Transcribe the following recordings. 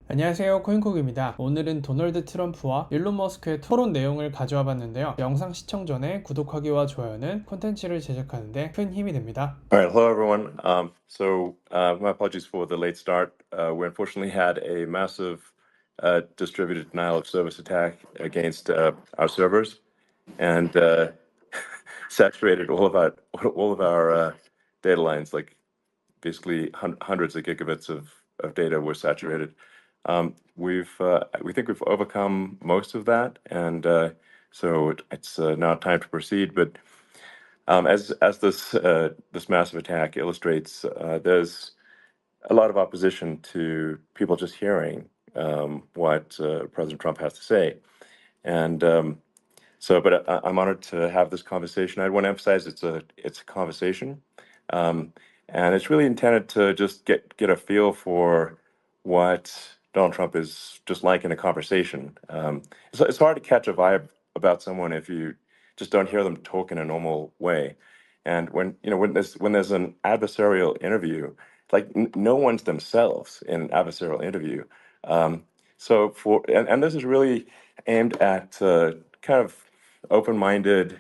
안녕하세요, 코인코기입니다. 오늘은 도널드트럼프와 일론머스크의 토론 내용을 가져와 봤는데요. 영상 시청 전에 구독하기와 좋아요는 콘텐츠를 제작하는데 큰 힘이 됩니다. All right, hello everyone. My apologies for the late start. We unfortunately had a massive distributed denial of service attack against our servers, and saturated all of our data lines. Like basically hundreds of gigabits of data were saturated. We think we've overcome most of that, and so it's now time to proceed. But as this massive attack illustrates, there's a lot of opposition to people just hearing what President Trump has to say, and but I'm honored to have this conversation. I want to emphasize it's a conversation, and it's really intended to just get a feel for what Donald Trump is just like in a conversation. It's hard to catch a vibe about someone if you just don't hear them talk in a normal way. And when there's an adversarial interview, like no one's themselves in an adversarial interview. And this is really aimed at kind of open-minded,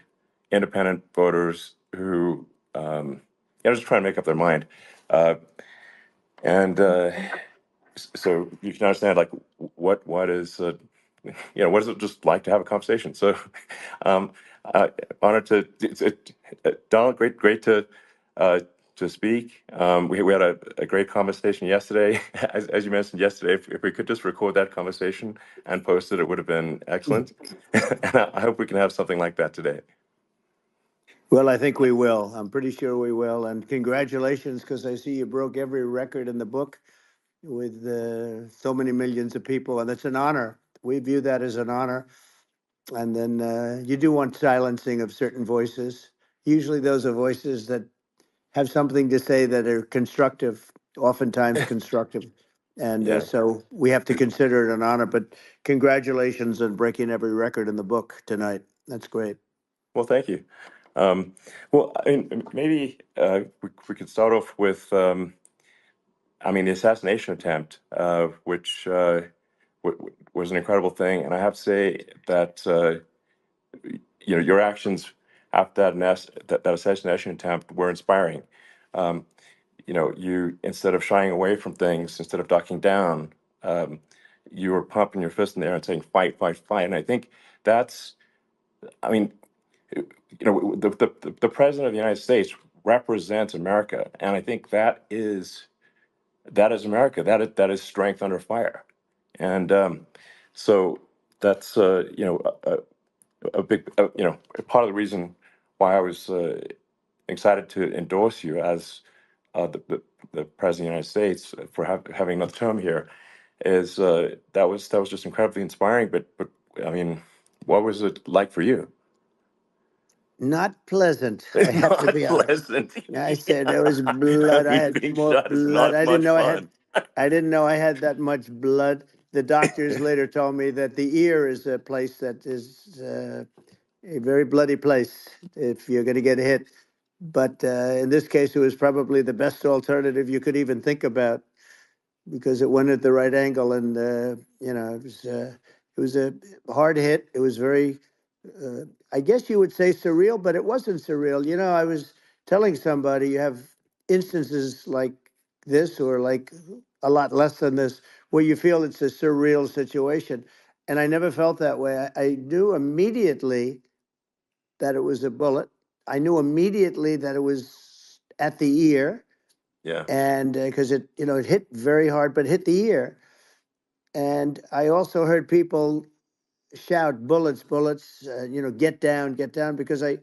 independent voters who just trying to make up their mind. And so you can understand like what is what is it just like to have a conversation. So honored to Donald, great to speak. We had a great conversation yesterday. As you mentioned yesterday, if we could just record that conversation and post it, it would have been excellent. And I hope we can have something like that today. Well, I think we will. I'm pretty sure we will. And congratulations, because I see you broke every record in the book with so many millions of people. And it's an honor. We view that as an honor. And then you do want silencing of certain voices. Usually those are voices that have something to say that are constructive, oftentimes constructive. And Yeah. so we have to consider it an honor. But congratulations on breaking every record in the book tonight. That's great. Well, thank you. Well, I mean, maybe we could start off with, the assassination attempt, which was an incredible thing. And I have to say that, your actions after that assassination attempt were inspiring. You, instead of shying away from things, instead of ducking down, you were pumping your fist in the air and saying, fight, fight, fight. And I think that's, the president of the United States represents America, and I think that is America. That is strength under fire, and so that's a big part of the reason why I was excited to endorse you as the president of the United States for having another term here. Is that was just incredibly inspiring. But I mean, what was it like for you? Not pleasant. I have to be honest. I said there was blood. I had Being more shot is blood. not I didn't much know fun. I didn't know I had that much blood. The doctors later told me that the ear is a place that is a very bloody place if you're going to get hit. But in this case, it was probably the best alternative you could even think about, because it went at the right angle, and it was a hard hit. It was very, I guess you would say, surreal, but it wasn't surreal. I was telling somebody, you have instances like this, or like a lot less than this, where you feel it's a surreal situation, and I never felt that way. I knew immediately that it was a bullet. I knew immediately that it was at the ear. Yeah. And because it hit very hard, but hit the ear. And I also heard people shout, bullets, bullets, get down, because I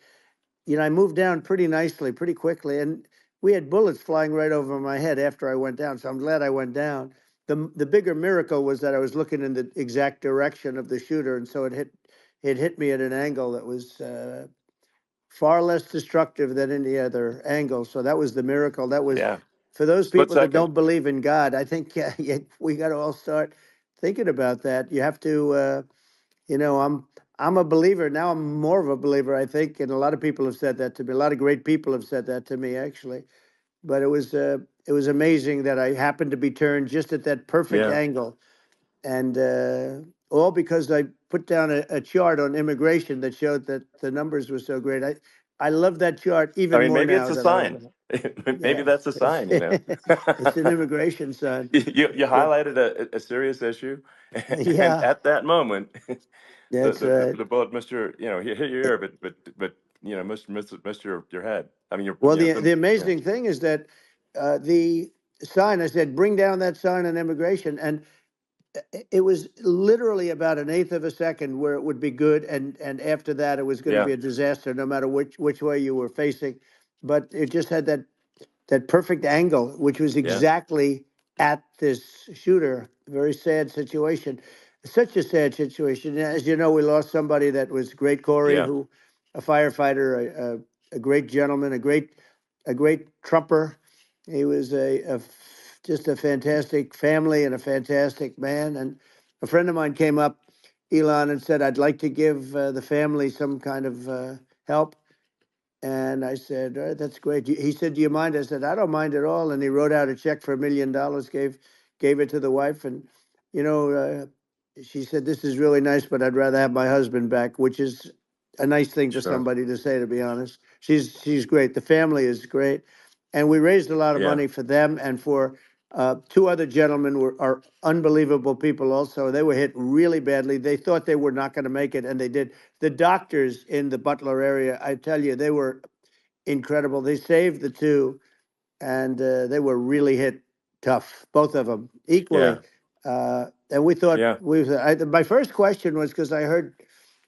moved down pretty nicely, pretty quickly. And we had bullets flying right over my head after I went down. So I'm glad I went down. The bigger miracle was that I was looking in the exact direction of the shooter. And so it hit me at an angle that was far less destructive than any other angle. So that was the miracle. That was, Yeah. for those Split people that second. don't believe in God, I think we got to all start thinking about that. You have to, I'm a believer now. I'm more of a believer, I think, and a lot of people have said that to me. A lot of great people have said that to me, actually. But it was amazing that I happened to be turned just at that perfect Yeah. angle. and all because I put down a chart on immigration that showed that the numbers were so great. I love that chart I even mean, more maybe now it's a that I sign. open it. Maybe Yeah, that's a sign, you know. it's an immigration sign. You But highlighted a serious issue, and yeah, at that moment, that's right. the bullet missed your, hit your ear, but missed your head. I mean, Well, you know, the amazing thing is that the sign, I said, bring down that sign on immigration. And it was literally about an eighth of a second where it would be good. And after that, it was going to yeah, be a disaster, no matter which way you were facing. But it just had that perfect angle, which was yeah, exactly at this shooter. Very sad situation. Such a sad situation. As you know, we lost somebody that was great, Corey, yeah, who, a firefighter, a great gentleman, a great trumper. He was just a fantastic family and a fantastic man. And a friend of mine came up, Elon, and said, "I'd like to give the family some kind of help." And I said, "All right, that's great." He said, "Do you mind?" I said, "I don't mind at all." And he wrote out a check for $1 million, gave it to the wife. And, you know, she said, "This is really nice, but I'd rather have my husband back," which is a nice thing for sure, somebody to say, to be honest. She's great. The family is great. And we raised a lot of yeah, money for them and for two other gentlemen are unbelievable people also. They were hit really badly. They thought they were not going to make it, and they did. The doctors in the Butler area, I tell you, they were incredible. They saved the two, and they were really hit tough, both of them yeah, equally. And we thought yeah, my first question was because I heard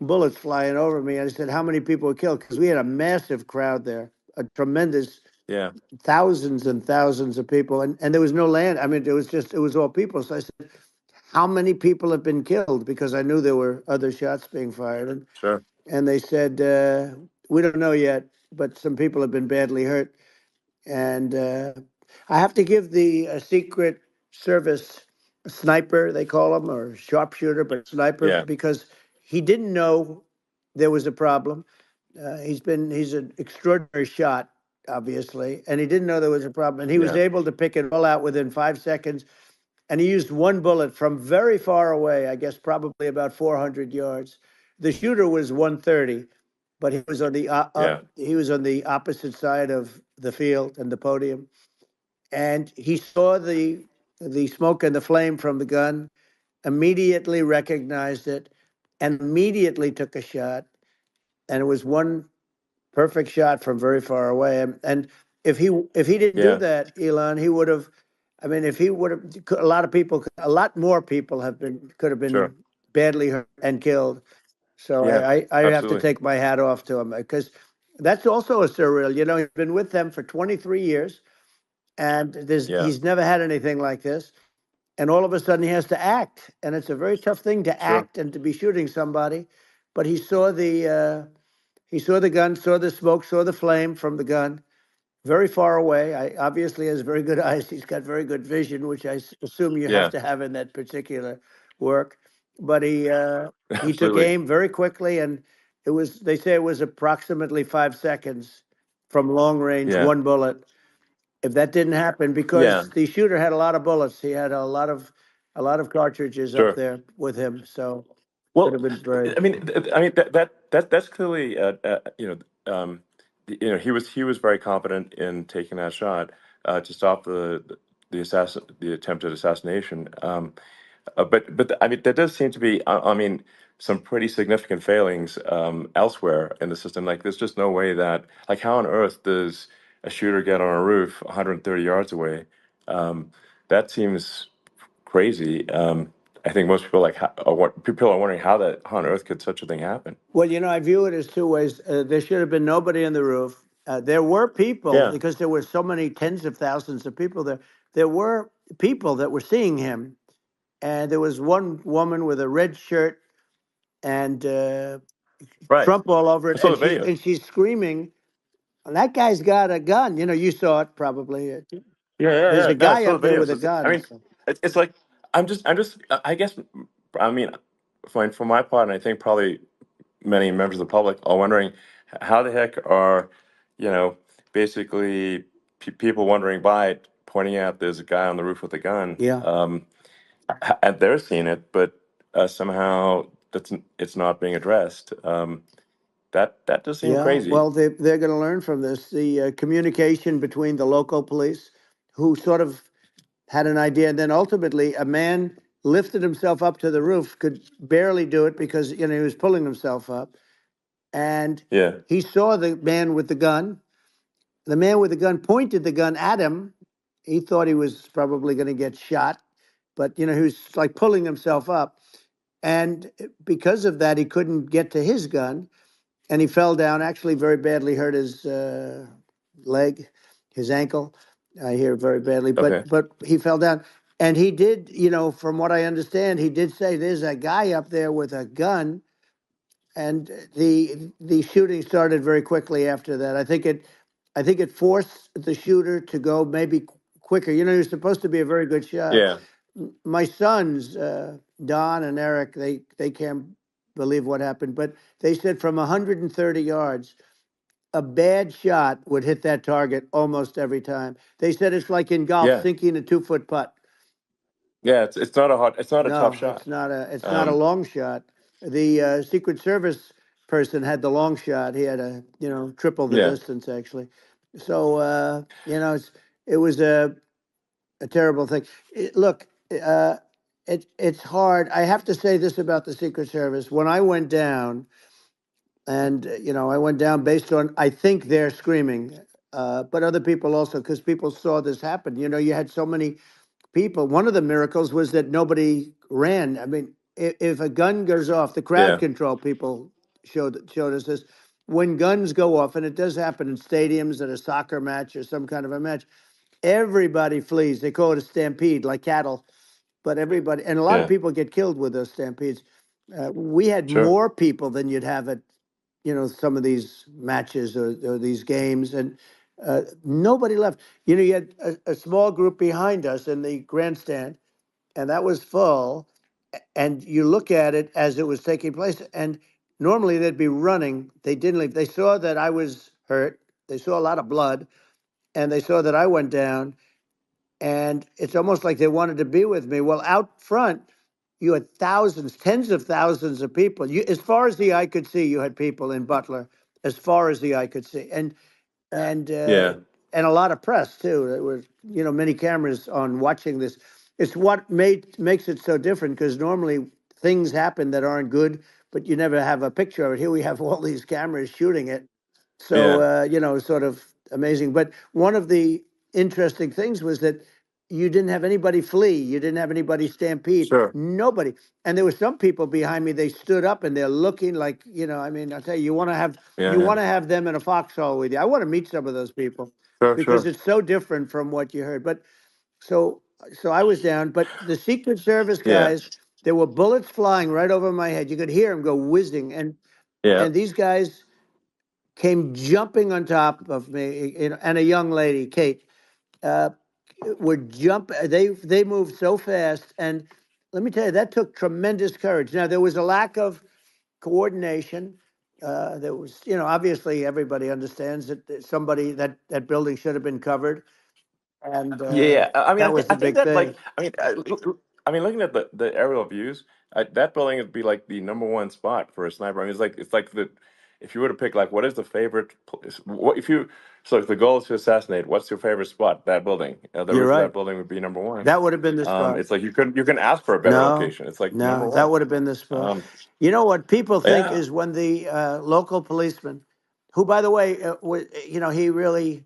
bullets flying over me. I said, "How many people were killed?" Because we had a massive crowd there, a tremendous yeah, thousands and thousands of people, and there was no land. I mean, it was all people. So I said, "How many people have been killed?" Because I knew there were other shots being fired, sure, and they said, "We don't know yet, but some people have been badly hurt." And I have to give the Secret Service sniper, they call him, or sharpshooter, but sniper, yeah, because he didn't know there was a problem. He's an extraordinary shot, obviously, and he didn't know there was a problem. And he was yeah, able to pick it all out within 5 seconds. And he used one bullet from very far away, I guess probably about 400 yards. The shooter was 130, but yeah, he was on the opposite side of the field and the podium, and he saw the smoke and the flame from the gun, immediately recognized it, and immediately took a shot. And it was one perfect shot from very far away. And if he didn't do yeah, that, Elon, he would have. I mean, if he would have, a lot more people could have been sure, badly hurt and killed. So yeah, I have to absolutely, take my hat off to him because that's also a surreal. You know, he's been with them for 23 years, and yeah, he's never had anything like this. And all of a sudden, he has to act, and it's a very tough thing to sure, act and to be shooting somebody. But he saw the gun, saw the smoke, saw the flame from the gun, very far away. I obviously has very good eyes. He's got very good vision, which I assume you have yeah, to have in that particular work. But he took absolutely, aim very quickly, and they say it was approximately 5 seconds from long range, yeah, one bullet. If that didn't happen, yeah, because the shooter had a lot of bullets, he had a lot of cartridges up sure. there with him, so could Well, have been very. I mean that's clearly he was very confident in taking that shot to stop the attempted assassination. But I mean there does seem to be I mean some pretty significant failings elsewhere in the system. Like there's just no way that like how on earth does a shooter get on a roof 130 yards away? That seems crazy. I think most people people are wondering how on earth could such a thing happen? Well, I view it as two ways. There should have been nobody on the roof. There were people, Yeah, because there were so many tens of thousands of people there. There were people that were seeing him, and there was one woman with a red shirt and right. Trump all over I it, saw and the video. she's screaming, "That guy's got a gun!" You saw it probably. Yeah, yeah, There's yeah. a No, I guy saw the up there video. with So a I gun. mean, it's like I guess I mean, for my part, and I think probably many members of the public are wondering how the heck are you know basically people wondering by it, pointing out there's a guy on the roof with a gun. Yeah. and they're seeing it, but somehow it's not being addressed. That does seem Yeah, crazy. well, they're going to learn from this. The communication between the local police, who sort of had an idea, and then ultimately a man lifted himself up to the roof, could barely do it because he was pulling himself up, and Yeah, he saw the man with the gun. The man with the gun pointed the gun at him. He thought he was probably going to get shot, but he was like pulling himself up, and because of that, he couldn't get to his gun, and he fell down. Actually, very badly hurt his leg, his ankle. I hear very badly, okay. but he fell down, and he did. From what I understand, he did say, "There's a guy up there with a gun," and the shooting started very quickly after that. I think it forced the shooter to go maybe quicker. He was supposed to be a very good shot. Yeah, My sons, Don and Eric, they can't believe what happened, but they said from 130 yards, a bad shot would hit that target almost every time. They said it's like in golf, yeah, sinking a 2-foot putt. yeah. It's not a tough No, shot. it's not a long shot. The Secret Service person had the long shot. He had triple the Yeah, distance actually. So it was a terrible thing. Look, it's hard. I have to say this about the Secret Service. When I went down, and I went down based on, I think they're screaming, but other people also, because people saw this happen. You had so many people. One of the miracles was that nobody ran. I mean, if a gun goes off, the crowd yeah, control people showed us this. When guns go off, and it does happen in stadiums at a soccer match or some kind of a match, everybody flees. They call it a stampede, like cattle. But everybody, and a lot of yeah. people get killed with those stampedes. We had Sure. more people than you'd have at some of these matches or these games, and nobody left. You had a small group behind us in the grandstand, and that was full. And you look at it as it was taking place, and normally they'd be running. They didn't leave. They saw that I was hurt. They saw a lot of blood, and they saw that I went down. And it's almost like they wanted to be with me. Well, out front, you had thousands, tens of thousands of people. As far as the eye could see, you had people in Butler, as far as the eye could see, and uh, Yeah, and a lot of press too. There were many cameras on watching this. It's what makes it so different, because normally things happen that aren't good, but you never have a picture of it. Here we have all these cameras shooting it, so yeah, sort of amazing. But one of the interesting things was that you didn't have anybody flee. You didn't have anybody stampede. sure. Nobody. And there were some people behind me. They stood up and they're looking like, I mean, I'll tell you, Yeah, you yeah. want to have them in a foxhole with you. I want to meet some of those people, Sure, because sure. it's so different from what you heard. But so so I was down. But the Secret Service Yeah, guys, there were bullets flying right over my head. You could hear them go whizzing, yeah, and these guys came jumping on top of me, and a young lady, Kate, uh, would jump. They moved so fast, and let me tell you, that took tremendous courage. Now there was a lack of coordination. There was, obviously everybody understands that that building should have been covered, and yeah. I mean, that was I the think big that thing. I mean, looking at the aerial views, that building would be like the number one spot for a sniper. I mean, it's like the if you were to pick like what is the favorite place, what if you so if the goal is to assassinate, what's your favorite spot? That building, the You're roof of right. that building would be number one. That would have been the spot. It's like you can ask for a better No, location. It's like number no, that one. would have been the spot. Um, You know what people think yeah, is when the local policeman, who, by the way, he really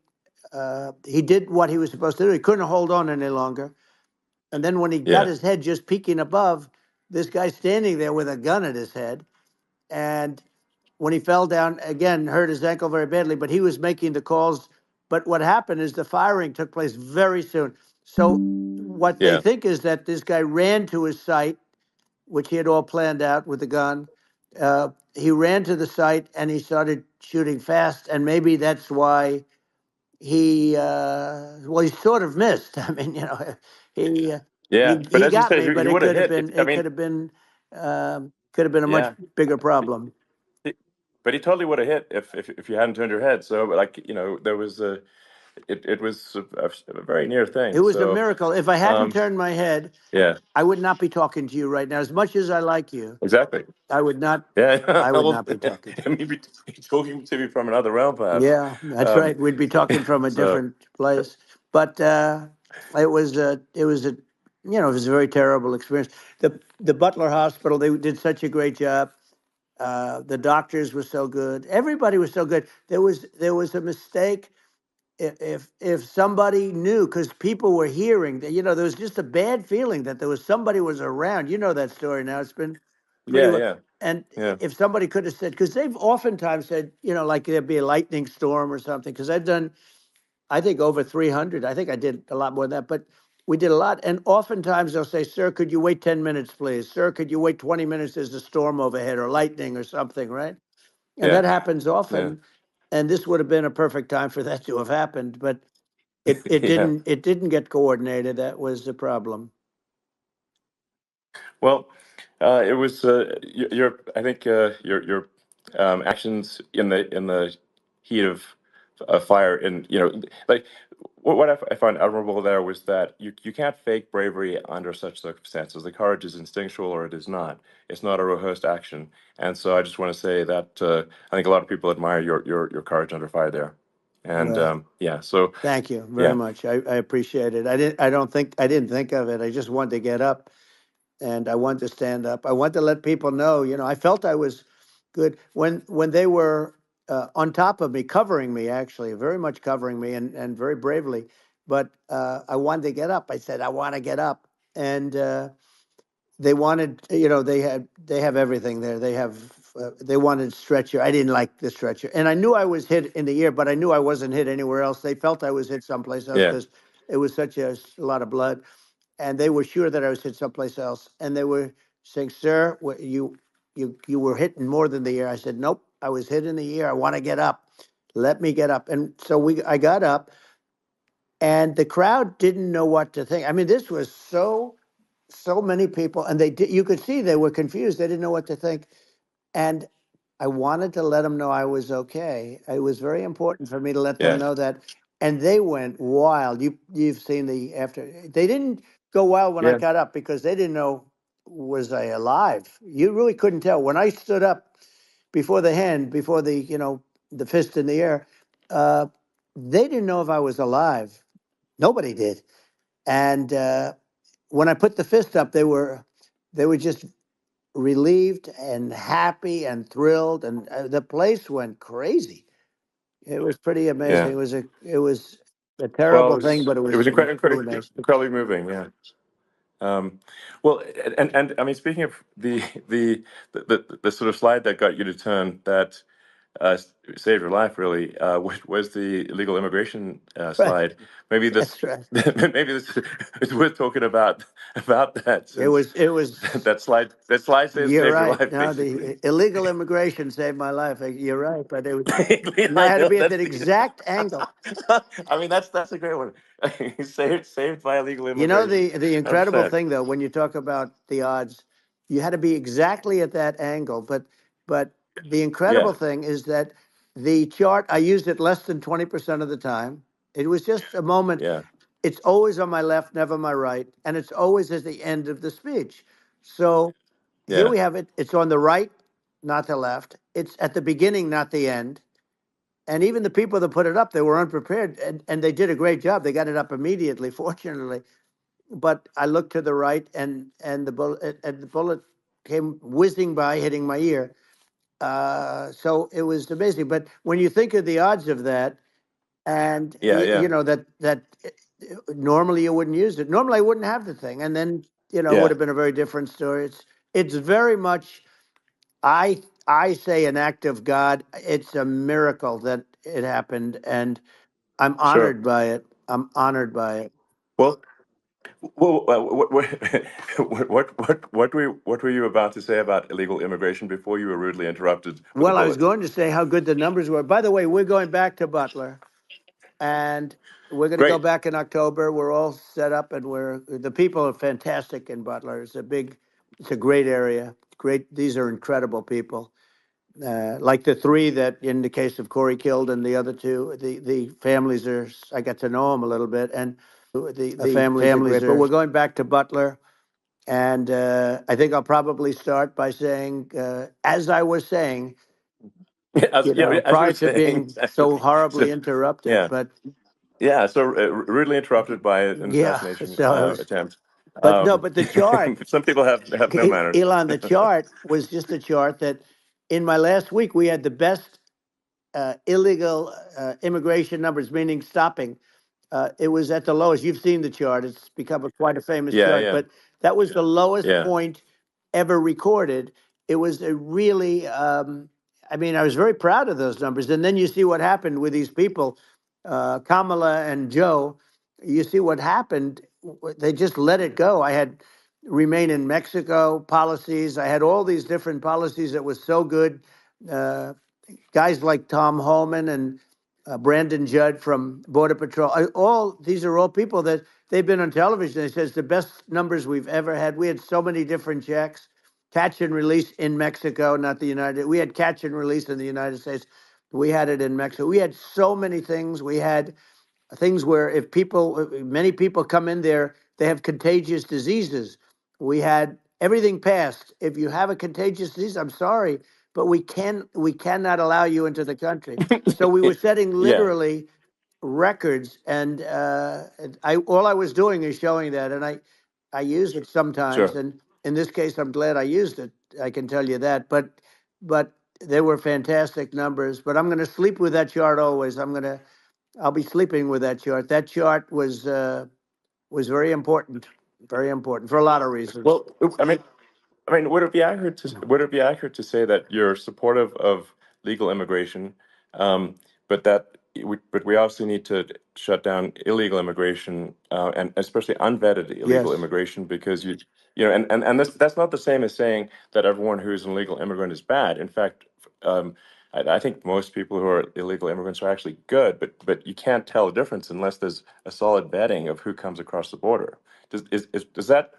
he did what he was supposed to do. He couldn't hold on any longer. And then when he got yeah, his head just peeking above, this guy standing there with a gun at his head. And when he fell down, again, hurt his ankle very badly, but he was making the calls. But what happened is the firing took place very soon. So what they yeah, think is that this guy ran to his site, which he had all planned out with the gun. He ran to the site and he started shooting fast. And maybe that's why he sort of missed. I mean, he uh, yeah. he But he as you got said, me, but he it would have could have hit. been I it mean, could have been a much yeah. bigger problem. But he totally would have hit if you hadn't turned your head. So like there was a it was a very near thing. It was a So miracle. If I hadn't um, turned my head, yeah, I would not be talking to you right now. As much as I like you, exactly. I would not. Yeah, I would well, not be talking to you. I mean, be talking to me from another realm, perhaps. Yeah, that's Um, right. We'd be talking from a so different place. But it was a very terrible experience. The Butler Hospital, they did such a great job. The doctors were so good. Everybody was so good. There was a mistake. If somebody knew, because people were hearing that, there was just a bad feeling that there was somebody was around. You know that story now. It's been pretty yeah, well. yeah, And yeah, if somebody could have said, because they've oftentimes said, like there'd be a lightning storm or something. Because I've done, I think over 300. I think I did a lot more than that, but we did a lot. And oftentimes they'll say, "Sir, could you wait 10 minutes, please? Sir, could you wait 20 minutes? There's a storm overhead or lightning or something," right? And yeah, that happens yeah, often. And this would have been a perfect time for that to have happened, but it yeah. didn't get coordinated. That was the problem. Well, it was your I think your actions in the heat of fire, and like what I found admirable there was that you can't fake bravery under such circumstances. The courage is instinctual or it is not. It's not a rehearsed action. And so I just want to say that I think a lot of people admire your courage under fire there. And Well, yeah, so thank you very yeah, much. I appreciate it. I didn't think of it. I just wanted to get up and I wanted to stand up. I wanted to let people know, I felt I was good when they were on top of me, covering me, actually, very much covering me and very bravely. But I wanted to get up. I said, I want to get up. And they wanted, they have everything there. They wanted stretcher. I didn't like the stretcher. And I knew I was hit in the ear, but I knew I wasn't hit anywhere else. They felt I was hit someplace else yeah, because it was such a lot of blood, and they were sure that I was hit someplace else. And they were saying, "Sir, you were hit in more than the ear." I said, "Nope, I was hit in the ear. I want to get up. Let me get up." And so I got up, and the crowd didn't know what to think. I mean, this was so many people, and you could see they were confused. They didn't know what to think, and I wanted to let them know I was okay. It was very important for me to let them yeah, know that. And they went wild. You've seen the after. They didn't go wild when I yeah, got up because they didn't know, was I alive. You really couldn't tell when I stood up before before the fist in the air. Uh, they didn't know if I was alive. Nobody did. And when I put the fist up, they were just relieved and happy and thrilled, and the place went crazy. It was pretty amazing. yeah. It was a Well, terrible thing, but it it was was really amazing. incredibly moving. Yeah. Well, and I mean, speaking of the sort of slide that got you to turn that saved your life, really, was the illegal immigration Right, slide. Maybe this, that's right. maybe this is worth talking about that, It since was. It was. that slide You're saved your right. life, No, basically. the illegal immigration saved my life. You're right, but and I I had to know be at that's that the. exact angle. I mean, that's a great one. Saved by illegal immigration. The incredible 100%. thing, though, when you talk about the odds, you had to be exactly at that angle. But the Yeah, incredible thing is that the chart, I used it less than 20% of the time. It was just a moment. yeah, It's always on my left, never my right, and it's always at the end of the speech. So here yeah, we have it. It's on the right, not the left. It's at the beginning, not the end. And even the people that put it up, they were unprepared, and they did a great job. They got it up immediately, fortunately. But I looked to the right, and the bullet came whizzing by, hitting my ear. So it was amazing. But when you think of the odds of that, and yeah, yeah, that normally you wouldn't use it. Normally I wouldn't have the thing, and then it would yeah. have been a very different story. It's very much, I say, an act of God. It's a miracle that it happened, and I'm Sure. honored by it. I'm honored by it. Well, what were you about to say about illegal immigration before you were rudely interrupted with a Well, I was bullet? going to say how good the numbers were. By the way, we're going back to Butler, and we're going to go Great. back in October. We're all set up, and the people are fantastic in Butler. It's a great area. Great. These are incredible people. like the three that, in the case of Corey killed, and the other two, the families are. I got to know them a little bit, and the families are great. But we're going back to Butler, and I think I'll probably start by saying, as I was saying, As, you yeah, know, as you're prior to saying, being so exactly. horribly So, interrupted. yeah, But yeah. So rudely interrupted by an yeah, assassination so attempt. but no, but the chart, Some people have no manners. Elon, the chart was just a chart that in my last week we had the best illegal immigration numbers, meaning stopping. It was at the lowest. You've seen the chart. It's become quite a famous Yeah, chart, yeah, but that was the lowest yeah. point ever recorded. It was a really, I mean, I was very proud of those numbers. And then you see what happened with these people, Kamala and Joe. You see what happened. They just let it go. I had remain in Mexico policies. I had all these different policies that was so good. Guys like Tom Homan and Brandon Judd from Border Patrol. All these are all people that they've been on television. They says the best numbers we've ever had. We had so many different checks, catch and release in Mexico, not the United. We had catch and release in the United States. We had it in Mexico. We had so many things. We had things where if people, many people come in there, they have contagious diseases. We had everything passed. If you have a contagious disease, I'm sorry, but we cannot allow you into the country. So we were setting Yeah, literally records, and all I was doing is showing that, and I use it sometimes, sure. and in this case, I'm glad I used it. I can tell you that, but they were fantastic numbers. But I'm going to sleep with that chart always. I'll be sleeping with that chart. That chart was very important for a lot of reasons. Well, I mean, would it be accurate to say that you're supportive of legal immigration, but we also need to shut down illegal immigration, and especially unvetted illegal Yes, immigration, because and that's not the same as saying that everyone who's an illegal immigrant is bad. In fact, I think most people who are illegal immigrants are actually good, but you can't tell the difference unless there's a solid vetting of who comes across the border. Does that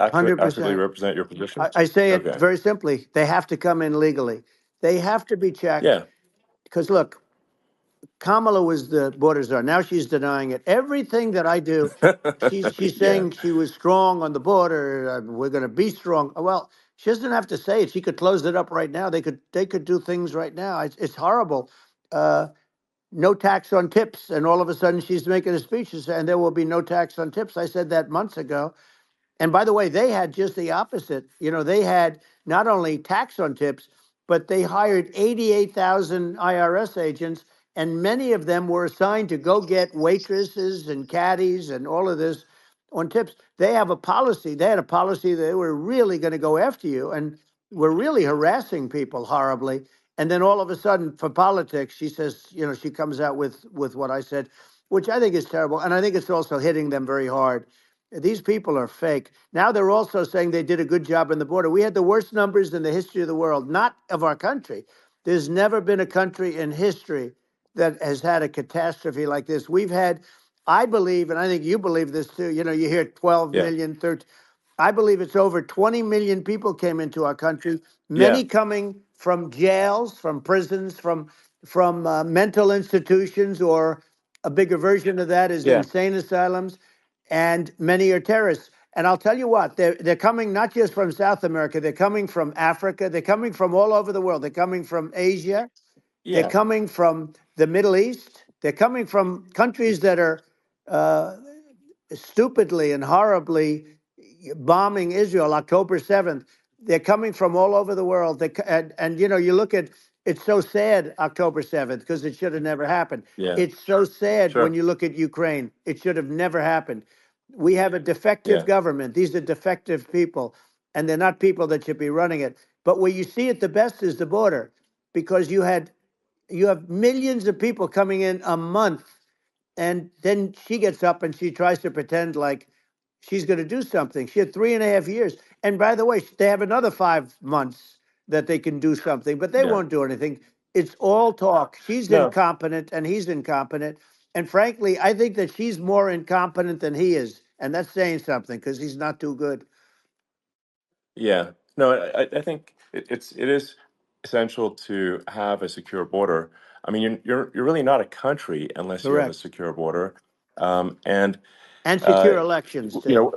accurately 100%. represent your position? I say it Okay. very simply. They have to come in legally. They have to be checked. Yeah. Because look, Kamala was the border czar. Now she's denying it. Everything that I do, she's Yeah. saying she was strong on the border. We're going to be strong. Well, she doesn't have to say it. She could close it up right now. They could do things right now. It's horrible. Uh, no tax on tips, and all of a sudden she's making a speech and there will be no tax on tips. I said that months ago. And by the way, they had just the opposite. You know, they had not only tax on tips, but they hired 88,000 IRS agents, and many of them were assigned to go get waitresses and caddies and all of this on tips. They have a policy. They had a policy that they were really going to go after you and were really harassing people horribly. And then all of a sudden, for politics, she says, you know, she comes out with what I said, which I think is terrible. And I think it's also hitting them very hard. These people are fake. Now they're also saying they did a good job on the border. We had the worst numbers in the history of the world, not of our country. There's never been a country in history that has had a catastrophe like this. We've had, I believe, and I think you believe this too, you know, you hear 12 Yeah. million, 13. I believe it's over 20 million people came into our country, Yeah. many coming from jails, from prisons, from mental institutions, or a bigger version of that is Yeah. insane asylums, and many are terrorists. And I'll tell you what, they're coming not just from South America, they're coming from Africa, they're coming from all over the world. They're coming from Asia, they're Yeah. coming from the Middle East, they're coming from countries that are uh, stupidly and horribly bombing Israel October 7th. They're coming from all over the world. And you know, you look at, it's so sad October 7th because it should have never happened. Yeah. It's so sad when Sure. you look at Ukraine. It should have never happened. We have a defective Yeah. government. These are defective people, and they're not people that should be running it. But where you see it the best is the border, because you have millions of people coming in a month, and then she gets up and she tries to pretend like she's going to do something. She had 3.5 years. And by the way, they have another 5 months that they can do something, but they Yeah. won't do anything. It's all talk. She's No. incompetent and he's incompetent. And frankly, I think that she's more incompetent than he is. And that's saying something because he's not too good. Yeah. No. I think it is. essential to have a secure border. I mean, you're really not a country unless you have a Correct. secure border, and And uh, secure elections, you too. know,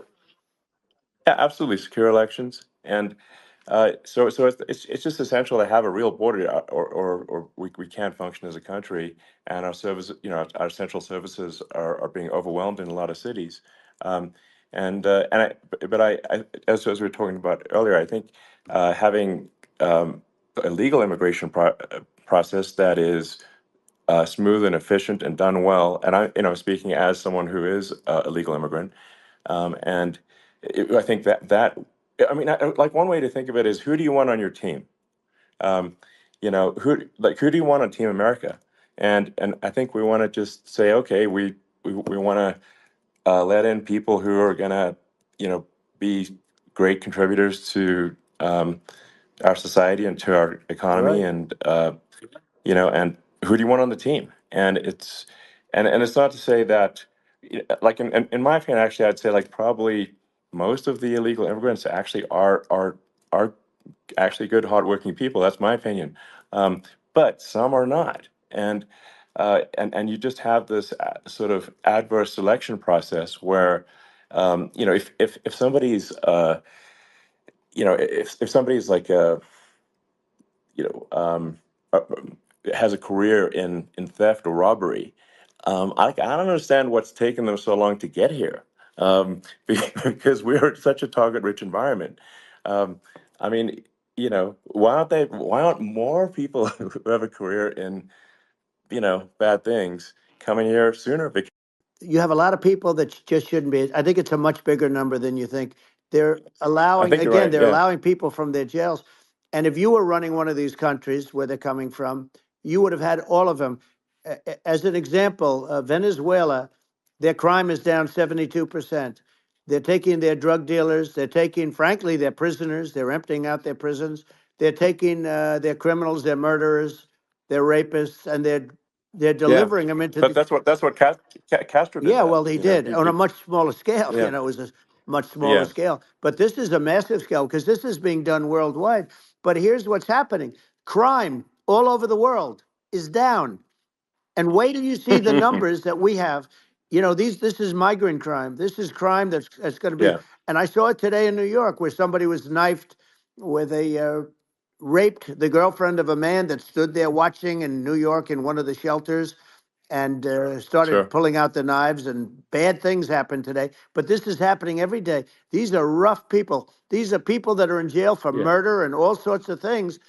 yeah, absolutely secure elections, and so it's just essential to have a real border, or we can't function as a country, and our service, our central services are being overwhelmed in a lot of cities, and as we were talking about earlier, I think having a legal immigration process that is smooth and efficient and done well, and speaking as someone who is a legal immigrant, and I think I mean, like one way to think of it is, who do you want on your team? Who do you want on Team America? And I think we want to just say, okay, we want to let in people who are gonna, be great contributors to our society and to our economy, Right. and and who do you want on the team? And it's not to say that, like in my opinion, actually, I'd say like probably most of the illegal immigrants actually are actually good, hardworking people. That's my opinion. But some are not, and you just have this sort of adverse selection process where, if somebody's if somebody's like you know um, uh, has a career in theft or robbery, I don't understand what's taken them so long to get here, because we're in such a target-rich environment. Um, I mean, why aren't more people who have a career in, bad things coming here sooner? Because You have a lot of people that just shouldn't be. I think it's a much bigger number than you think. They're I allowing, think you're again, right. they're Yeah. allowing people from their jails. And if you were running one of these countries where they're coming from, you would have had all of them. As an example, Venezuela, their crime is down 72%. They're taking their drug dealers, they're taking, frankly, their prisoners, they're emptying out their prisons. They're taking their criminals, their murderers, their rapists, and they're Yeah. delivering them into But the. that's what Castro did. Yeah, That well, he did on a much smaller scale. yeah, It was a much smaller yeah. scale. But this is a massive scale because this is being done worldwide. But here's what's happening: crime all over the world is down. And wait till you see the numbers that we have. This is migrant crime. This is crime that's going to be. Yeah. And I saw it today in New York where somebody was knifed, where they raped the girlfriend of a man that stood there watching in New York in one of the shelters, and started Sure. pulling out the knives, and bad things happen today. But this is happening every day. These are rough people. These are people that are in jail for Yeah. murder and all sorts of things.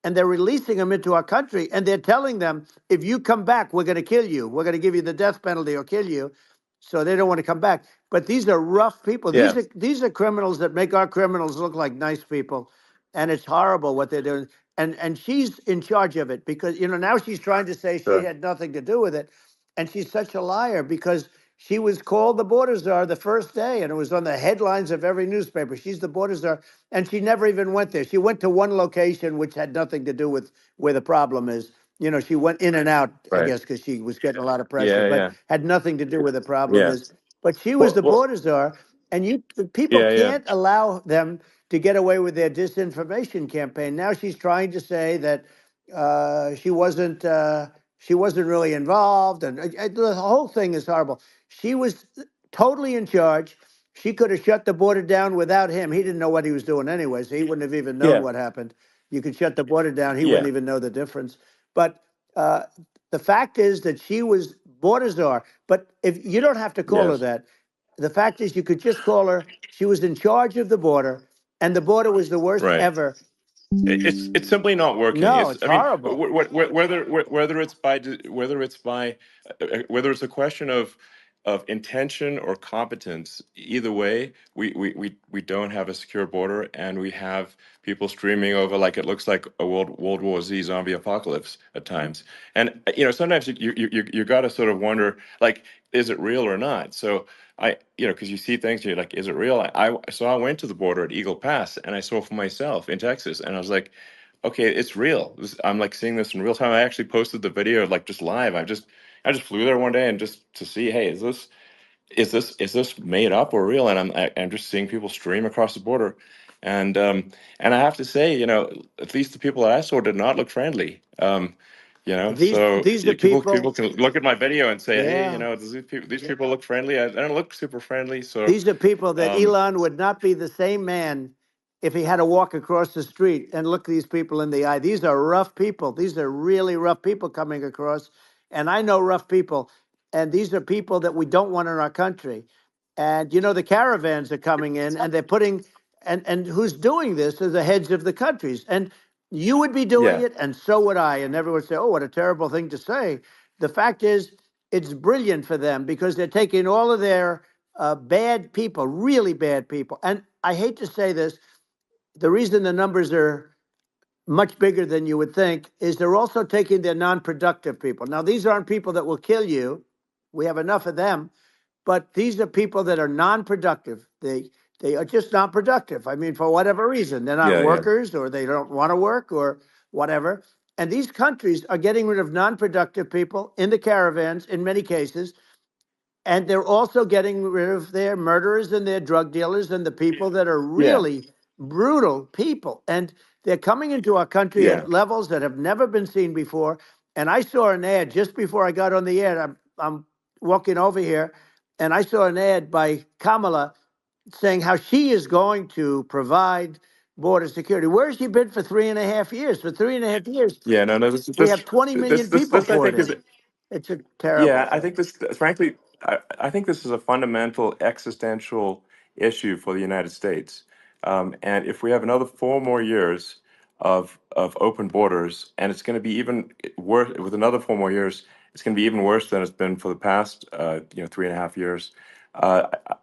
And they're releasing them into our country. And they're telling them, if you come back, we're going to kill you. We're going to give you the death penalty or kill you. So they don't want to come back. But these are rough people. Yeah. These are criminals that make our criminals look like nice people. And it's horrible what they're doing. And she's in charge of it because, now she's trying to say she Sure. had nothing to do with it. And she's such a liar because she was called the border czar the first day, and it was on the headlines of every newspaper. She's the border czar, and she never even went there. She went to one location, which had nothing to do with where the problem is. She went in and out, I Right. guess, because she was getting a lot of pressure, Yeah. but Yeah. had nothing to do with the problem Yeah. is. But she was Well. the Well. border czar, and the people Yeah. Yeah. can't allow them to get away with their disinformation campaign. Now she's trying to say that she wasn't. She wasn't really involved, and the whole thing is horrible. She was totally in charge. She could have shut the border down without him. He didn't know what he was doing anyway, so he wouldn't have even known Yeah. what happened. You could shut the border down, he Yeah. wouldn't even know the difference. But uh, the fact is that she was border czar. But if you don't have to call her Yes. that, the fact is you could just call her. She was in charge of the border, and the border was the worst Right. ever. It's simply not working. No, It's, it's I mean, horrible. whether it's a question of intention or competence, either way, we don't have a secure border, and we have people streaming over like it looks like a World War Z zombie apocalypse at times. And sometimes you got to sort of wonder, like, is it real or not? So because you see things, you're like, is it real? So I went to the border at Eagle Pass, and I saw for myself in Texas, and I was like, okay, it's real. I'm like seeing this in real time. I actually posted the video like just live. I just flew there one day and just to see, hey, is this made up or real? And I'm just seeing people stream across the border, And I have to say, at least the people that I saw did not look friendly. So These are people people. can look at my video and say, hey, Yeah. these people look friendly. I don't look super friendly. So These are people that um, Elon would not be the same man if he had to walk across the street and look these people in the eye. These are rough people. These are really rough people coming across. And I know rough people. And these are people that we don't want in our country. And, the caravans are coming in and they're putting, and who's doing this are the heads of the countries. And you would be doing yeah, it, and so would I. And everyone would say, oh, what a terrible thing to say. The fact is, it's brilliant for them because they're taking all of their bad people, really bad people. And I hate to say this, the reason the numbers are much bigger than you would think is they're also taking their non-productive people. Now, these aren't people that will kill you. We have enough of them. But these are people that are non-productive. They are just not productive. I mean, for whatever reason, they're not yeah. workers or they don't want to work or whatever. And these countries are getting rid of non-productive people in the caravans in many cases. And they're also getting rid of their murderers and their drug dealers and the people that are Yeah, really brutal people. And they're coming into our country yeah, at levels that have never been seen before. And I saw an ad just before I got on the air. I'm walking over here, and I saw an ad by Kamala saying how she is going to provide border security. Where has she been for 3.5 years? For 3.5 years, yeah. No. This we have 20 million people I poured think is in. It's a terrible yeah. I thing. think this, frankly, I think this is a fundamental existential issue for the United States. And if we have another 4 more years of open borders, and it's going to be even worse with another 4 more years, it's going to be even worse than it's been for the past 3.5 years.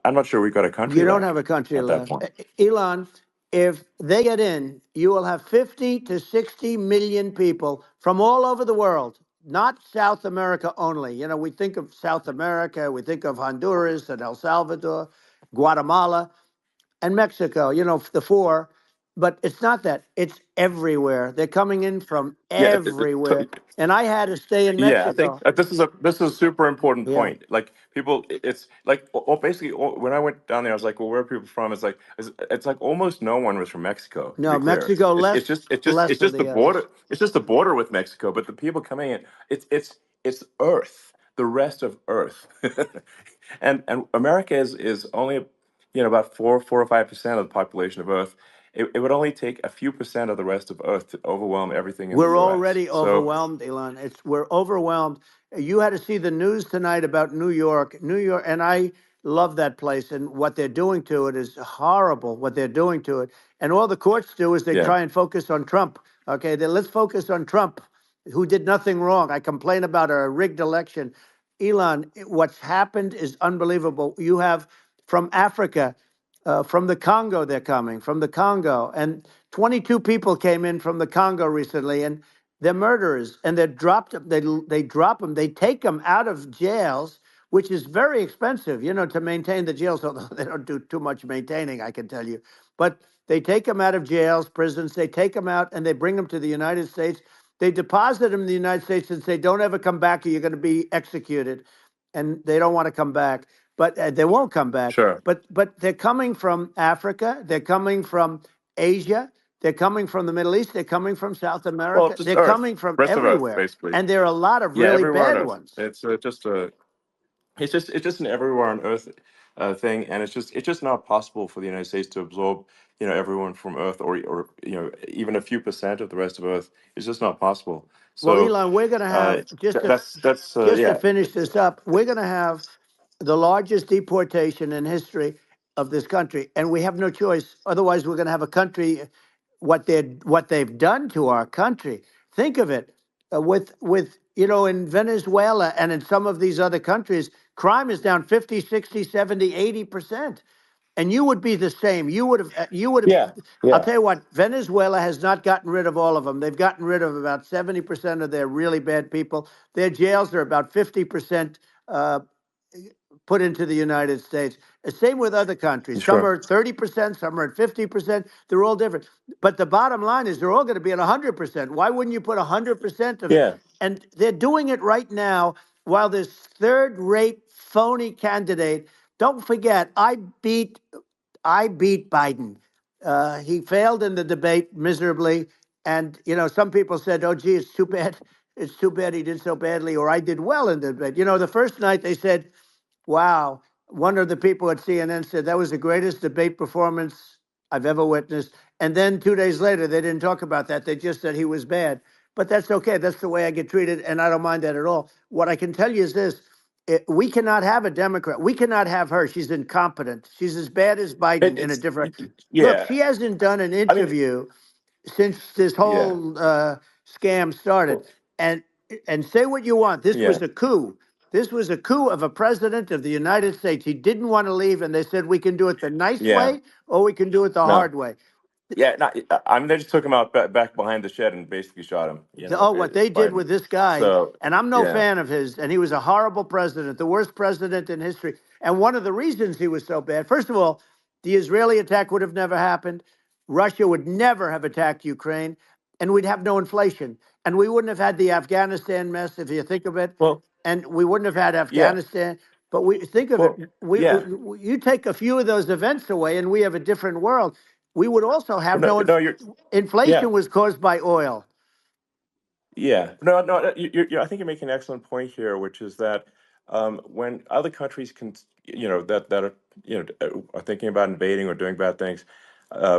I'm not sure we've got a country You don't have left a country at that left. point. Elon, if they get in, you will have 50 to 60 million people from all over the world, not South America only. We think of South America, we think of Honduras and El Salvador, Guatemala, and Mexico, the four. But it's not that. It's everywhere. They're coming in from Yeah, everywhere. And I had to stay in yeah, I think Mexico. this is a super important Yeah. point. Like people, it's like basically when I went down there, I was like, well, where are people from? It's like almost no one was from Mexico. To be No, clear, Mexico it's less than just the the others. border. It's just the border with Mexico, but the people coming in, it's Earth, the rest of Earth, and America is only about 4 or 5% of the population of Earth. It would only take a few percent of the rest of Earth to overwhelm everything in the We're U.S. already So overwhelmed, Elon. We're overwhelmed. You had to see the news tonight about New York. New York, and I love that place. And what they're doing to it is horrible. What they're doing to it, and all the courts do is they yeah, try and focus on Trump. Okay, then let's focus on Trump, who did nothing wrong. I complain about a rigged election. Elon, what's happened is unbelievable. You have from Africa. From the Congo, they're coming from the Congo, and 22 people came in from the Congo recently, and they're murderers, and they're dropped. They drop them. They take them out of jails, which is very expensive, to maintain the jails. Although they don't do too much maintaining, I can tell you. But they take them out of jails, prisons. They take them out, and they bring them to the United States. They deposit them in the United States and say, "Don't ever come back, or you're going to be executed." And they don't want to come back, but they won't come back. sure. But they're coming from Africa. They're coming from Asia. They're coming from the Middle East. They're coming from South Well, America. just They're Earth, coming from rest of Earth, everywhere. basically. And there are a lot of Yeah, really everywhere on bad Earth. ones. It's just an everywhere on Earth thing, and it's just not possible for the United States to absorb everyone from Earth, or even a few percent of the rest of Earth. It's just not possible. Well, So Elon, we're going to have that's just to yeah, finish this up. We're going to have the largest deportation in history of this country, and we have no choice. Otherwise, we're going to have a country. What they've done to our country. Think of it with in Venezuela and in some of these other countries, crime is down 50, 60, 70, 80%. And you would be the same. You would have. yeah, I'll yeah, tell you what, Venezuela has not gotten rid of all of them. They've gotten rid of about 70% of their really bad people. Their jails are about 50% put into the United States. Same with other countries. Some sure, are at 30%, some are at 50%. They're all different. But the bottom line is they're all going to be at 100%. Why wouldn't you put 100% of, yeah, and they're doing it right now while this third-rate phony candidate, don't forget, I beat Biden. He failed in the debate miserably. And, some people said, oh, gee, it's too bad. It's too bad he did so badly, or I did well in the debate. The first night they said, wow, one of the people at CNN said that was the greatest debate performance I've ever witnessed. And then 2 days later, they didn't talk about that. They just said he was bad. But that's okay. That's the way I get treated, and I don't mind that at all. What I can tell you is this. We cannot have a Democrat. We cannot have her. She's incompetent. She's as bad as Biden in a different. Look, Yeah. she hasn't done an I mean, interview since this yeah, whole scam started. And say what you want. This yeah, was a coup. This was a coup of a president of the United States. He didn't want to leave, and they said we can do it the nice yeah. way or we can do it the No, hard way. yeah. Not, I mean, they just took him out back behind the shed and basically shot him. What they did Biden. with this guy, So and I'm no yeah, fan of his, and he was a horrible president, the worst president in history. And one of the reasons he was so bad, first of all, the Israeli attack would have never happened. Russia would never have attacked Ukraine, and we'd have no inflation. And we wouldn't have had the Afghanistan mess, if you think of it. well, And we wouldn't have had yeah, Afghanistan. But we think of it, well, yeah. you take a few of those events away, and we have a different world. We would also have No, no no, you're yeah. inflation was caused by oil. Yeah, no. I think you're making an excellent point here, which is that when other countries can, that are, are thinking about invading or doing bad things,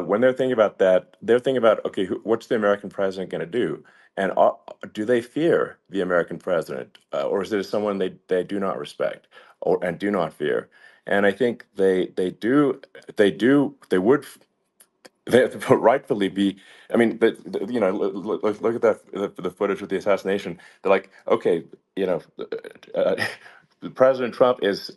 when they're thinking about that, they're thinking about, okay, what's the American president going to do, and do they fear the American president, or is it someone they do not respect and do not fear? And I think they would. They rightfully be. I mean, look at the footage of the assassination. They're like, okay, uh, President Trump is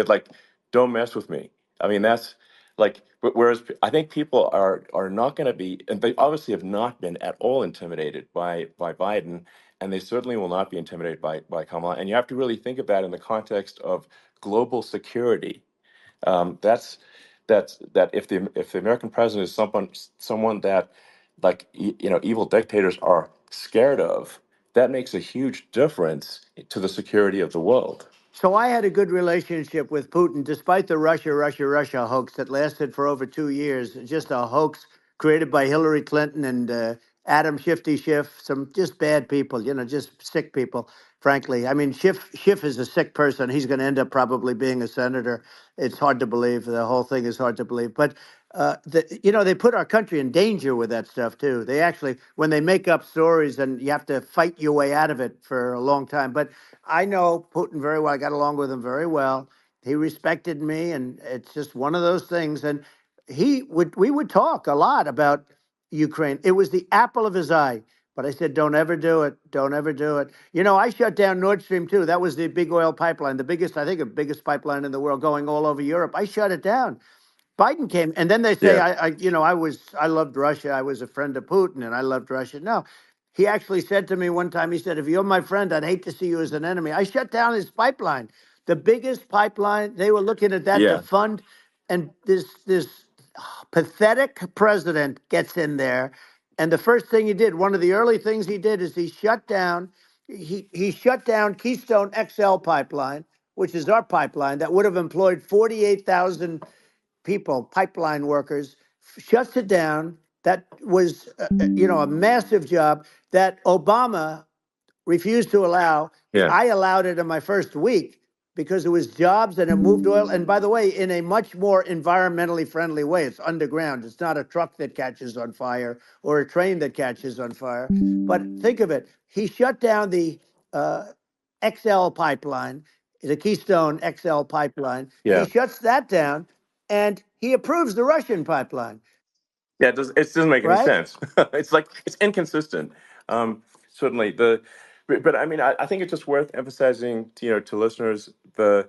like, don't mess with me. I mean, that's like, but whereas I think people are not going to be, and they obviously have not been at all intimidated by Biden, and they certainly will not be intimidated by Kamala. And you have to really think of that in the context of global security. That if the American president is someone that, like, evil dictators are scared of, that makes a huge difference to the security of the world. So I had a good relationship with Putin, despite the Russia hoax that lasted for over 2 years. Just a hoax created by Hillary Clinton and Adam Shifty Schiff, some just bad people, just sick people, frankly. I mean, Schiff is a sick person. He's going to end up probably being a senator. It's hard to believe. The whole thing is hard to believe. But, they put our country in danger with that stuff, too. They actually, when they make up stories, and you have to fight your way out of it for a long time. But I know Putin very well. I got along with him very well. He respected me, and it's just one of those things. And we would talk a lot about Ukraine. It was the apple of his eye. But I said, don't ever do it. Don't ever do it. I shut down Nord Stream 2. That was the big oil pipeline, the biggest pipeline in the world going all over Europe. I shut it down. Biden came, and then they say, Yeah, I loved Russia. I was a friend of Putin, and I loved Russia. No, he actually said to me one time, he said, if you're my friend, I'd hate to see you as an enemy. I shut down his pipeline, the biggest pipeline. They were looking at that to yeah, fund, and this pathetic president gets in there, and the first thing he did, one of the early things he did, is he shut down Keystone XL pipeline, which is our pipeline that would have employed 48,000 people, pipeline workers, shuts it down. That was, a massive job that Obama refused to allow. yeah, I allowed it in my first week because it was jobs and it moved oil. And by the way, in a much more environmentally friendly way. It's underground. It's not a truck that catches on fire or a train that catches on fire. But think of it. He shut down the XL pipeline, the Keystone XL pipeline. He yeah. shuts that down and he approves the Russian pipeline, Yeah, it doesn't make any right? sense. It's like it's inconsistent. Certainly but I mean, I think it's just worth emphasizing to listeners the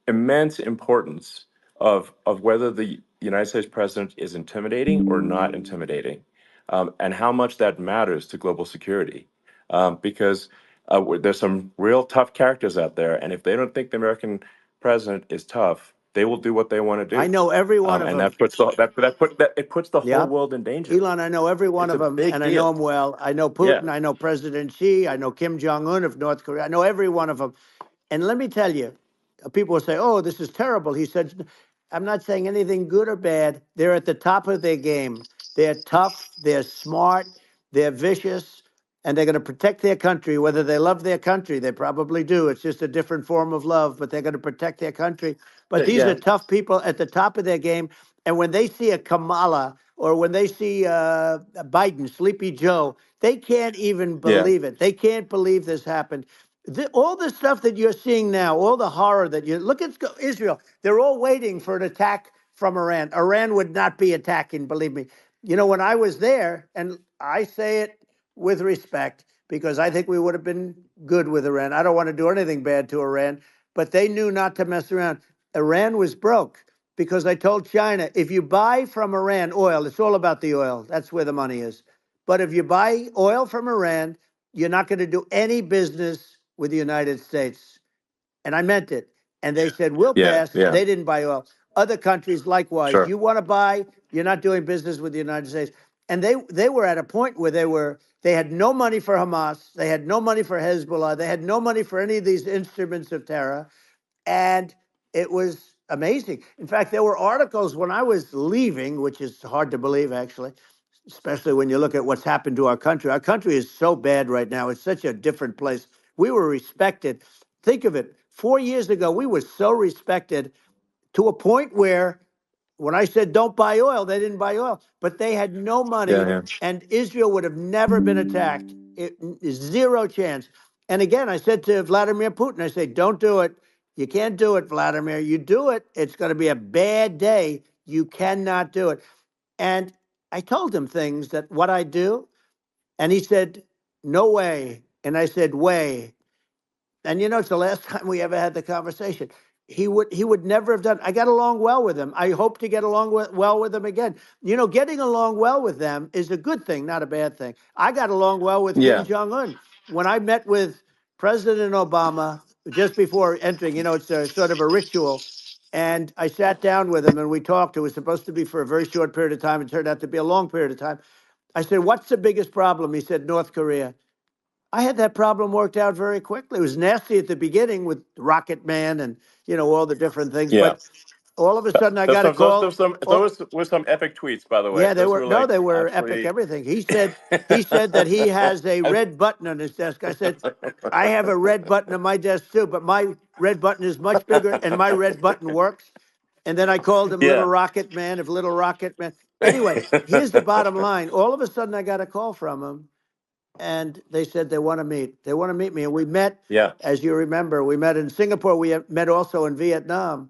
immense importance of whether the United States president is intimidating or not intimidating, and how much that matters to global security, because there's some real tough characters out there, and if they don't think the American president is tough, they will do what they want to I do, know every one of and them. it puts the whole Yeah. world in danger. Elon, I know every one It's of a them, big and I know deal. them well. I know Yeah, Putin. I know President Xi. I know Kim Jong-un of North Korea. I know every one of them. And let me tell you, people will say, oh, this is terrible. He said, I'm not saying anything good or bad. They're at the top of their game. They're tough, they're smart, they're vicious, and they're going to protect their country, whether they love their country. They probably do. It's just a different form of love, but they're going to protect their country. But these Yeah. are tough people at the top of their game. And when they see a Kamala or when they see Biden, Sleepy Joe, they can't even believe it. They can't believe this happened. All the stuff that you're seeing now, all the horror that you look at Israel, they're all waiting for an attack from Iran. Iran would not be attacking, believe me. You know, when I was there, and I say it with respect because I think we would have been good with Iran. I don't want to do anything bad to Iran, but they knew not to mess around. Iran was broke because I told China, if you buy from Iran oil, it's all about the oil. That's where the money is. But if you buy oil from Iran, you're not going to do any business with the United States. And I meant it. And they said, we'll pass. Yeah. They didn't buy oil. Other countries, likewise. Sure. You want to buy, you're not doing business with the United States. And they were at a point where they had no money for Hamas. They had no money for Hezbollah. They had no money for any of these instruments of terror. And it was amazing. In fact, there were articles when I was leaving, which is hard to believe, actually, especially when you look at what's happened to our country. Our country is so bad right now. It's such a different place. We were respected. Think of it. 4 years ago, we were so respected to a point where when I said don't buy oil, they didn't buy oil, but they had no money, and Israel would have never been attacked. Zero chance. And again, I said to Vladimir Putin, I say, don't do it. You can't do it, Vladimir. You do it, it's going to be a bad day. You cannot do it. And I told him things that what I do, and he said, no way. And I said, way. And you know, it's the last time we ever had the conversation. He would never have done. I got along well with him. I hope to get along well with him again. You know, getting along well with them is a good thing, not a bad thing. I got along well with Kim Jong-un. When I met with President Obama just before entering, you know, it's a sort of a ritual. And I sat down with him and we talked. It was supposed to be for a very short period of time. It turned out to be a long period of time. I said, what's the biggest problem? He said, North Korea. I had that problem worked out very quickly. It was nasty at the beginning with Rocket Man and, you know, all the different things. Yeah. But all of a sudden I got a call. Those were some epic tweets, by the way. Yeah, they Those were like they were absolutely... epic everything. He said that he has a red button on his desk. I said, I have a red button on my desk too, but my red button is much bigger and my red button works. And then I called him Little Rocket Man, if Little Rocket Man. Anyway, here's the bottom line. All of a sudden I got a call from him. And they said they want to meet. They want to meet me. And we met, as you remember, we met in Singapore. We met also in Vietnam.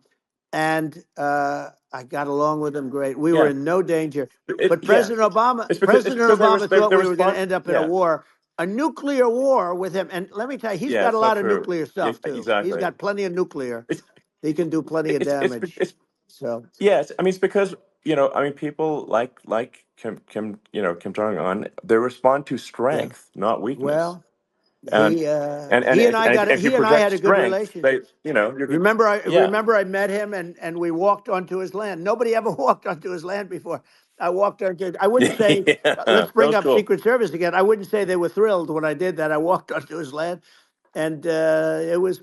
And I got along with them great. We were in no danger. But President Obama thought we were going to end up in a war, a nuclear war with him. And let me tell you, he's got a lot of nuclear stuff, too. Exactly. He's got plenty of nuclear. He can do plenty of damage. Yes, I mean, it's because, you know, I mean, people like Kim Jong-un, they respond to strength, not weakness. Well, and he and I had a good relationship. Remember I met him and we walked onto his land. Nobody ever walked onto his land before. I walked onto. I wouldn't say. Let's bring up Secret Service again. I wouldn't say they were thrilled when I did that. I walked onto his land, and it was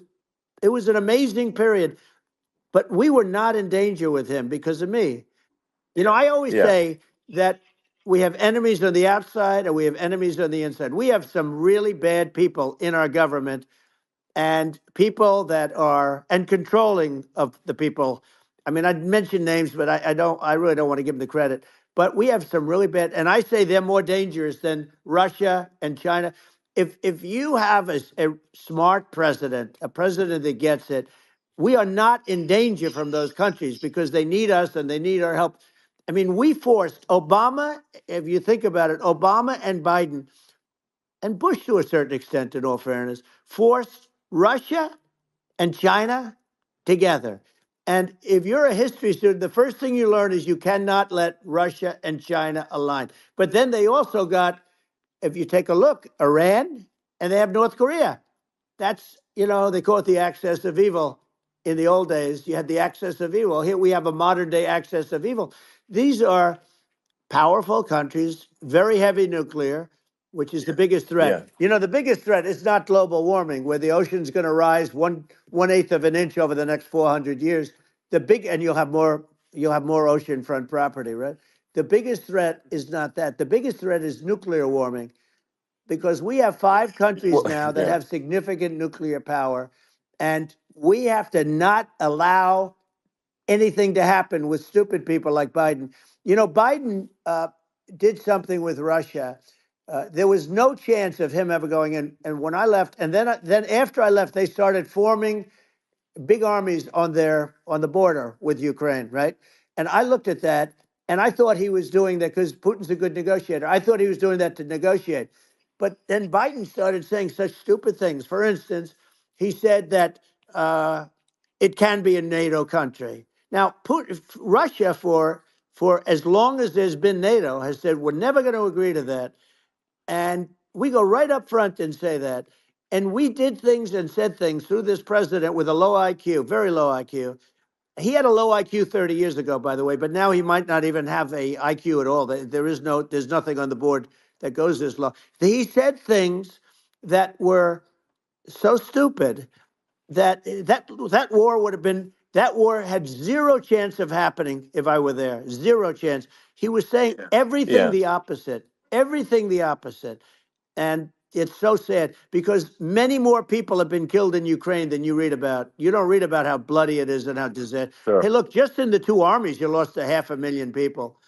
an amazing period. But we were not in danger with him because of me. You know, I always say that we have enemies on the outside and we have enemies on the inside. We have some really bad people in our government and people that are controlling of the people. I mean, I'd mention names, but I really don't want to give them the credit. But we have some really bad, and I say they're more dangerous than Russia and China. If you have a smart president, a president that gets it, we are not in danger from those countries because they need us and they need our help. I mean, we forced Obama, if you think about it, Obama and Biden, and Bush to a certain extent, in all fairness, forced Russia and China together. And if you're a history student, the first thing you learn is you cannot let Russia and China align. But then they also got, if you take a look, Iran, and they have North Korea. That's, you know, they call it the axis of evil. In the old days, you had the axis of evil. Here we have a modern day axis of evil. These are powerful countries, very heavy nuclear, which is the biggest threat. Yeah. You know, the biggest threat is not global warming, where the ocean's going to rise 1/8 of an inch over the next 400 years. and you'll have more oceanfront property, right? The biggest threat is not that. The biggest threat is nuclear warming, because we have 5 countries Well, now that yeah. have significant nuclear power, and we have to not allow anything to happen with stupid people like Biden. You know, Biden did something with Russia. There was no chance of him ever going in. And when I left, and then after I left, they started forming big armies on the border with Ukraine, right? And I looked at that, and I thought he was doing that because Putin's a good negotiator. I thought he was doing that to negotiate. But then Biden started saying such stupid things. For instance, he said that it can be a NATO country. Now, Russia, for as long as there's been NATO, has said we're never going to agree to that. And we go right up front and say that. And we did things and said things through this president with a low IQ, very low IQ. He had a low IQ 30 years ago, by the way, but now he might not even have a IQ at all. There's nothing on the board that goes this low. He said things that were so stupid that war had zero chance of happening if I were there. Zero chance. He was saying everything the opposite. Everything the opposite. And it's so sad because many more people have been killed in Ukraine than you read about. You don't read about how bloody it is and how disastrous. Sure. Hey, look, just in the 2 armies, you lost 500,000 people.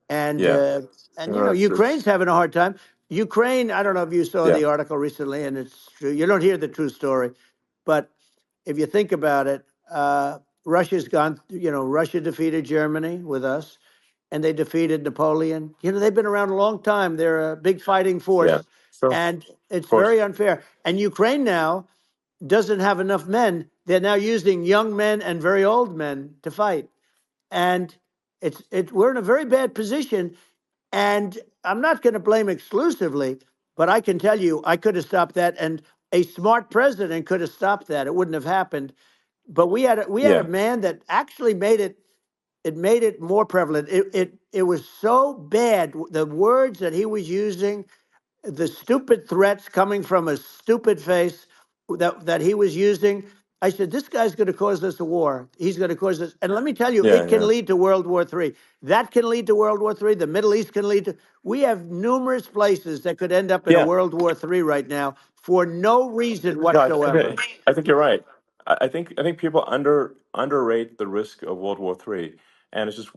And Yeah. you know, Ukraine's having a hard time. Ukraine, I don't know if you saw the article recently, and it's true. You don't hear the true story. But if you think about it, Russia's gone, you know, Russia defeated Germany with us, and they defeated Napoleon. You know, they've been around a long time. They're a big fighting force. Yeah. Sure. And it's Of course. very unfair. And Ukraine now doesn't have enough men. They're now using young men and very old men to fight. And we're in a very bad position. And I'm not going to blame exclusively, but I can tell you I could have stopped that. And a smart president could have stopped that. It wouldn't have happened. But we had a man that actually made it more prevalent. It was so bad. The words that he was using, the stupid threats coming from a stupid face that he was using. I said, this guy's going to cause us a war. He's going to cause us. And let me tell you, it can lead to World War III. That can lead to World War III. The Middle East can lead to. We have numerous places that could end up in a World War III right now for no reason whatsoever. I think you're right. I think people underrate the risk of World War III, and it's just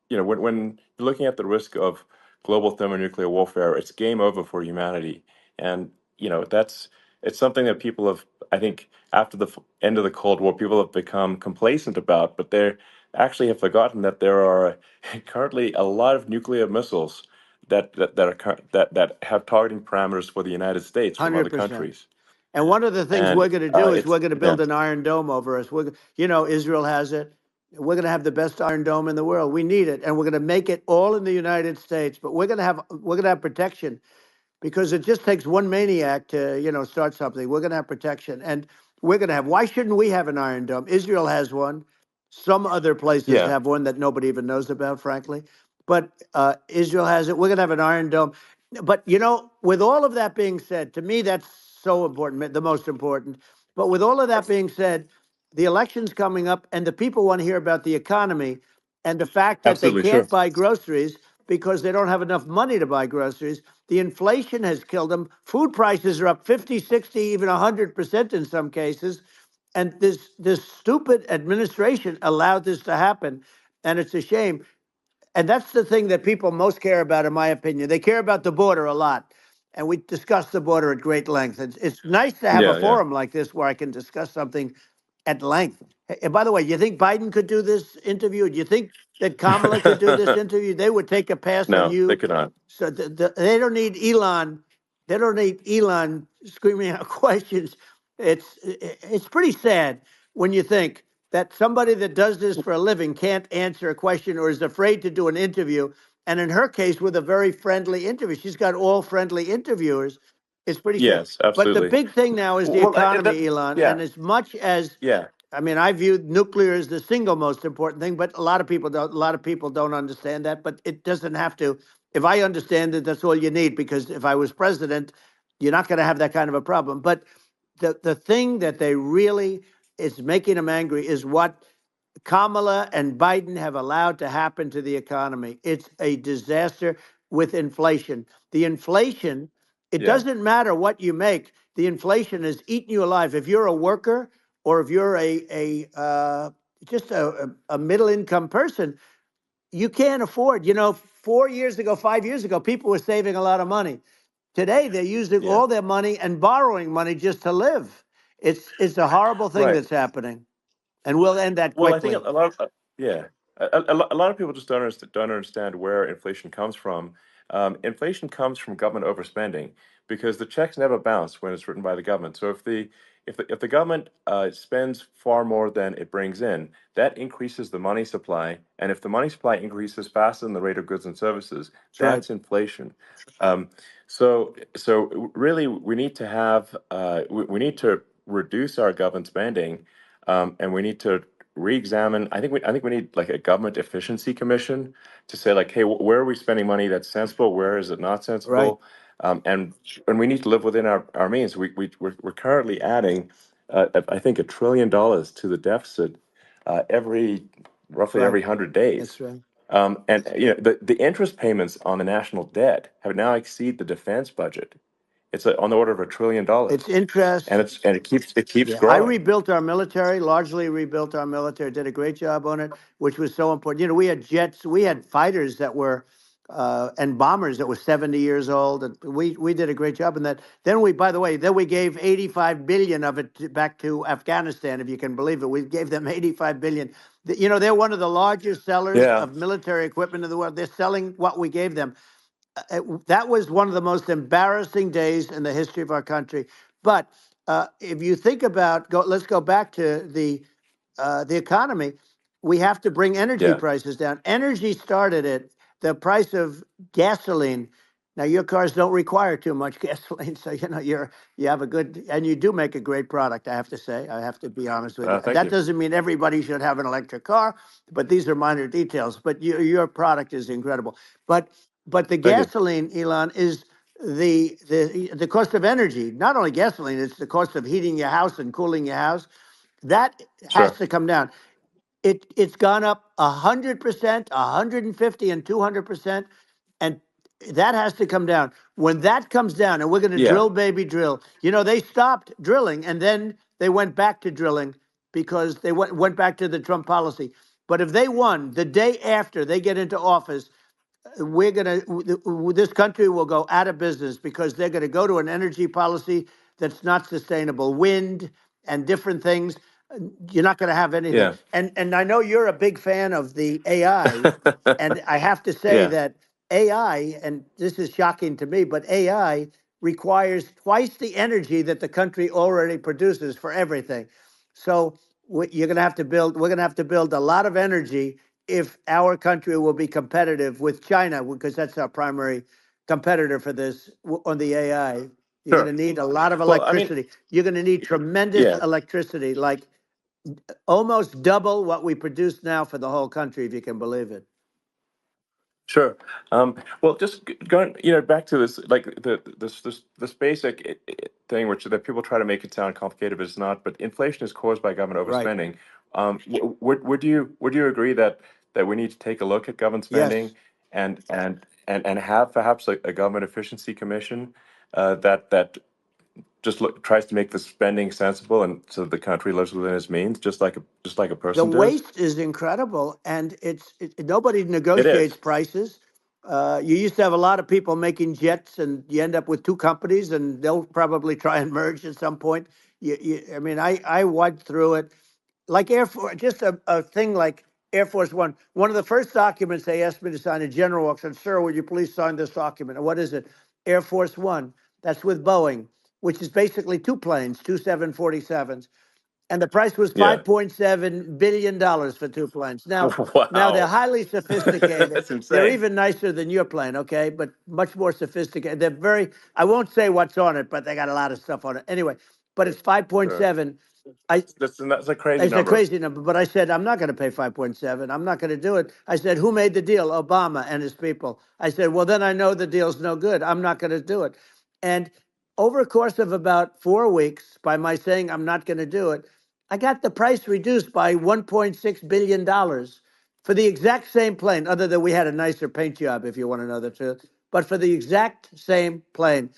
you know, when you're looking at the risk of global thermonuclear warfare, it's game over for humanity. And you know, it's something that people have, I think, after the end of the Cold War, people have become complacent about, but they actually have forgotten that there are currently a lot of nuclear missiles that have targeting parameters for the United States from other 100%. countries. And one of the things And, we're going to do is it's- we're going to build an Iron Dome over us. You know, Israel has it. We're going to have the best Iron Dome in the world. We need it, and we're going to make it all in the United States. But we're going to have protection, because it just takes one maniac to, you know, start something. We're going to have protection, and we're going to have. Why shouldn't we have an Iron Dome? Israel has one. Some other places have one that nobody even knows about, frankly. But Israel has it. We're going to have an Iron Dome. But, you know, with all of that being said, to me, that's so important, the most important. But with all of that being said, the election's coming up, and the people want to hear about the economy and the fact that Absolutely, they can't sure. buy groceries because they don't have enough money to buy groceries. The inflation has killed them. Food prices are up 50, 60, even 100% in some cases. And this stupid administration allowed this to happen, and it's a shame. And that's the thing that people most care about, in my opinion. They care about the border a lot. And we discuss the border at great length. It's nice to have a forum like this where I can discuss something at length. And by the way, you think Biden could do this interview? Do you think that Kamala could do this interview? They would take a pass on No, you. they could not. So they don't need Elon. They don't need Elon screaming out questions. It's pretty sad when you think that somebody that does this for a living can't answer a question or is afraid to do an interview. And in her case, with a very friendly interview, she's got all friendly interviewers. It's pretty sad. Yes, absolutely. But the big thing now is the Well, economy, Elon. yeah. And as much as Yeah. I mean, I view nuclear as the single most important thing, but a lot of people don't. A lot of people don't understand that. But it doesn't have to. If I understand it, that's all you need. Because if I was president, you're not going to have that kind of a problem. But the thing that they really it's making them angry is what Kamala and Biden have allowed to happen to the economy. It's a disaster with inflation. The inflation, it Yeah. doesn't matter what you make. The inflation is eating you alive. If you're a worker or if you're a middle income person, you can't afford. 4 years ago, 5 years ago, people were saving a lot of money. Today, they're using Yeah. all their money and borrowing money just to live. It's a horrible thing Right. that's happening, and we'll end that Well, I think quickly. a lot of yeah, a lot of people just don't understand where inflation comes from. Inflation comes from government overspending because the checks never bounce when it's written by the government. So if the government spends far more than it brings in, that increases the money supply, and if the money supply increases faster than the rate of goods and services, That's right. that's inflation. So really, we need to have we need to reduce our government spending, and we need to re-examine. I think we need like a government efficiency commission to say like, hey, where are we spending money that's sensible? Where is it not Right. sensible? And we need to live within our means. We're currently adding, I think, $1 trillion to the deficit roughly Right. every 100 days. That's right. And the interest payments on the national debt have now exceed the defense budget. It's on the order of $1 trillion, It's interest. and it keeps Yeah, I growing. rebuilt our military, largely rebuilt our military, did a great job on it, which was so important. We had jets, we had fighters that were, and bombers that were 70 years old. And we did a great job in that. Then by the way, we gave 85 billion of it back to Afghanistan, if you can believe it. We gave them 85 billion. They're one of the largest sellers Yeah. of military equipment in the world. They're selling what we gave them. That was one of the most embarrassing days in the history of our country. But if you think about, let's go back to the economy. We have to bring energy Yeah. prices down. Energy started at the price of gasoline. Now your cars don't require too much gasoline, so you have a good, and you do make a great product. I have to say, I have to be honest with you. Thank That you. doesn't mean everybody should have an electric car, but these are minor details. But your product is incredible. But the Thank you. gasoline, Elon, is the cost of energy. Not only gasoline, it's the cost of heating your house and cooling your house. That has Sure. to come down. It's gone up 100%, 150, and 200%, and that has to come down. When that comes down, and we're going to Yeah. drill, baby, drill. They stopped drilling, and then they went back to drilling because they went back to the Trump policy. But if they won the day after they get into office, this country will go out of business because they're going to go to an energy policy that's not sustainable, wind and different things. You're not going to have anything. Yeah. And I know you're a big fan of the AI, and I have to say Yeah. that AI, and this is shocking to me, but AI requires twice the energy that the country already produces for everything. So you're going to have to build. We're going to have to build a lot of energy if our country will be competitive with China, because that's our primary competitor for this on the AI. You're Sure. going to need a lot of Well, I mean, electricity. You're going to need tremendous yeah. electricity, like almost double what we produce now for the whole country, if you can believe it. Sure. Well, just going, back to this, like this basic thing, which that people try to make it sound complicated, but it's not. But inflation is caused by government Right. overspending. Would you agree that we need to take a look at government Yes. spending and have perhaps a government efficiency commission that just tries to make the spending sensible and so the country lives within its means, just like a The person does? waste is incredible, and nobody negotiates is. prices. You used to have a lot of people making jets, and you end up with two companies, and they'll probably try and merge at some point. I mean, I went through it like Air Force, just a thing like Air Force One. One of the first documents they asked me to sign, a general walks in, "Sir, would you please sign this document?" And what is it? Air Force One. That's with Boeing, which is basically two planes, two 747s. And the price was Yeah. $5.7 billion for two planes. Now they're Wow. highly sophisticated. That's They're insane. even nicer than your plane, okay? But much more sophisticated. I won't say what's on it, but they got a lot of stuff on it. Anyway, but it's Sure. 5.7. That's a crazy It's a number. crazy number, but I said, I'm not going to pay 5.7. I'm not going to do it. I said, who made the deal? Obama and his people. I said, well, then I know the deal's no good. I'm not going to do it. And over a course of about 4 weeks, by my saying I'm not going to do it, I got the price reduced by $1.6 billion for the exact same plane, other than we had a nicer paint job, if you want to know the truth. But for the exact same plane,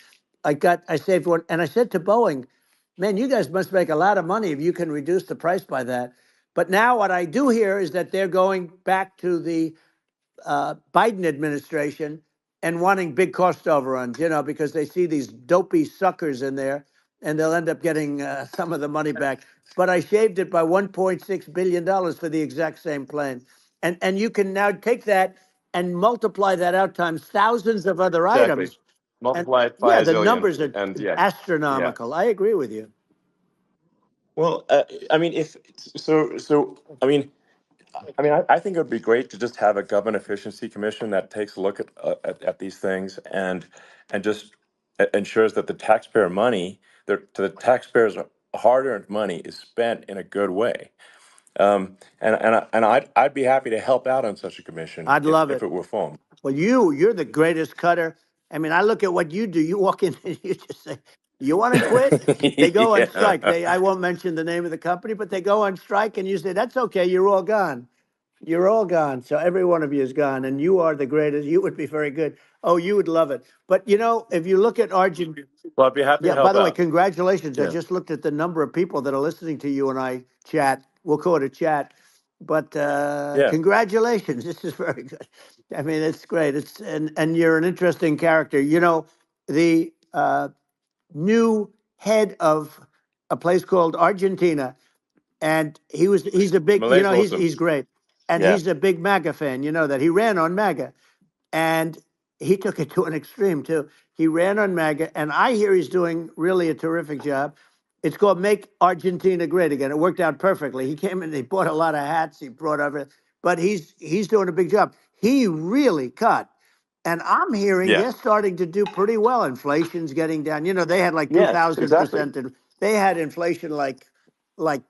I saved one. And I said to Boeing, man, you guys must make a lot of money if you can reduce the price by that. But now what I do hear is that they're going back to the Biden administration and wanting big cost overruns, because they see these dopey suckers in there, and they'll end up getting some of the money back. But I shaved it by $1.6 billion for the exact same plane. And you can now take that and multiply that out times thousands of other Exactly. items. Multiply it Yeah, by a the zillion, numbers are and yeah. astronomical. I agree with you. Well, I mean, I think it would be great to just have a government efficiency commission that takes a look at these things and just ensures that the taxpayer money, the taxpayers' hard-earned money, is spent in a good way. I'd be happy to help out on such a commission I'd love if it. it were formed. Well, you're the greatest cutter. I mean, I look at what you do. You walk in and you just say, "You want to quit?" They go on strike. Yeah. I won't mention the name of the company, but they go on strike, and you say, "That's okay. You're all gone. You're all gone." So every one of you is gone, and you are the greatest. You would be very good. Oh, you would love it. But if you look at Argentina. Well, I'd be happy to Yeah, by help the way, out. congratulations. I Yeah. just looked at the number of people that are listening to you and I chat. We'll call it a chat. But Yeah. congratulations. This is very good. I mean, it's great. And you're an interesting character. The new head of a place called Argentina, and he's a big, Malay's awesome. he's great. And Yeah. he's a big MAGA fan, that he ran on MAGA. And he took it to an extreme too. He ran on MAGA, and I hear he's doing really a terrific job. It's called Make Argentina Great Again. It worked out perfectly. He came in, he bought a lot of hats, he brought everything, but he's doing a big job. He really cut. And I'm hearing Yeah. they're starting to do pretty well. Inflation's getting down. They had like Yes, exactly. 2,000%. And they had inflation like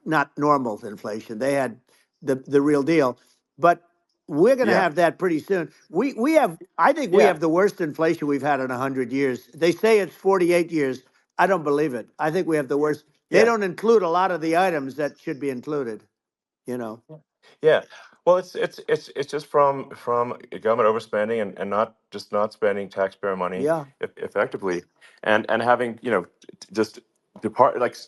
not normal inflation. They had the real deal. But we're going to Yeah. have that pretty soon. I think we Yeah. have the worst inflation we've had in 100 years. They say it's 48 years. I don't believe it. I think we have the worst. They Yeah. don't include a lot of the items that should be included. Yeah. Well, it's just from government overspending and not spending taxpayer money Yeah. effectively, and having just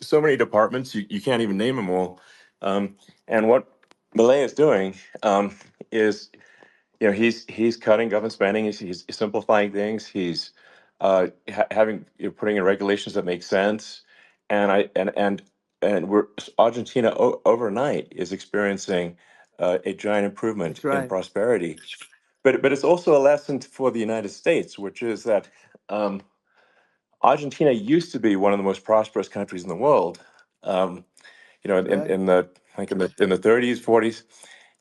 so many departments you can't even name them all. And what Malay is doing is he's cutting government spending. He's simplifying things. He's putting in regulations that make sense, and we're Argentina overnight is experiencing a giant improvement That's right. in prosperity. But it's also a lesson for the United States, which is that Argentina used to be one of the most prosperous countries in the world. Right. In the 30s, 40s,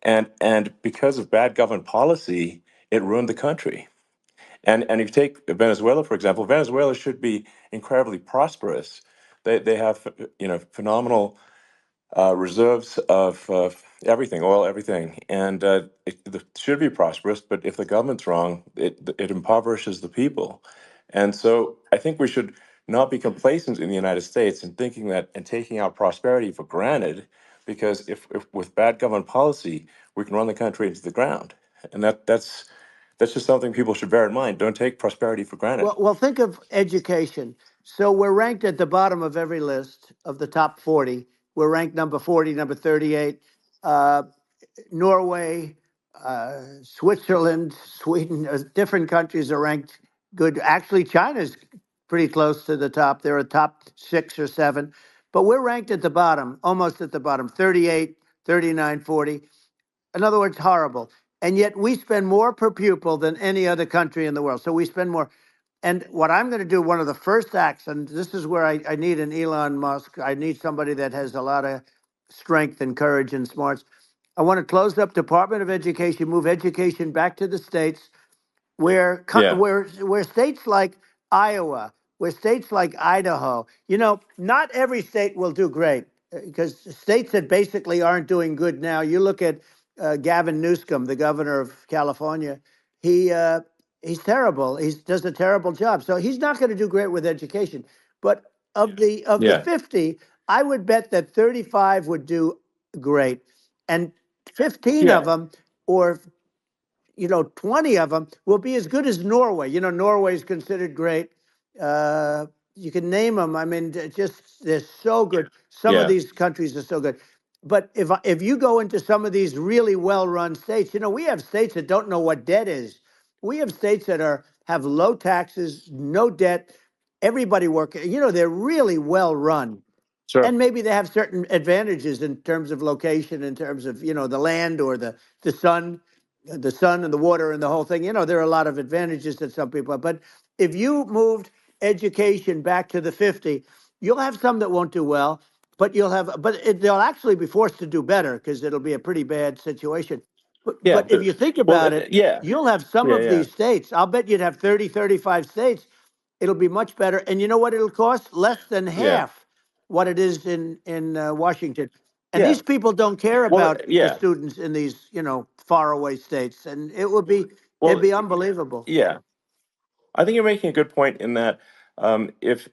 and because of bad government policy, it ruined the country. And if you take Venezuela, for example, Venezuela should be incredibly prosperous. They have phenomenal reserves of everything, oil, everything, and it should be prosperous. But if the government's wrong, it impoverishes the people. And so I think we should not be complacent in the United States in thinking that and taking our prosperity for granted, because if with bad government policy, we can run the country into the ground. And that's just something people should bear in mind. Don't take prosperity for granted. Well, think of education. So we're ranked at the bottom of every list of the top 40. We're ranked number 40, number 38. Norway, Switzerland, Sweden, different countries are ranked good. Actually, China's pretty close to the top. They're a top 6 or 7. But we're ranked at the bottom, almost at the bottom, 38, 39, 40. In other words, horrible. And yet we spend more per pupil than any other country in the world. So we spend more. And what I'm going to do, one of the first acts, and this is where I need an Elon Musk. I need somebody that has a lot of strength and courage and smarts. I want to close up Department of Education, move education back to the states, where Yeah. where states like Iowa, where states like Idaho, not every state will do great, because states that basically aren't doing good now. You look at Gavin Newsom, the governor of California. He's terrible. He does a terrible job. So he's not going to do great with education. But of the Yeah. 50, I would bet that 35 would do great, and 15 Yeah. of them, or 20 of them will be as good as Norway. Norway is considered great. You can name them. I mean, they're so good. Some of Yeah. these countries are so good. But if you go into some of these really well-run states, we have states that don't know what debt is. We have states that have low taxes, no debt, everybody working. They're really well-run. Sure. And maybe they have certain advantages in terms of location, in terms of, the land or the sun and the water and the whole thing. There are a lot of advantages that some people have. But if you moved education back to the 50, you'll have some that won't do well, but they'll actually be forced to do better because it'll be a pretty bad situation. Yeah. But if you think about it, yeah. you'll have some Yeah, of yeah. these states. I'll bet you'd have 30, 35 states. It'll be much better. And you know what it'll cost? Less than Yeah. half what it is in Washington. And Yeah. these people don't care Well, about the yeah. students in these, faraway states. And it'd Well, be unbelievable. yeah. I think you're making a good point in that if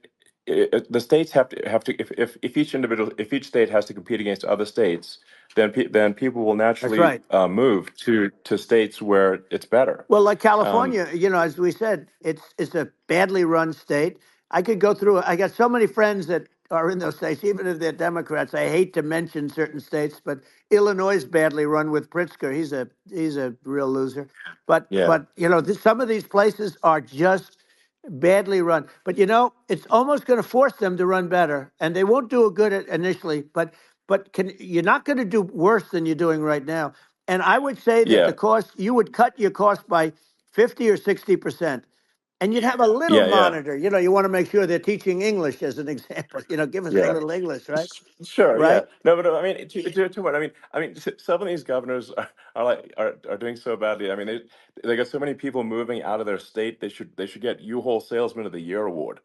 the states have to if each state has to compete against other states, then people will That's naturally right. move to states where it's better. Well, like California, as we said, it's a badly run state. I could go through it. I got so many friends that are in those states, even if they're Democrats. I hate to mention certain states, but Illinois is badly run with Pritzker. He's a real loser. But Yeah. some of these places are just badly run. But it's almost going to force them to run better, and they won't do it good initially. But you're not going to do worse than you're doing right now. And I would say that Yeah. you would cut your cost by 50 or 60%. And you'd have a little Yeah. Yeah. monitor. You want to make sure they're teaching English as an example. Give us a Yeah. little English, right? Sure. Yeah. Right? No, but I mean, to what I mean, some of these governors are doing so badly. I mean, they got so many people moving out of their state. They should get U-Haul Salesman of the Year award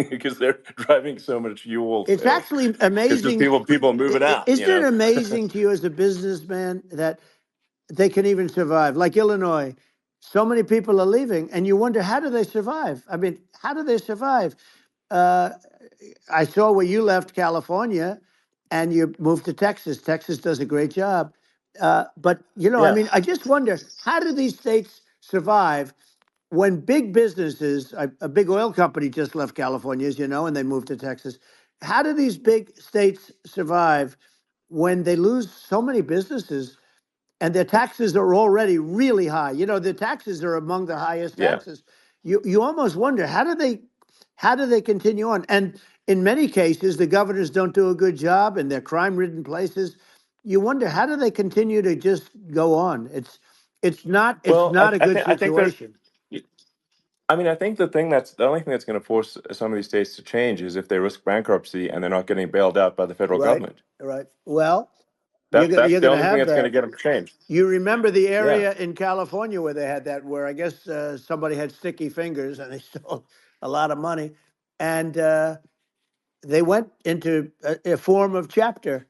because they're driving so much U-Haul It's sales. actually It's just amazing. people moving out. Isn't it amazing to you as a businessman that they can even survive? Like Illinois, so many people are leaving, and you wonder, how do they survive? I mean, how do they survive? I saw where you left California and you moved to Texas. Texas does a great job. But, I Yeah. mean, I just wonder, how do these states survive when big businesses, a big oil company just left California, as you know, and they moved to Texas. How do these big states survive when they lose so many businesses and their taxes are already really high? The taxes are among the highest Yeah. taxes. You almost wonder, how do they continue on? And in many cases, the governors don't do a good job in their crime-ridden places. You wonder, how do they continue to just go on? It's not Well, a good I think there's. situation. I mean, I think the only thing that's going to force some of these states to change is if they risk bankruptcy and they're not getting bailed out by the federal Right, government. right. Well, That's you're the going to only thing have that's going to that. get them to change. You remember the Yeah. area in California where they had that, where I guess somebody had sticky fingers and they stole a lot of money, and they went into a form of chapter,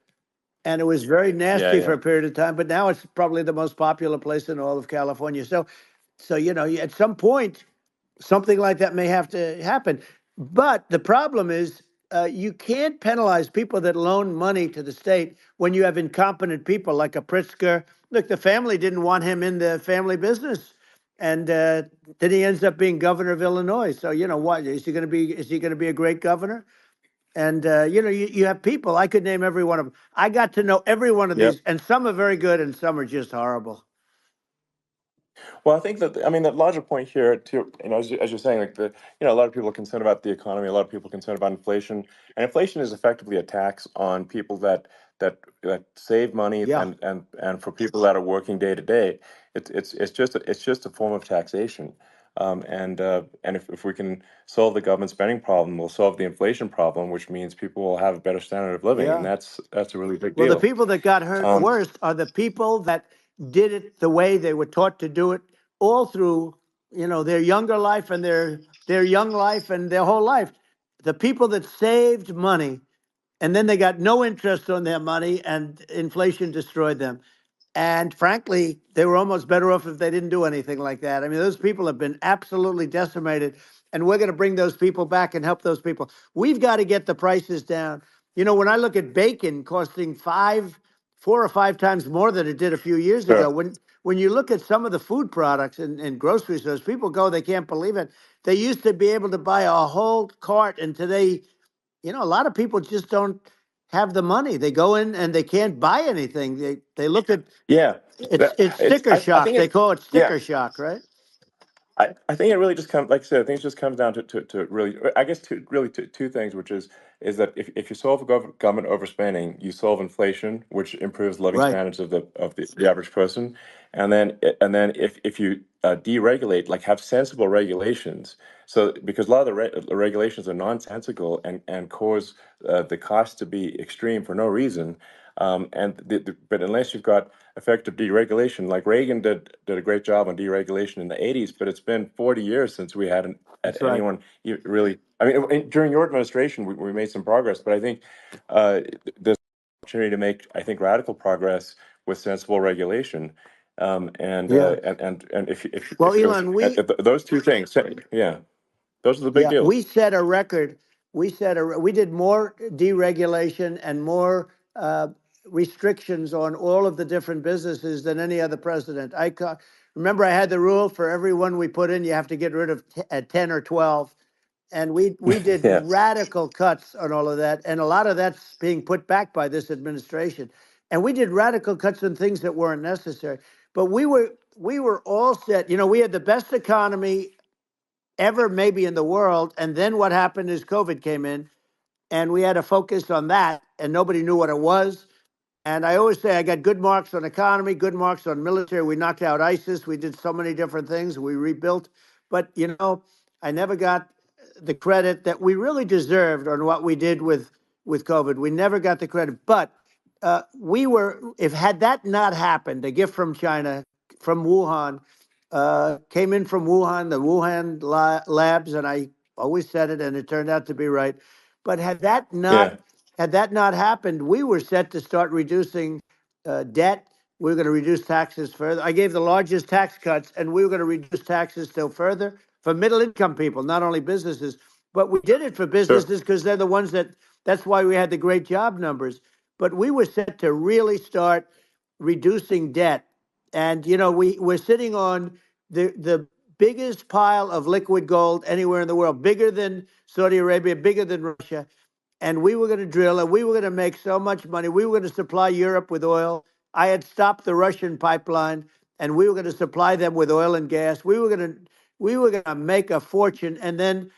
and it was very Yeah. nasty for Yeah. a period of time. But now it's probably the most popular place in all of California. So at some point, something like that may have to happen. But the problem is, you can't penalize people that loan money to the state when you have incompetent people like a Pritzker. Look, the family didn't want him in the family business, and then he ends up being governor of Illinois. So what is he going to be? Is he going to be a great governor? And you have people. I could name every one of them. I got to know every one of Yep. these, and some are very good, and some are just horrible. Well, I think that, I mean, the larger point here, too, as you're saying, like a lot of people are concerned about the economy, a lot of people are concerned about inflation, and inflation is effectively a tax on people that save money, Yeah. and for people that are working day to day, it's just a form of taxation, and if we can solve the government spending problem, we'll solve the inflation problem, which means people will have a better standard of living, and Yeah. that's a really big Well, the deal. people that got hurt worst are the people that did it the way they were taught to do it all through, their younger life and their young life and their whole life. The people that saved money and then they got no interest on their money and inflation destroyed them. And frankly, they were almost better off if they didn't do anything like that. I mean, those people have been absolutely decimated, and we're going to bring those people back and help those people. We've got to get the prices down. You know, when I look at bacon costing 4 or 5 times more than it did a few years Sure. ago, when you look at some of the food products in grocery stores, people go, they can't believe it. They used to be able to buy a whole cart, and today, you know, a lot of people just don't have the money. They go in and they can't buy anything. They look at Yeah. it's sticker I shock. think They it. call it Yeah. sticker shock, right? I think it really just comes, like I said, I think it just comes down to really, I guess, two things, which is that if you solve government overspending, you solve inflation, which improves living Right. standards of the average person, and then if you deregulate, like have sensible regulations, so because a lot of the regulations are nonsensical and cause the cost to be extreme for no reason, but unless you've got effective deregulation, like Reagan did a great job on deregulation in the 80s, but it's been 40 years since we had That's right. anyone really. I mean, during your administration, we made some progress, but I think there's an opportunity to make, I think, radical progress with sensible regulation. Yeah. And if Well, it was Elon, we those two things, yeah, those are the big yeah, deals. we set a record. We did more deregulation and more restrictions on all of the different businesses than any other president. Remember, I had the rule for everyone we put in, you have to get rid of 10 or 12. And we did Yeah. radical cuts on all of that. And a lot of that's being put back by this administration. And we did radical cuts on things that weren't necessary. But we were all set. You know, we had the best economy ever maybe in the world. And then what happened is COVID came in, and we had to focus on that, and nobody knew what it was. And I always say I got good marks on economy, good marks on military. We knocked out ISIS. We did so many different things. We rebuilt. But, you know, I never got the credit that we really deserved on what we did with COVID. We never got the credit. But if had that not happened, a gift from China, from Wuhan, came in from Wuhan, the Wuhan labs, and I always said it, and it turned out to be right. But had that Yeah. not happened, we were set to start reducing debt. We were going to reduce taxes further. I gave the largest tax cuts, and we were going to reduce taxes still further for middle-income people, not only businesses. But we did it for Sure. businesses because they're the ones that's why we had the great job numbers. But we were set to really start reducing debt. And, you know, we're sitting on the biggest pile of liquid gold anywhere in the world, bigger than Saudi Arabia, bigger than Russia. And we were going to drill, and we were going to make so much money. We were going to supply Europe with oil. I had stopped the Russian pipeline, and we were going to supply them with oil and gas. We were going to make a fortune. And then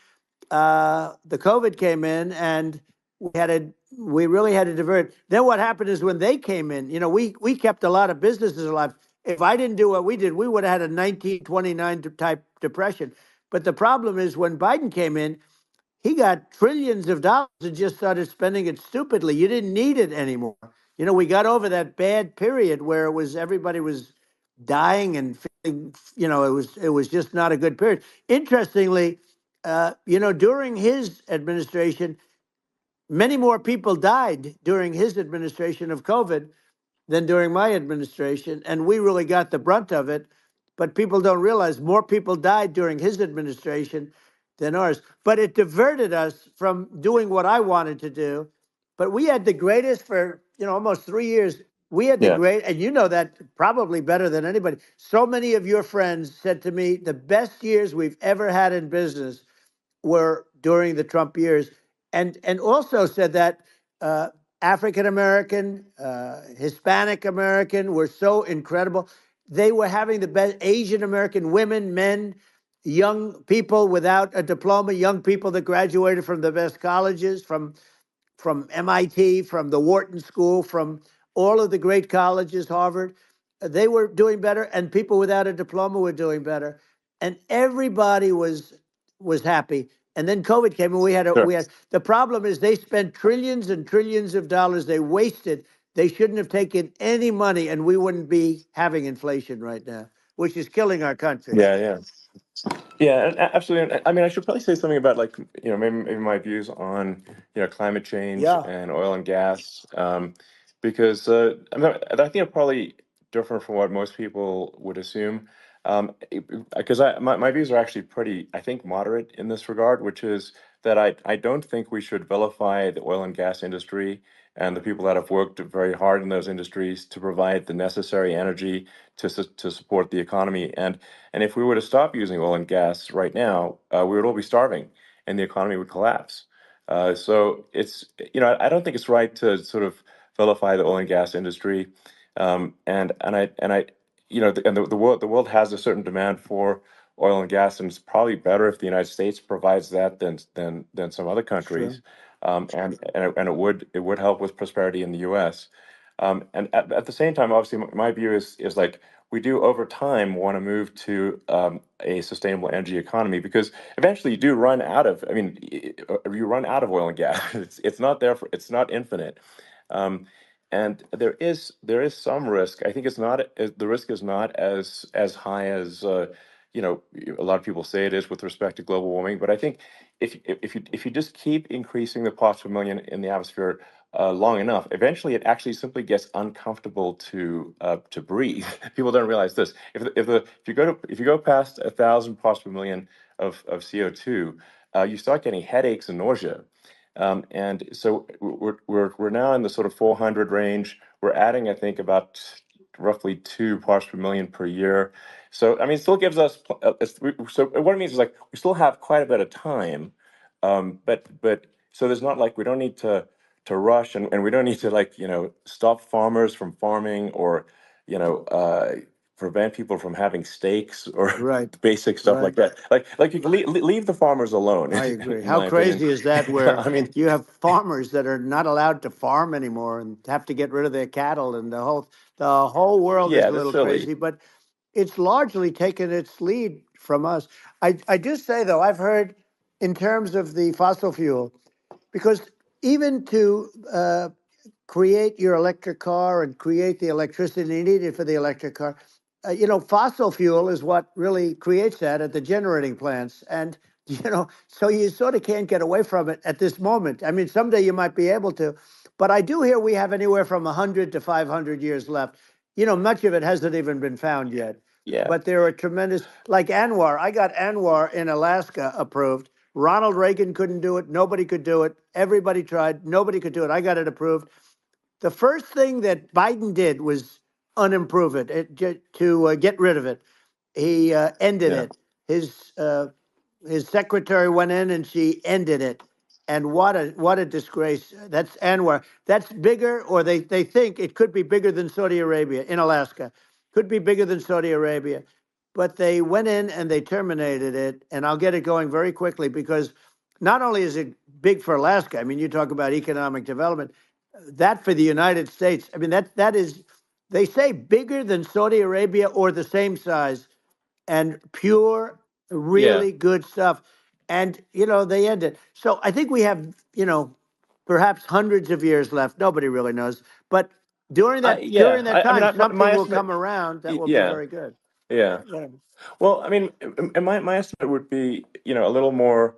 the COVID came in, and we really had to divert. Then what happened is when they came in, you know, we kept a lot of businesses alive. If I didn't do what we did, we would have had a 1929 type depression. But the problem is when Biden came in, he got trillions of dollars and just started spending it stupidly. You didn't need it anymore. You know, we got over that bad period where everybody was dying and feeling, you know, it was just not a good period. Interestingly, you know, during his administration, many more people died during his administration of COVID than during my administration, and we really got the brunt of it. But people don't realize more people died during his administration than ours. But it diverted us from doing what I wanted to do. But we had the greatest for, you know, almost 3 years. We had the Yeah. great, and you know that probably better than anybody. So many of your friends said to me, the best years we've ever had in business were during the Trump years, and also said that African American, Hispanic American were so incredible. They were having the best. Asian American women, men, young people without a diploma, young people that graduated from the best colleges, from MIT, from the Wharton School, from all of the great colleges, Harvard. They were doing better, and people without a diploma were doing better, and everybody was happy. And then COVID came, and Sure. we had the problem is they spent trillions and trillions of dollars. They wasted. They shouldn't have taken any money, and we wouldn't be having inflation right now, which is killing our country. Yeah. Yeah. Yeah, absolutely. I mean, I should probably say something about, like, maybe my views on, climate change Yeah. and oil and gas, because I think I'm probably different from what most people would assume, because my views are actually pretty, I think, moderate in this regard, which is that I don't think we should vilify the oil and gas industry and the people that have worked very hard in those industries to provide the necessary energy to support the economy. And if we were to stop using oil and gas right now, we would all be starving, and the economy would collapse. So it's, I don't think it's right to sort of vilify the oil and gas industry. The world has a certain demand for oil and gas, and it's probably better if the United States provides that than some other countries. And it would help with prosperity in the U.S. And at the same time, obviously, my view is like we do over time want to move to a sustainable energy economy, because eventually you do run out of. I mean, you run out of oil and gas. It's not there for. It's not infinite. Um, and there is some risk. I think it's not the risk is not as high as a lot of people say it is with respect to global warming. But I think if you just keep increasing the parts per million in the atmosphere long enough, eventually it actually simply gets uncomfortable to breathe. People don't realize this. If you go past 1,000 parts per million of CO2, you start getting headaches and nausea. And so we're now in the sort of 400 range. We're adding, I think, about roughly 2 parts per million per year. So I mean, it still gives us. So what it means is like we still have quite a bit of time, but so there's not like we don't need to rush, and we don't need to like stop farmers from farming, or you know uh, prevent people from having steaks or Right. basic stuff like Right. that. Like you can leave the farmers alone. I agree. In How my opinion. crazy is that, where I mean, you have farmers that are not allowed to farm anymore and have to get rid of their cattle, and the whole world is yeah, a that's little silly. crazy, but it's largely taken its lead from us. I do say, though, I've heard in terms of the fossil fuel, because even to create your electric car and create the electricity needed for the electric car, fossil fuel is what really creates that at the generating plants. And, so you sort of can't get away from it at this moment. I mean, someday you might be able to, but I do hear we have anywhere from 100 to 500 years left. Much of it hasn't even been found yet. Yeah. But there are tremendous, like Anwar. I got Anwar in Alaska approved. Ronald Reagan couldn't do it. Nobody could do it. Everybody tried. Nobody could do it. I got it approved. The first thing that Biden did was unimprove to get rid of it. He ended Yeah. it. His secretary went in and she ended it. And what a disgrace. That's Anwar. That's bigger, or they think it could be bigger than Saudi Arabia in Alaska. Could be bigger than Saudi Arabia. But they went in and they terminated it. And I'll get it going very quickly, because not only is it big for Alaska, I mean, you talk about economic development, that for the United States, I mean, that is, they say bigger than Saudi Arabia or the same size, and pure, Yeah. really good stuff. And, they end it. So I think we have, perhaps hundreds of years left. Nobody really knows. But during that Yeah. during that I mean, time, my something will estimate. come around that will be Yeah. very good. Yeah. Yeah. Well, I mean, and my estimate would be, a little more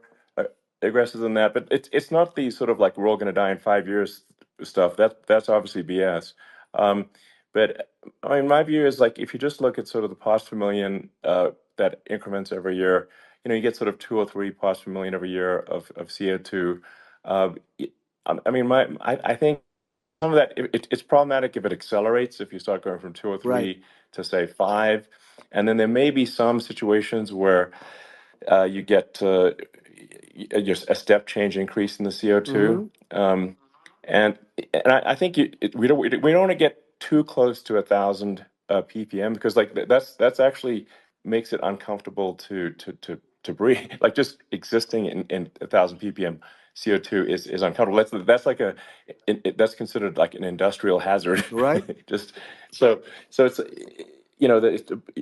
aggressive than that, but it's not the sort of like we're all going to die in 5 years stuff. That's obviously BS. Um, but I mean, my view is like if you just look at sort of the parts per million that increments every year, you get sort of 2 or 3 parts per million every year of CO2. Uh, y- I mean, I think some of that it's problematic if it accelerates, if you start going from 2 or Right. 3 to say 5, and then there may be some situations where you get just a step change increase in the CO2, Hmm. and I think we don't want to get too close to 1,000 ppm, because like that's actually makes it uncomfortable to breathe. Like just existing in 1,000 ppm CO2 is uncomfortable. That's like that's considered like an industrial hazard. Right. Just so it's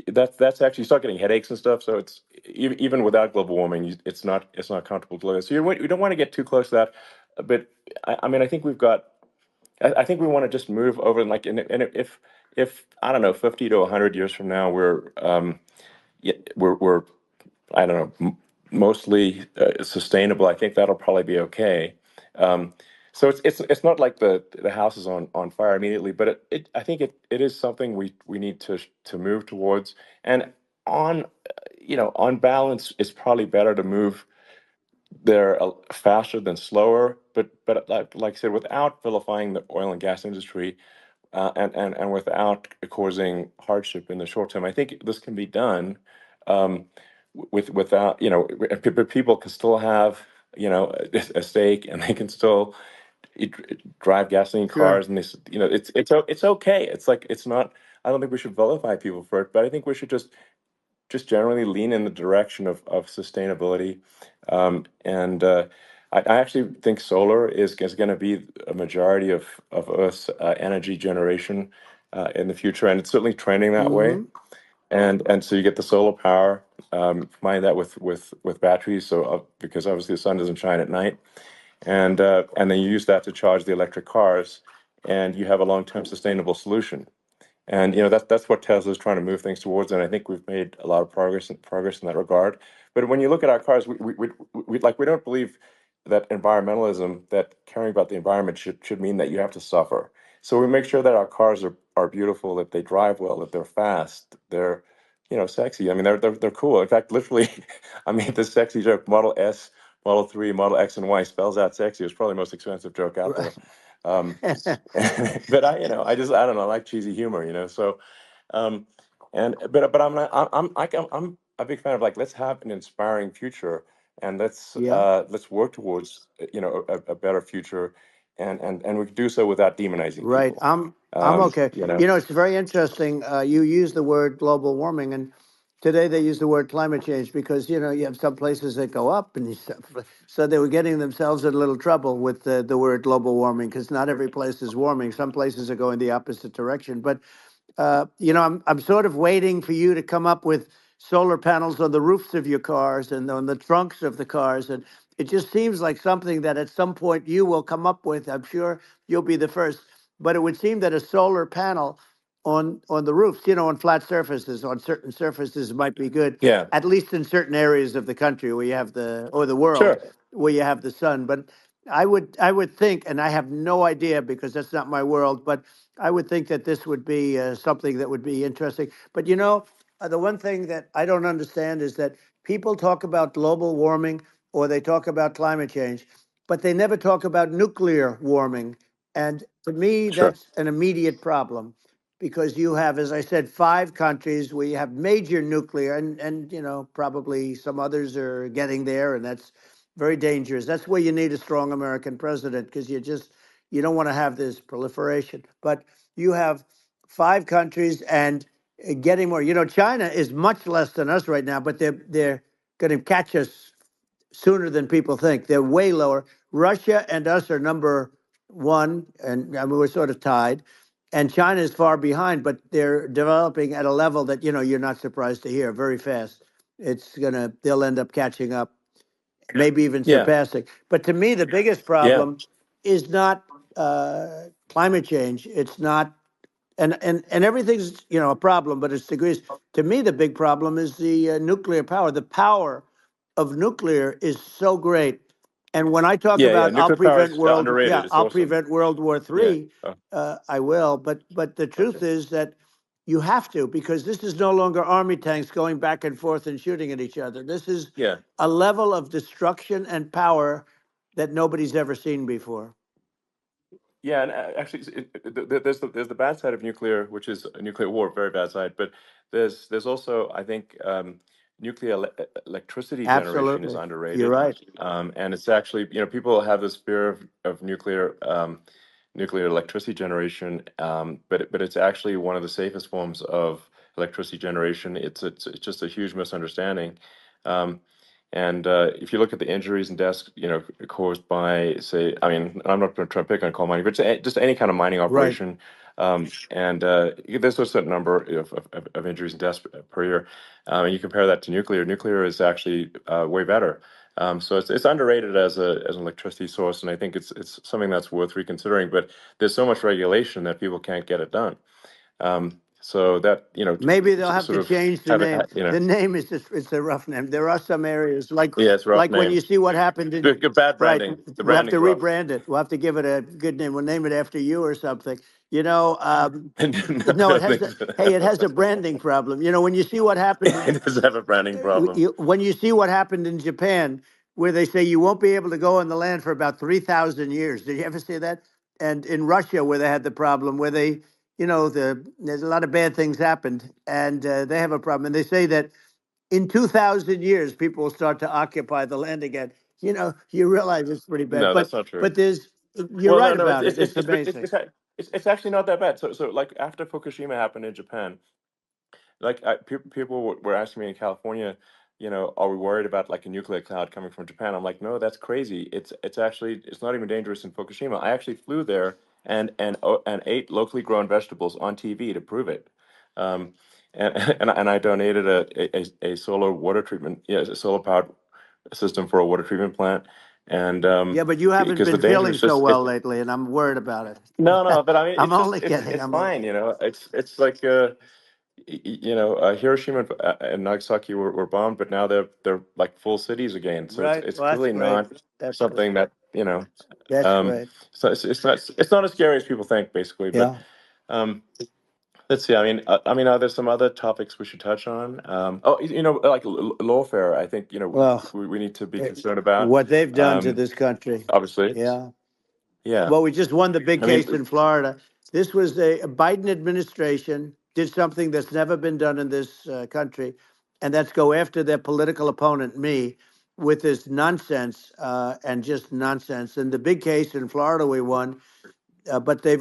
that's actually you start getting headaches and stuff. So it's even without global warming, it's not comfortable to live with. So you don't want to get too close to that. But I mean, I think we've got. I think we want to just move over, and like, and if I don't know, 50 to 100 years from now, we're I don't know, mostly sustainable. I think that'll probably be okay. Um, so it's not like the house is on fire immediately, but I think it is something we need to move towards. And on on balance, it's probably better to move they're faster than slower, but like I said, without vilifying the oil and gas industry, and without causing hardship in the short term. I think this can be done without, but people can still have, a stake, and they can still drive gasoline Sure. cars, and it's okay. It's like, it's not. I don't think we should vilify people for it, but I think we should just generally lean in the direction of sustainability. And I actually think solar is going to be a majority of Earth's energy generation in the future, and it's certainly trending that way. Hmm. And so you get the solar power, combine that with batteries, so because obviously the sun doesn't shine at night, and then you use that to charge the electric cars, and you have a long-term sustainable solution. And that's what Tesla's trying to move things towards, and I think we've made a lot of progress in that regard. But when you look at our cars, we don't believe that environmentalism, that caring about the environment should mean that you have to suffer. So we make sure that our cars are beautiful, that they drive well, that they're fast, they're sexy. I mean, they're cool. In fact, literally, I made this sexy joke: Model S, Model 3, Model X, and Y spells out sexy. It's probably the most expensive joke out there. But I don't know, I like cheesy humor. So, but I'm a big fan of, like, let's have an inspiring future, and let's Yeah. work towards a better future, and we can do so without demonizing Right. people. I'm okay. You know. It's very interesting. You use the word global warming, and today they use the word climate change because you have some places that go up, and so they were getting themselves in a little trouble with the word global warming because not every place is warming. Some places are going the opposite direction. But I'm sort of waiting for you to come up with solar panels on the roofs of your cars and on the trunks of the cars, and it just seems like something that at some point you will come up with. I'm sure you'll be the first. But it would seem that a solar panel on the roofs, on flat surfaces, on certain surfaces might be good, Yeah. at least in certain areas of the country where you have the world Sure. where you have the sun. But I would think, and I have no idea because that's not my world, but I would think that this would be something that would be interesting. But the one thing that I don't understand is that people talk about global warming or they talk about climate change, but they never talk about nuclear warming. And to me, Sure. that's an immediate problem because you have, as I said, 5 countries where you have major nuclear, and probably some others are getting there, and that's very dangerous. That's where you need a strong American president because you don't want to have this proliferation. But you have 5 countries and getting more. China is much less than us right now, but they're going to catch us sooner than people think. They're way lower. Russia and us are number one, and I mean, we're sort of tied. And China is far behind, but they're developing at a level that you're not surprised to hear very fast. They'll end up catching up, maybe even Yeah. surpassing. But to me, the biggest Yeah. problem is not climate change. It's not, and everything's a problem, but it's degrees. To me, the big problem is the nuclear power. The power of nuclear is so great. And when I talk Yeah. about Nuclear power is underrated. It's I'll awesome. prevent World War Yeah. III, Oh, I will. But the truth okay. is that you have to, because this is no longer army tanks going back and forth and shooting at each other. This is Yeah. a level of destruction and power that nobody's ever seen before. Yeah, and actually, there's the bad side of nuclear, which is a nuclear war, very bad side. But there's also, I think, nuclear electricity generation is Absolutely. You're underrated, right. and it's actually, people have this fear of nuclear electricity generation, but it's actually one of the safest forms of electricity generation. It's just a huge misunderstanding. And if you look at the injuries and deaths, caused by, say, I mean, I'm not trying to pick on coal mining, but just any kind of mining Right. operation, and there's a certain number of injuries and deaths per year, and you compare that to nuclear. Nuclear is actually way better. So it's underrated as an electricity source, and I think it's something that's worth reconsidering. But there's so much regulation that people can't get it done. So that Maybe they'll have sort to of change the have it. name. The name is just, it's a rough name. There are some areas Yeah, it's a rough when name. you see what happened in, Good bad right, branding. The we'll have to branding's rough. rebrand it. We'll have to give it a good name. We'll name it after you or something. You know, No, no, I it don't has think a, so. hey, it has a branding problem. When you see what happened It does have a branding problem. when you see what happened in Japan where they say you won't be able to go on the land for about 3,000 years. Did you ever see that? And in Russia, where they had the problem, where they, there's a lot of bad things happened, and they have a problem. And they say that in 2,000 years, people will start to occupy the land again. You realize it's pretty bad. No, that's not true. But you're Well, right no, about it. It's amazing. it's actually not that bad. So like after Fukushima happened in Japan, like people were asking me in California, are we worried about like a nuclear cloud coming from Japan? I'm like, no, that's crazy. It's actually it's not even dangerous in Fukushima. I actually flew there and ate locally grown vegetables on TV to prove it. And and I donated a solar water treatment, a solar powered system for a water treatment plant. And Yeah, but you haven't because the been danger feeling is so just well lately, and I'm worried about it. no, but I mean I'm it's just only kidding. it's fine, It's like Hiroshima and Nagasaki were bombed, but now they're like full cities again. So Right. it's Well, that's really great. not That's something great. that. That's Um, great. so it's not as scary as people think, basically. But Yeah. um, let's see. I mean, are there some other topics we should touch on? Like lawfare. I think Well, we need to be concerned about. what they've done to this country. Obviously, Yeah. yeah. Well, we just won the big I mean, case in Florida. This was a Biden administration did something that's never been done in this country, and that's go after their political opponent, me, with this nonsense and just nonsense. In the big case in Florida, we won, but they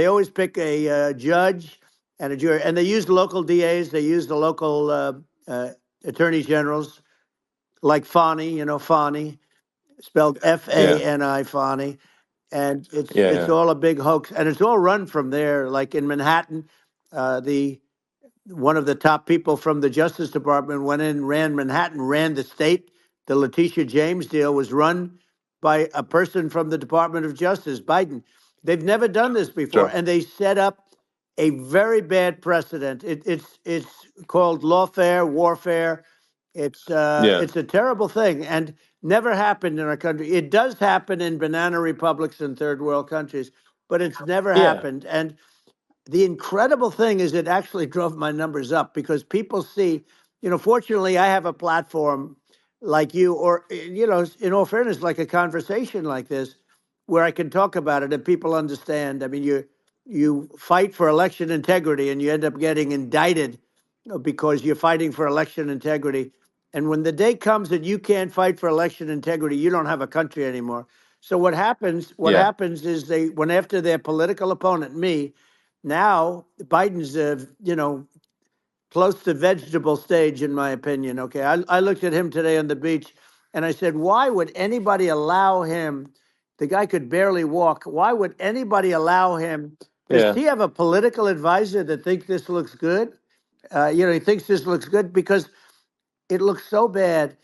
always pick a judge and a jury, and they use the local DAs, they use the local attorney generals, like Fani, Fani, spelled yeah, Fani, Fani, and it's yeah, all a big hoax, and it's all run from there. Like in Manhattan, the one of the top people from the Justice Department went in, ran Manhattan, ran the state. The Letitia James deal was run by a person from the Department of Justice, Biden. They've never done this before, sure, and they set up a very bad precedent. It's called lawfare, warfare. yeah, It's a terrible thing, and never happened in our country. It does happen in banana republics and third world countries, but it's never yeah, happened. And the incredible thing is it actually drove my numbers up because people see, fortunately I have a platform like you, or, in all fairness, like a conversation like this, where I can talk about it and people understand. I mean, you fight for election integrity and you end up getting indicted because you're fighting for election integrity. And when the day comes that you can't fight for election integrity, you don't have a country anymore. So what happens? What yeah, happens is they went after their political opponent, me. Now Biden's, close to vegetable stage, in my opinion. Okay, I looked at him today on the beach, and I said, why would anybody allow him? The guy could barely walk. Why would anybody allow him? Does yeah, he have a political advisor that thinks this looks good? He thinks this looks good because it looks so bad,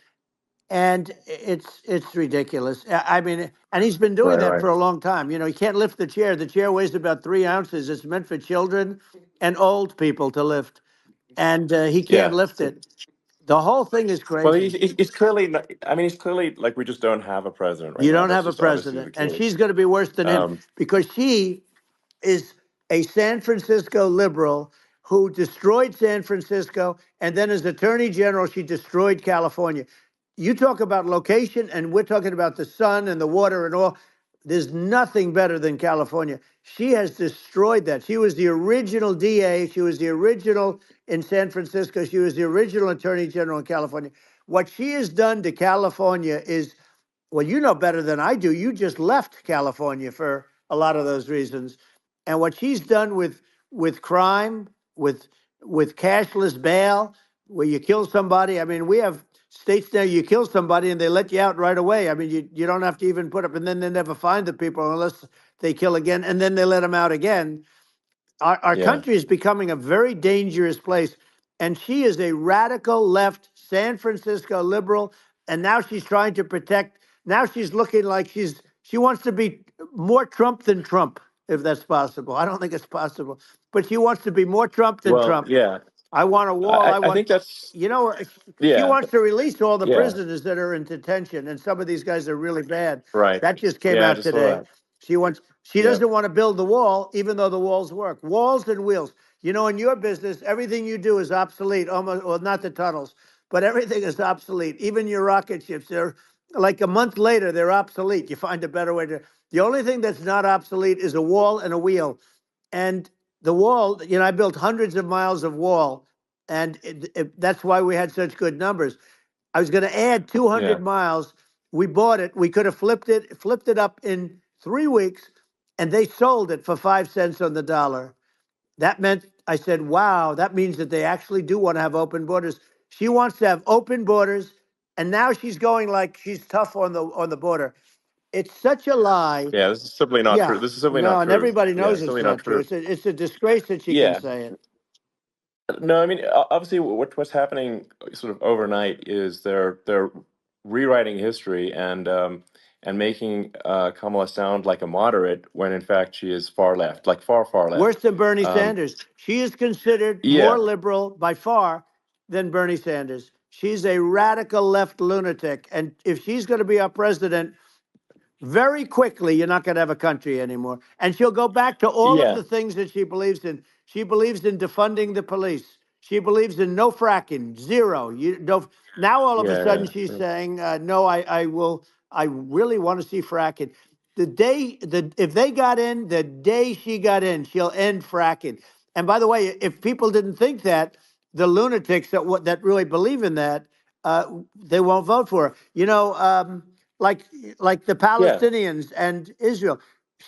and it's ridiculous. I mean, and he's been doing right, that right, for a long time. He can't lift the chair. The chair weighs about 3 ounces. It's meant for children and old people to lift, and he can't yeah. lift it. The whole thing is Well, crazy. he's clearly not, I mean, he's clearly like we just don't have a president right You now. don't That's have a just obviously the president, and case. she's going to be worse than him Um, because she is a San Francisco liberal who destroyed San Francisco, and then as Attorney General, she destroyed California. You talk about location, and we're talking about the sun and the water and all. There's nothing better than California. She has destroyed that. She was the original DA. She was the original in San Francisco. She was the original Attorney General in California. What she has done to California is, well, you know better than I do. You just left California for a lot of those reasons. And what she's done with crime, with cashless bail, where you kill somebody. I mean, we have states now you kill somebody and they let you out right away. I mean, you don't have to even put up, and then they never find the people unless they kill again, and then they let them out again. Our yeah, country is becoming a very dangerous place. And she is a radical left San Francisco liberal. And now she's trying to protect. Now she's looking like she wants to be more Trump than Trump, if that's possible. I don't think it's possible, but she wants to be more Trump than well, Trump. yeah. I want a wall. I think that's You know, she yeah, wants to release all the yeah, prisoners that are in detention, and some of these guys are really bad. right. That just came Yeah, I out just saw today. that. She Yeah, doesn't want to build the wall, even though the walls work. Walls and wheels. In your business, everything you do is obsolete. Almost, well, not the tunnels, but everything is obsolete. Even your rocket ships. like a month later, they're obsolete. You find a better way to. The only thing that's not obsolete is a wall and a wheel. And the wall, I built hundreds of miles of wall, and that's why we had such good numbers. I was going to add 200 Yeah. miles. We bought it. We could have flipped it up in 3 weeks, and they sold it for 5 cents on the dollar. That meant, I said, wow, that means that they actually do want to have open borders. She wants to have open borders, and now she's going like she's tough on the border. It's such a lie. Yeah, this is simply not Yeah, true. This is simply no, not and true. everybody Yeah, knows it's it's simply not not true. true. It's a disgrace that she can Yeah. say it. No, I mean, obviously, what's happening sort of overnight is they're rewriting history and making Kamala sound like a moderate when in fact she is far left, like far Worse left. than Bernie Um, Sanders. She is considered more yeah, liberal by far than Bernie Sanders. She's a radical left lunatic. And if she's going to be our president, very quickly, you're not going to have a country anymore. And she'll go back to all of yeah, the things that she believes in. She believes in defunding the police. She believes in no fracking, zero. You don't. Now all of a yeah, sudden she's yeah, saying, no, I will. I really want to see fracking. If they got in, the day she got in, she'll end fracking. And by the way, if people didn't think that, the lunatics that really believe in that, they won't vote for her. Like like the yeah, Palestinians and Israel.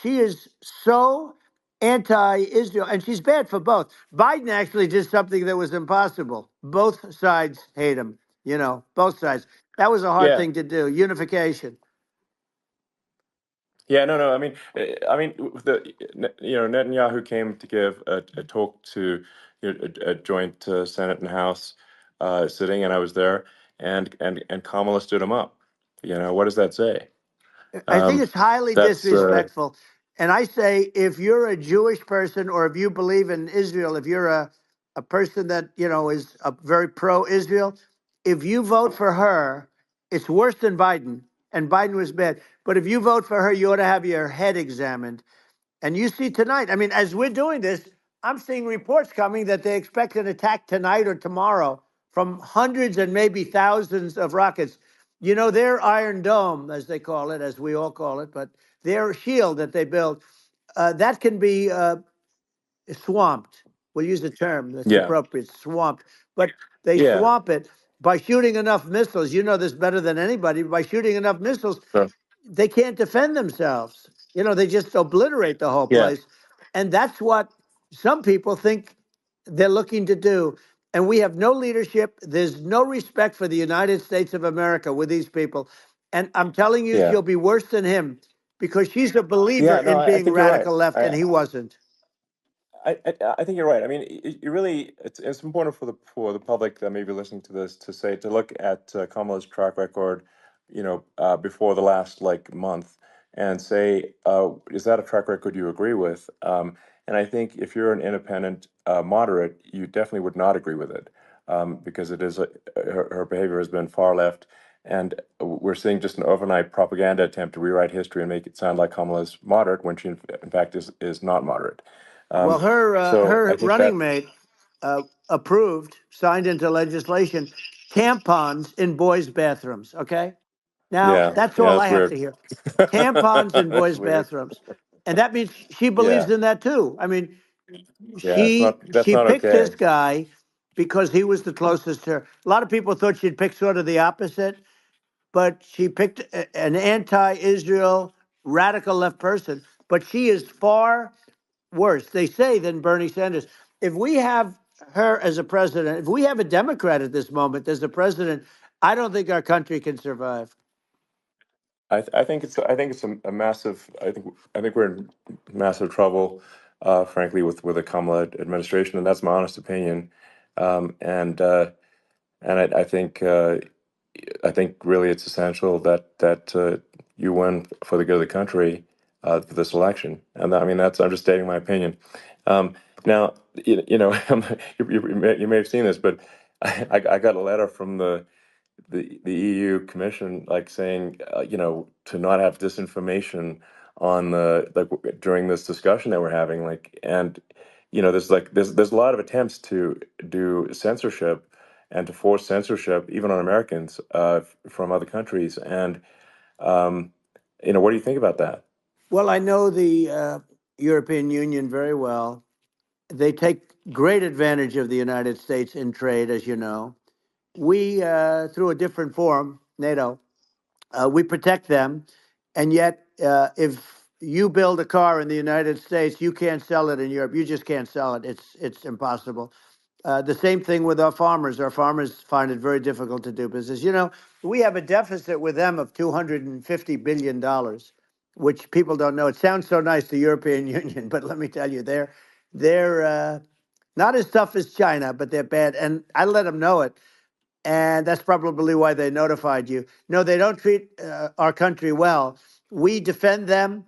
She is so anti-Israel, and she's bad for both. Biden actually did something that was impossible. Both sides hate him. Both sides. That was a hard yeah. thing to do. Unification. Yeah, no. I mean, Netanyahu came to give a talk to a joint Senate and House sitting, and I was there, and Kamala stood him up. What does that say? I think Um, it's highly that's disrespectful. And I say, if you're a Jewish person or if you believe in Israel, if you're a person that, is a very pro-Israel, if you vote for her, it's worse than Biden. And Biden was bad. But if you vote for her, you ought to have your head examined. And you see tonight, I mean, as we're doing this, I'm seeing reports coming that they expect an attack tonight or tomorrow from hundreds and maybe thousands of rockets. Their Iron Dome, as they call it, as we all call it, but their shield that they built, that can be swamped. We'll use a term that's yeah, appropriate, swamped. But they yeah. swamp it by shooting enough missiles. You know this better than anybody. By shooting enough missiles, So, they can't defend themselves. They just obliterate the whole yeah, place. And that's what some people think they're looking to do. And we have no leadership. There's no respect for the United States of America with these people. And I'm telling you, yeah, she'll be worse than him because she's a believer yeah. No, in I being think you're right. radical left, and he wasn't. I think you're right. I mean, you really, it's important for the public that may be listening to this to look at Kamala's track record, before the last month, and say, is that a track record you agree with? And I think if you're an independent moderate, you definitely would not agree with it, because it is her behavior has been far left, and we're seeing just an overnight propaganda attempt to rewrite history and make it sound like Kamala's moderate when she in fact is not moderate. Well, So I her think that, running mate approved, signed into legislation, tampons in boys' bathrooms. Okay, now yeah, that's yeah, all that's I have weird. to hear. Tampons in That's boys' weird. bathrooms, and that means she Yeah, believes in that too. I mean, yeah, that's she not picked okay. this guy because he was the closest to her. A lot of people thought she'd pick sort of the opposite, but she picked an anti-Israel radical left person. But she is far worse, they say, than Bernie Sanders. If we have her as a president, if we have a Democrat at this moment as the president, I don't think our country can survive. I think it's a massive. I think we're in massive trouble, frankly, with the Kamala administration, and that's my honest opinion. Um, and uh, and I think really it's essential that you win for the good of the country for this election. And I mean, I'm just stating my opinion. Now, you may have seen this, but I got a letter from the EU Commission, saying, to not have disinformation on during this discussion that we're having, and there's a lot of attempts to do censorship, and to force censorship, even on Americans, from other countries. And what do you think about that? Well, I know the European Union very well. They take great advantage of the United States in trade, as you know. We, through a different forum, NATO, we protect them. And yet, if you build a car in the United States, you can't sell it in Europe. You just can't sell it. It's impossible. The same thing with our farmers. Our farmers find it very difficult to do business. We have a deficit with them of $250 billion, which people don't know. It sounds so nice, the European Union, but let me tell you, they're not as tough as China, but they're bad. And I let them know it. And that's probably why they notified you. No, they don't treat our country well. We defend them,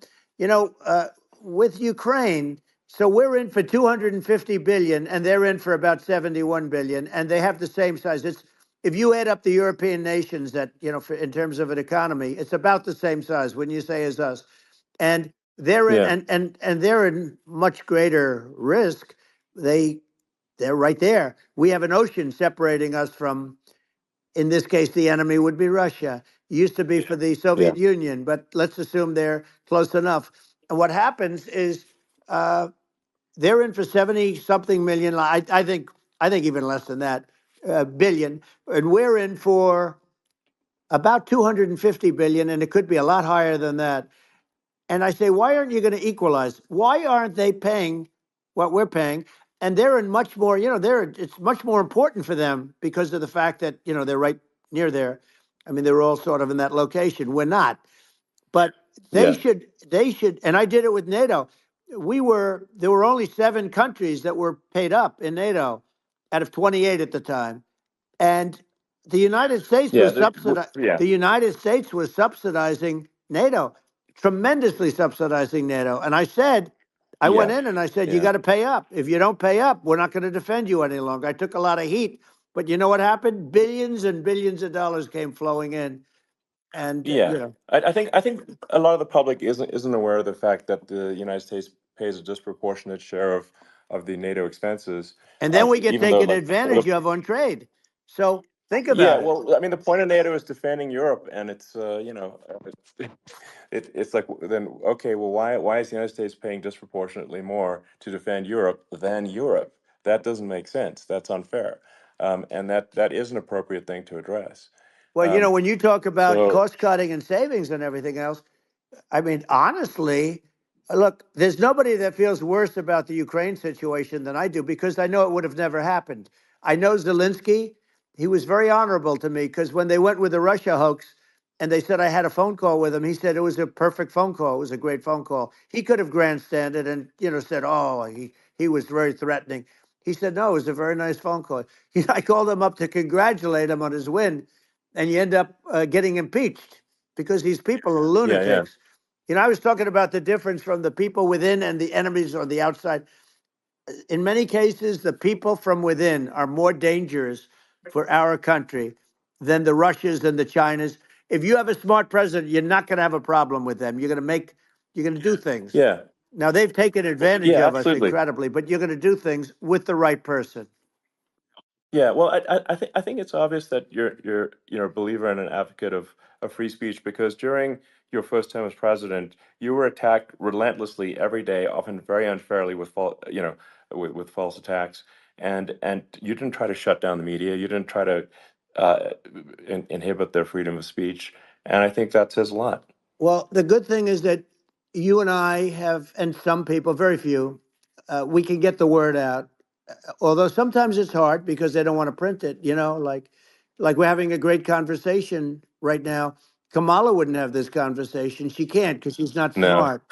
with Ukraine. So we're in for 250 billion, and they're in for about 71 billion, and they have the same size. If you add up the European nations that in terms of an economy, it's about the same size. Wouldn't you say as us? And they're in, Yeah. and they're in much greater risk. They're right there. We have an ocean separating us from. In this case, the enemy would be Russia. It used to be for the Soviet Union, but let's assume they're close enough. And what happens is they're in for 70-something million. I think even less than that, billion, and we're in for about 250 billion, and it could be a lot higher than that. And I say, why aren't you going to equalize? Why aren't they paying what we're paying? And they're in much more, it's much more important for them because of the fact that, they're right near there. I mean, they're all sort of in that location. We're not. But they should, and I did it with NATO. There were only 7 countries that were paid up in NATO out of 28 at the time. And the United States was the United States was subsidizing NATO, tremendously subsidizing NATO. And I said, I went in and I said, you got to pay up. If you don't pay up, we're not going to defend you any longer. I took a lot of heat, but you know what happened? Billions and billions of dollars came flowing in. And I think a lot of the public isn't aware of the fact that the United States pays a disproportionate share of the NATO expenses. And then we get even though, taken like, advantage of on trade. So think about yeah, it. well, I mean, the point of NATO is defending Europe, and it's it's like, then okay, well, why is the United States paying disproportionately more to defend Europe than Europe? That doesn't make sense. That's unfair, and that is an appropriate thing to address. Well, when you talk about So cost cutting and savings and everything else, I mean, honestly, look, there's nobody that feels worse about the Ukraine situation than I do because I know it would have never happened. I know Zelensky. He was very honorable to me because when they went with the Russia hoax and they said I had a phone call with him, he said it was a perfect phone call. It was a great phone call. He could have grandstanded and, said, oh, he was very threatening. He said, no, it was a very nice phone call. I called him up to congratulate him on his win, and you end up getting impeached because these people are lunatics. I was talking about the difference from the people within and the enemies on the outside. In many cases, the people from within are more dangerous for our country than the Russias and the Chinas. If you have a smart president, you're not going to have a problem with them. You're going to do things. yeah, Now, they've taken advantage yeah, of us absolutely. incredibly, but you're going to do things with the right person. Yeah, well, I think it's obvious that you're a believer and an advocate of free speech, because during your first term as president, you were attacked relentlessly every day, often very unfairly with with false attacks, and you didn't try to shut down the media. You didn't try to inhibit their freedom of speech, and I think that says a lot. Well, the good thing is that you and I have, and some people, very few, we can get the word out. Although sometimes it's hard because they don't want to print it, like we're having a great conversation right now. Kamala wouldn't have this conversation. She can't because she's not No. smart.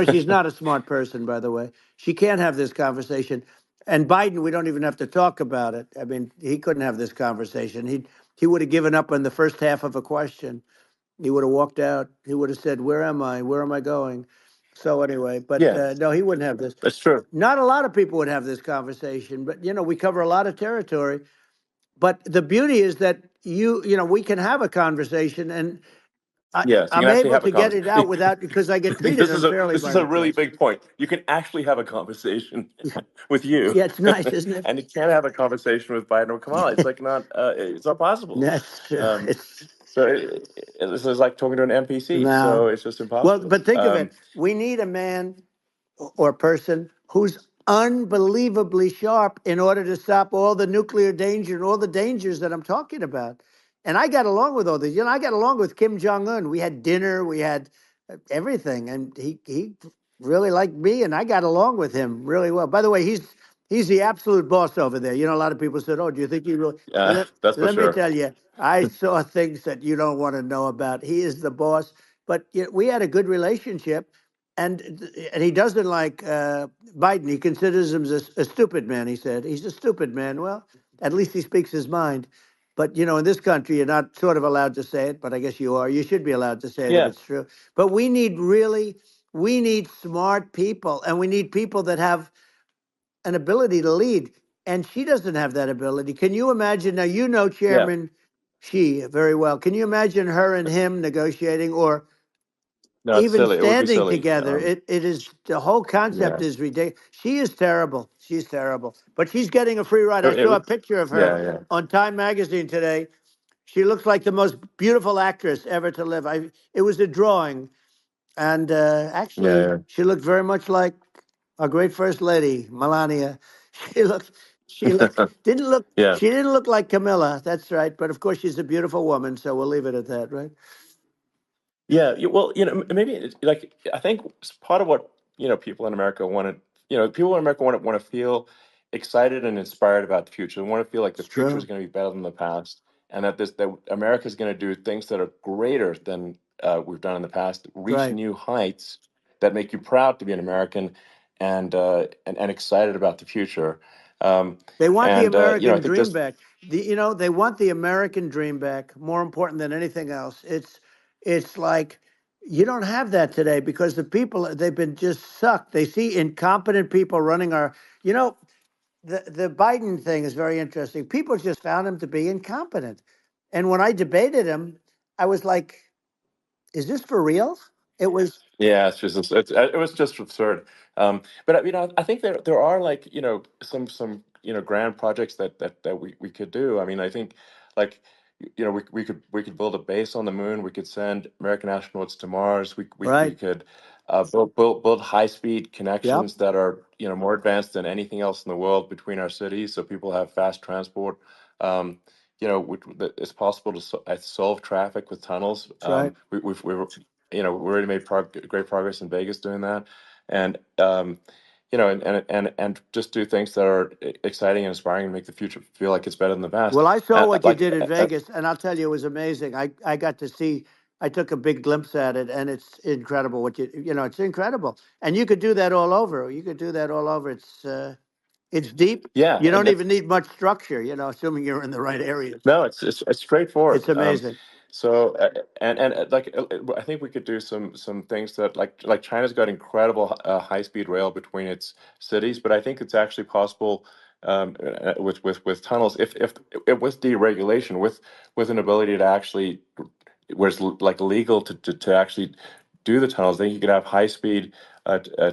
She's not a smart person, by the way. She can't have this conversation. And Biden, we don't even have to talk about it. I mean, he couldn't have this conversation. He would have given up on the first half of a question. He would have walked out. He would have said, "Where am I? Where am I going?" So anyway, but Yeah, no, he wouldn't have this. that's true. Not a lot of people would have this conversation, but we cover a lot of territory. But the beauty is that we can have a conversation, and Yes, you can I'm actually able have a to get it out conversation. because I get treated unfairly This by is a the really press. big point. You can actually have a conversation with you, Yeah, it's nice, isn't it? and you can't have a conversation with Biden or Kamala. It's like not it's not possible. That's true. Um, so this is like talking to an NPC. So No. it's just Well, impossible. but think of it. We need a man or person who's unbelievably sharp in order to stop all the nuclear danger and all the dangers that I'm talking about. And I got along with all these. I got along with Kim Jong Un. We had dinner. We had everything, and he really liked me, and I got along with him really well. By the way, he's the absolute boss over there. A lot of people said, "Oh, do you think he really?" That's for Let me sure. tell you, I saw things that you don't want to know about. He is the boss, but we had a good relationship, and he doesn't like Biden. He considers him a stupid man. He said he's a stupid man. Well, at least he speaks his mind. But in this country, you're not sort of allowed to say it, but I guess you are. You should be allowed to say it if Yeah. it's true. But we need smart people, and we need people that have an ability to lead. And she doesn't have that ability. Can you imagine? Now, Yeah. Chairman Xi very well. Can you imagine her and him negotiating or No, it's even silly. It would be standing silly. together? It is, the whole concept Yeah. is ridiculous. She is terrible. She's terrible. But she's getting a free ride. I It saw a would. picture of her Yeah. on Time Magazine today. She looks like the most beautiful actress ever to live. It was a drawing, and actually, Yeah. she looked very much like our great First Lady, Melania. She looked, she looked, Yeah. didn't look, Yeah. she didn't look like Camilla. That's right. But of course, she's a beautiful woman, so we'll leave it at that, right? Yeah, well, maybe like I think part of what people in America want to, people in America want to feel excited and inspired about the future. They want to feel like the It's future is true. going to be better than the past, and that America is going to do things that are greater than we've done in the past, reach Right. new heights that make you proud to be an American, and excited about the future. They want the I American think dream just back. They want the American dream back. More important than anything else. It's like you don't have that today because the people, they've been just sucked. They see incompetent people running our. You know, the Biden thing is very interesting. People just found him to be incompetent, and when I debated him, I was like, "Is this for real?" It was Yeah, it was just absurd. But I think there are like some grand projects that we could do. I mean, I think like we could build a base on the moon. We could send American astronauts to Mars. We right. could build high speed Yep. connections that are more advanced than anything else in the world between our cities, so people have fast transport. Um, it's possible to solve traffic with tunnels. That's right. We already made great progress in Vegas doing that, and and just do things that are exciting and inspiring and make the future feel like it's better than the past. Well, I saw what you Like, did in Vegas, and I'll tell you, it was amazing. I got to see. I took a big glimpse at it, and it's incredible. It's incredible, and you could do that all over. You could do that all over. It's deep. yeah, You and don't even need much structure. Assuming you're in the right areas. no, it's straightforward. It's amazing. So I think we could do some things that like China's got incredible high speed rail between its cities, but I think it's actually possible with tunnels if with deregulation with an ability to actually where it's like legal to actually do the tunnels. Then you could have high speed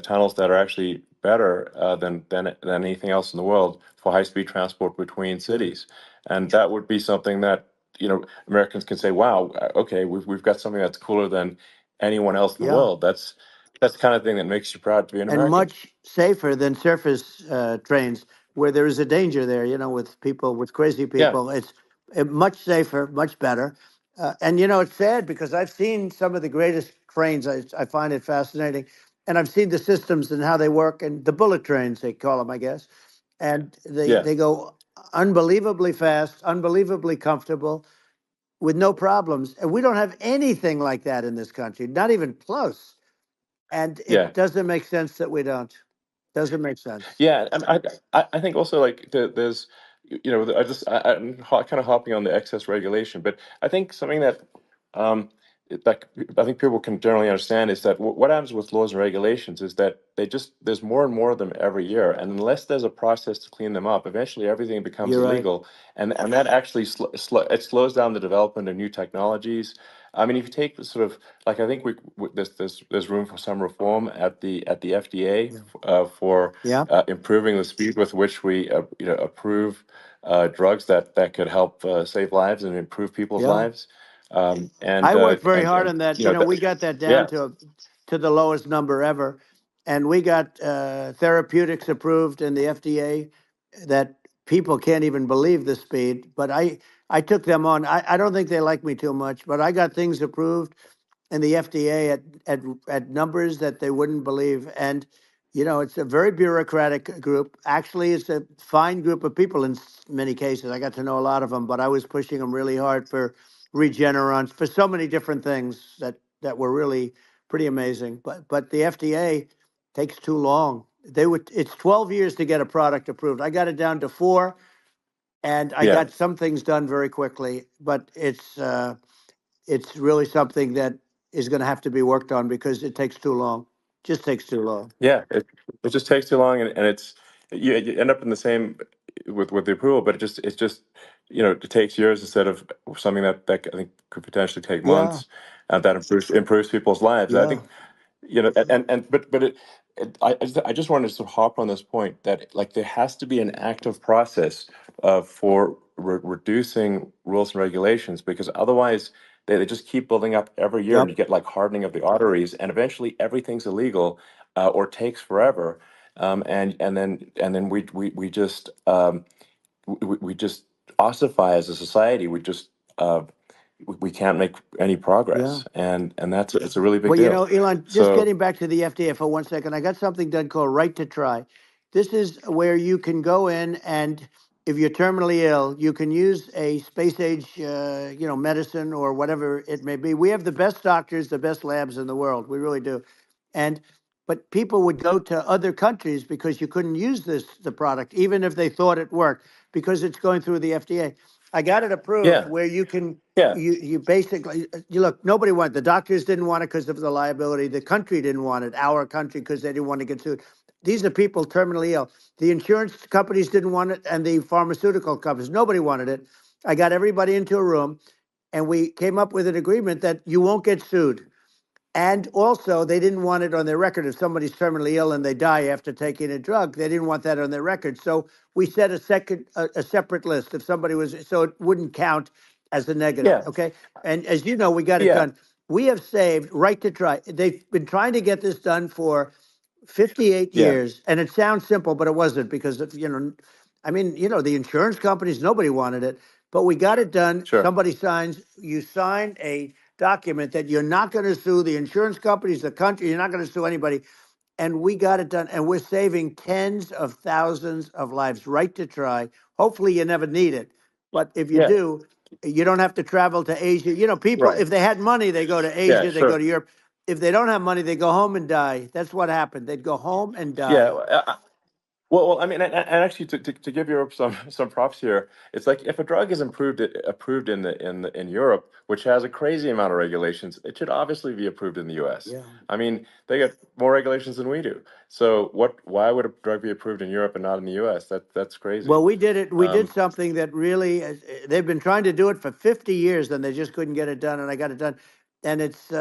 tunnels that are actually better than anything else in the world for high speed transport between cities, and that would be something that Americans can say, "Wow, okay, we've got something that's cooler than anyone else in the Yeah, world." That's the kind of thing that makes you proud to be an and American. much safer than surface trains, where there is a danger there. With people, with crazy Yeah, people, it's much safer, much better. And it's sad because I've seen some of the greatest trains. I find it fascinating, and I've seen the systems and how they work, and the bullet trains they call them, I guess. And they yeah, they go unbelievably fast, unbelievably comfortable, with no problems. And we don't have anything like that in this country, not even close. And yeah. it doesn't make sense that we don't. Doesn't make sense. Yeah, and I think also like there's I'm kind of hopping on the excess regulation, but I think something that um, that I think people can generally understand is that what happens with laws and regulations is that there's more and more of them every year, and unless there's a process to clean them up, eventually everything becomes You're right. illegal, and that actually it slows down the development of new technologies. I mean, if you take the sort of like I think there's room for some reform at the FDA for Yeah. improving the speed with which we approve drugs that could help save lives and improve people's Yeah. lives. And I worked very hard on that. you know, We got that down yeah, to the lowest number ever, and we got therapeutics approved in the FDA that people can't even believe the speed. But I took them on. I don't think they like me too much, but I got things approved in the FDA at numbers that they wouldn't believe. And it's a very bureaucratic group. Actually, it's a fine group of people in many cases. I got to know a lot of them, but I was pushing them really hard for Regeneron, for so many different things that were really pretty amazing. But the FDA takes too long. It's 12 years to get a product approved. I got it down to 4, and I yeah. got some things done very quickly. But it's really something that is going to have to be worked on because it takes too long. Just takes too long. Yeah, it just takes too long, and it's you end up in the same with the approval, but it's just it takes years instead of something that I think could potentially take Yeah. months, and that improves people's lives. I Yeah. think I just wanted to sort of hop on this point that like there has to be an active process for reducing rules and regulations, because otherwise they just keep building up every year, and Yep. you get like hardening of the arteries, and eventually everything's illegal or takes forever, and then we just we just ossify as a society. We can't make any Yeah. progress, and that's it's a really big Well, deal. Elon, just So getting back to the FDA for 1 second, I got something done called Right to Try. This is where you can go in, and if you're terminally ill, you can use a space age, medicine or whatever it may be. We have the best doctors, the best labs in the world. We really do. And but people would go to other countries because you couldn't use the product, even if they thought it worked, because it's going through the FDA. I got it approved yeah, where you can yeah, you basically you look, nobody wanted, the doctors didn't want it because of the liability, the country didn't want it, our country, because they didn't want to get sued. These are people terminally ill. The insurance companies didn't want it, and the pharmaceutical companies, nobody wanted it. I got everybody into a room, and we came up with an agreement that you won't get sued. And also, they didn't want it on their record. If somebody's terminally ill and they die after taking a drug, they didn't want that on their record. So we set a separate list if somebody was, so it wouldn't count as a negative. yeah, Okay. And as you know, we got it yeah, done. We have saved Right to Try. They've been trying to get this done for 58 yeah, years. And it sounds simple, but it wasn't, because the insurance companies, nobody wanted it, but we got it done. sure, You sign a document that you're not going to sue the insurance companies, the country, you're not going to sue anybody. And we got it done. And we're saving tens of thousands of lives. Right to Try. Hopefully you never need it. But if you yeah, do, you don't have to travel to Asia. People, right, if they had money, they go to yeah, Asia, they go sure, to Europe. If they don't have money, they go home and die. That's what happened. They'd go home and yeah. die. Well, I mean, and actually, to give Europe some props here, it's like if a drug is approved in Europe, which has a crazy amount of regulations, it should obviously be approved in the U.S. Yeah. I mean, they get more regulations than we do. So why would a drug be approved in Europe and not in the U.S.? That's crazy. Well, we did it. We did Um, something that really, they've been trying to do it for 50 years, and they just couldn't get it done. And I got it done, and it's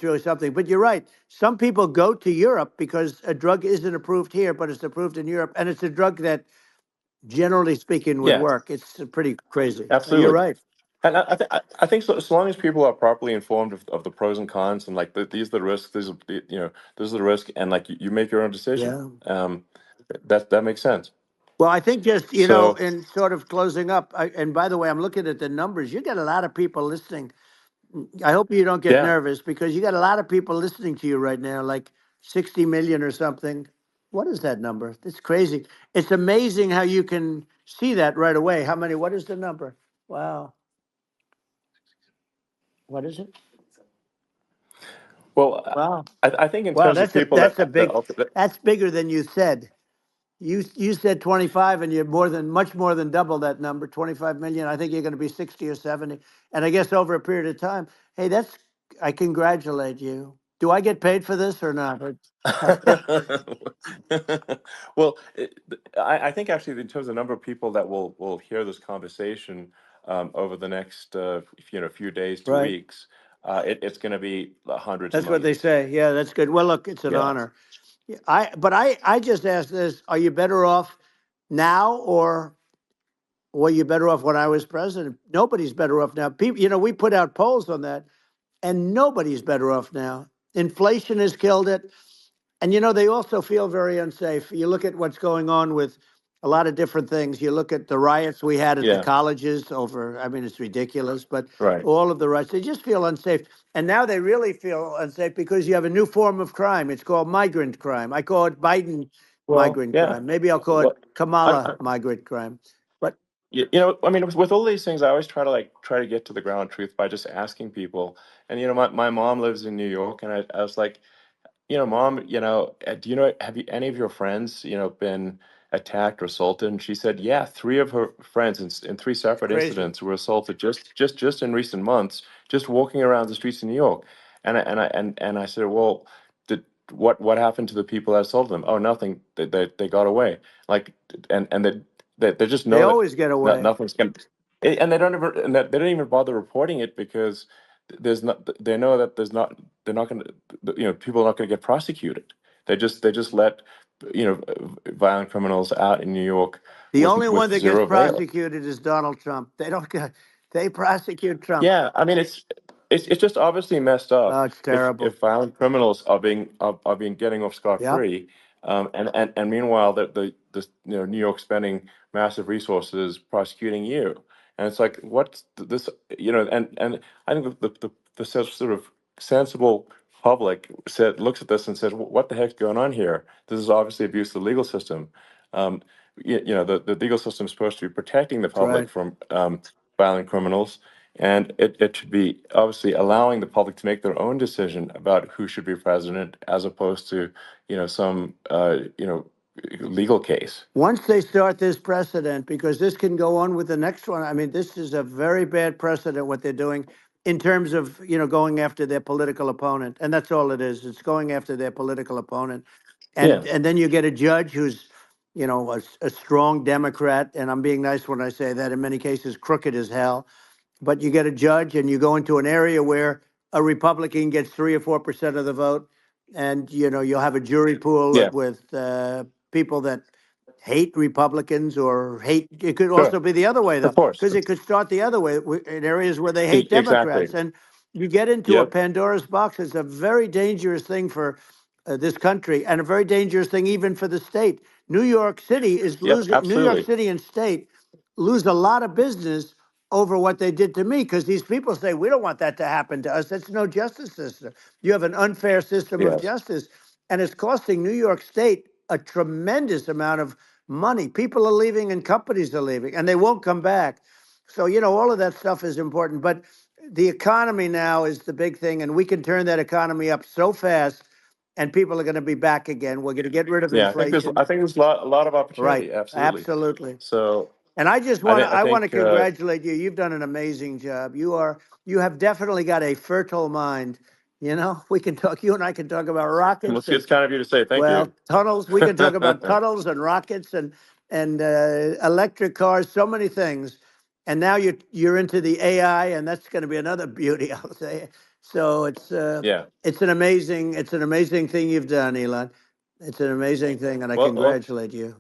really something. But you're right. Some people go to Europe because a drug isn't approved here, but it's approved in Europe, and it's a drug that, generally speaking, would yeah, work. It's pretty crazy. You're absolutely. right. And I think so, as long as people are properly informed of the pros and cons, and like these are the risks, this is the risk, and like you make your own decision. Yeah. That makes sense. Well, I think just, So in sort of closing up, and by the way, I'm looking at the numbers. You got a lot of people listening. I hope you don't get yeah, nervous, because you got a lot of people listening to you right now, like 60 million or something. What is that number? It's crazy. It's amazing how you can see that right away. What is the number? Wow. What is it? well, Wow. I think in Wow, terms of that's a people that's a that big that's bigger than you said. You said 25, and you're much more than double that number, 25 million. I think you're going to be 60 or 70. And I guess over a period of time, hey, that's I congratulate you. Do I get paid for this or not? Well, I think actually in terms of the number of people that will hear this conversation over the next few days to Right. weeks, it's going to be hundreds of That's what they millions. say. Yeah, that's good. Well, look, it's an Yeah. honor. I just asked this: are you better off now, or were you better off when I was president? Nobody's better off now. People, we put out polls on that, and nobody's better off now. Inflation has killed it. And they also feel very unsafe. You look at what's going on with a lot of different things. You look at the riots we had at the Yeah. colleges over, I mean, it's ridiculous, but Right. all of the riots, they just feel unsafe. And now they really feel unsafe because you have a new form of crime. It's called migrant crime. I call it Biden Well, migrant yeah. crime. Maybe I'll call it Well, Kamala migrant crime. But I mean, with all these things, I always try to get to the ground truth by just asking people. And my mom lives in New York, and I was like, Mom, do have any of your friends, been attacked or assaulted? And she said, yeah, 3 of her friends in 3 separate Crazy. incidents were assaulted just in recent months, just walking around the streets of New York. And I said, well, what happened to the people that assaulted them? Oh, nothing. They got away. Like, and they just know they that always get away. nothing's going. And they don't even bother reporting it because there's not. They know that they're not going to. People are not going to get prosecuted. They just let violent criminals out in New York. The with, only with one that zero gets bail. prosecuted is Donald Trump. They prosecute Trump. Yeah, I mean it's just obviously messed up. Oh, it's terrible. If violent criminals are being getting off scot-free, and meanwhile the New York spending massive resources prosecuting you, and it's like what's this and I think the sort of sensible public looks at this and says, what the heck's going on here? This is obviously abuse of the legal system. The legal system is supposed to be protecting the public right. from violent criminals. And it should be obviously allowing the public to make their own decision about who should be president, as opposed to some legal case. Once they start this precedent, because this can go on with the next one. I mean, this is a very bad precedent what they're doing in terms of going after their political opponent, and that's all it is. It's going after their political opponent, and then you get a judge who's a strong Democrat, and I'm being nice when I say that. In many cases, crooked as hell. But you get a judge and you go into an area where a Republican gets 3 or 4% of the vote, and you'll have a jury pool with people that hate Republicans or hate. It could also be the other way, though, Of course. because it could start the other way in areas where they hate Democrats, Exactly. and you get into a Pandora's box. It's a very dangerous thing for this country, and a very dangerous thing even for the state. New York City is losing. New York Absolutely. City and state lose a lot of business over what they did to me, because these people say, we don't want that to happen to us. That's no justice system. You have an unfair system of justice, and it's costing New York State a tremendous amount of money. People are leaving and companies are leaving, and they won't come back. So, all of that stuff is important. But the economy now is the big thing, and we can turn that economy up so fast, and people are going to be back again. We're going to get rid of inflation. I think there's a lot of opportunity. Right. Absolutely. So. And I just want to I want to think, congratulate you. You've done an amazing job. You have definitely got a fertile mind. We can talk. You and I can talk about rockets. It's kind of you to say. Thank you. Tunnels. We can talk about tunnels and rockets and electric cars. So many things. And now you're into the AI, and that's going to be another beauty, I'll say. So it's an amazing thing you've done, Elon. It's an amazing thing, and I congratulate you.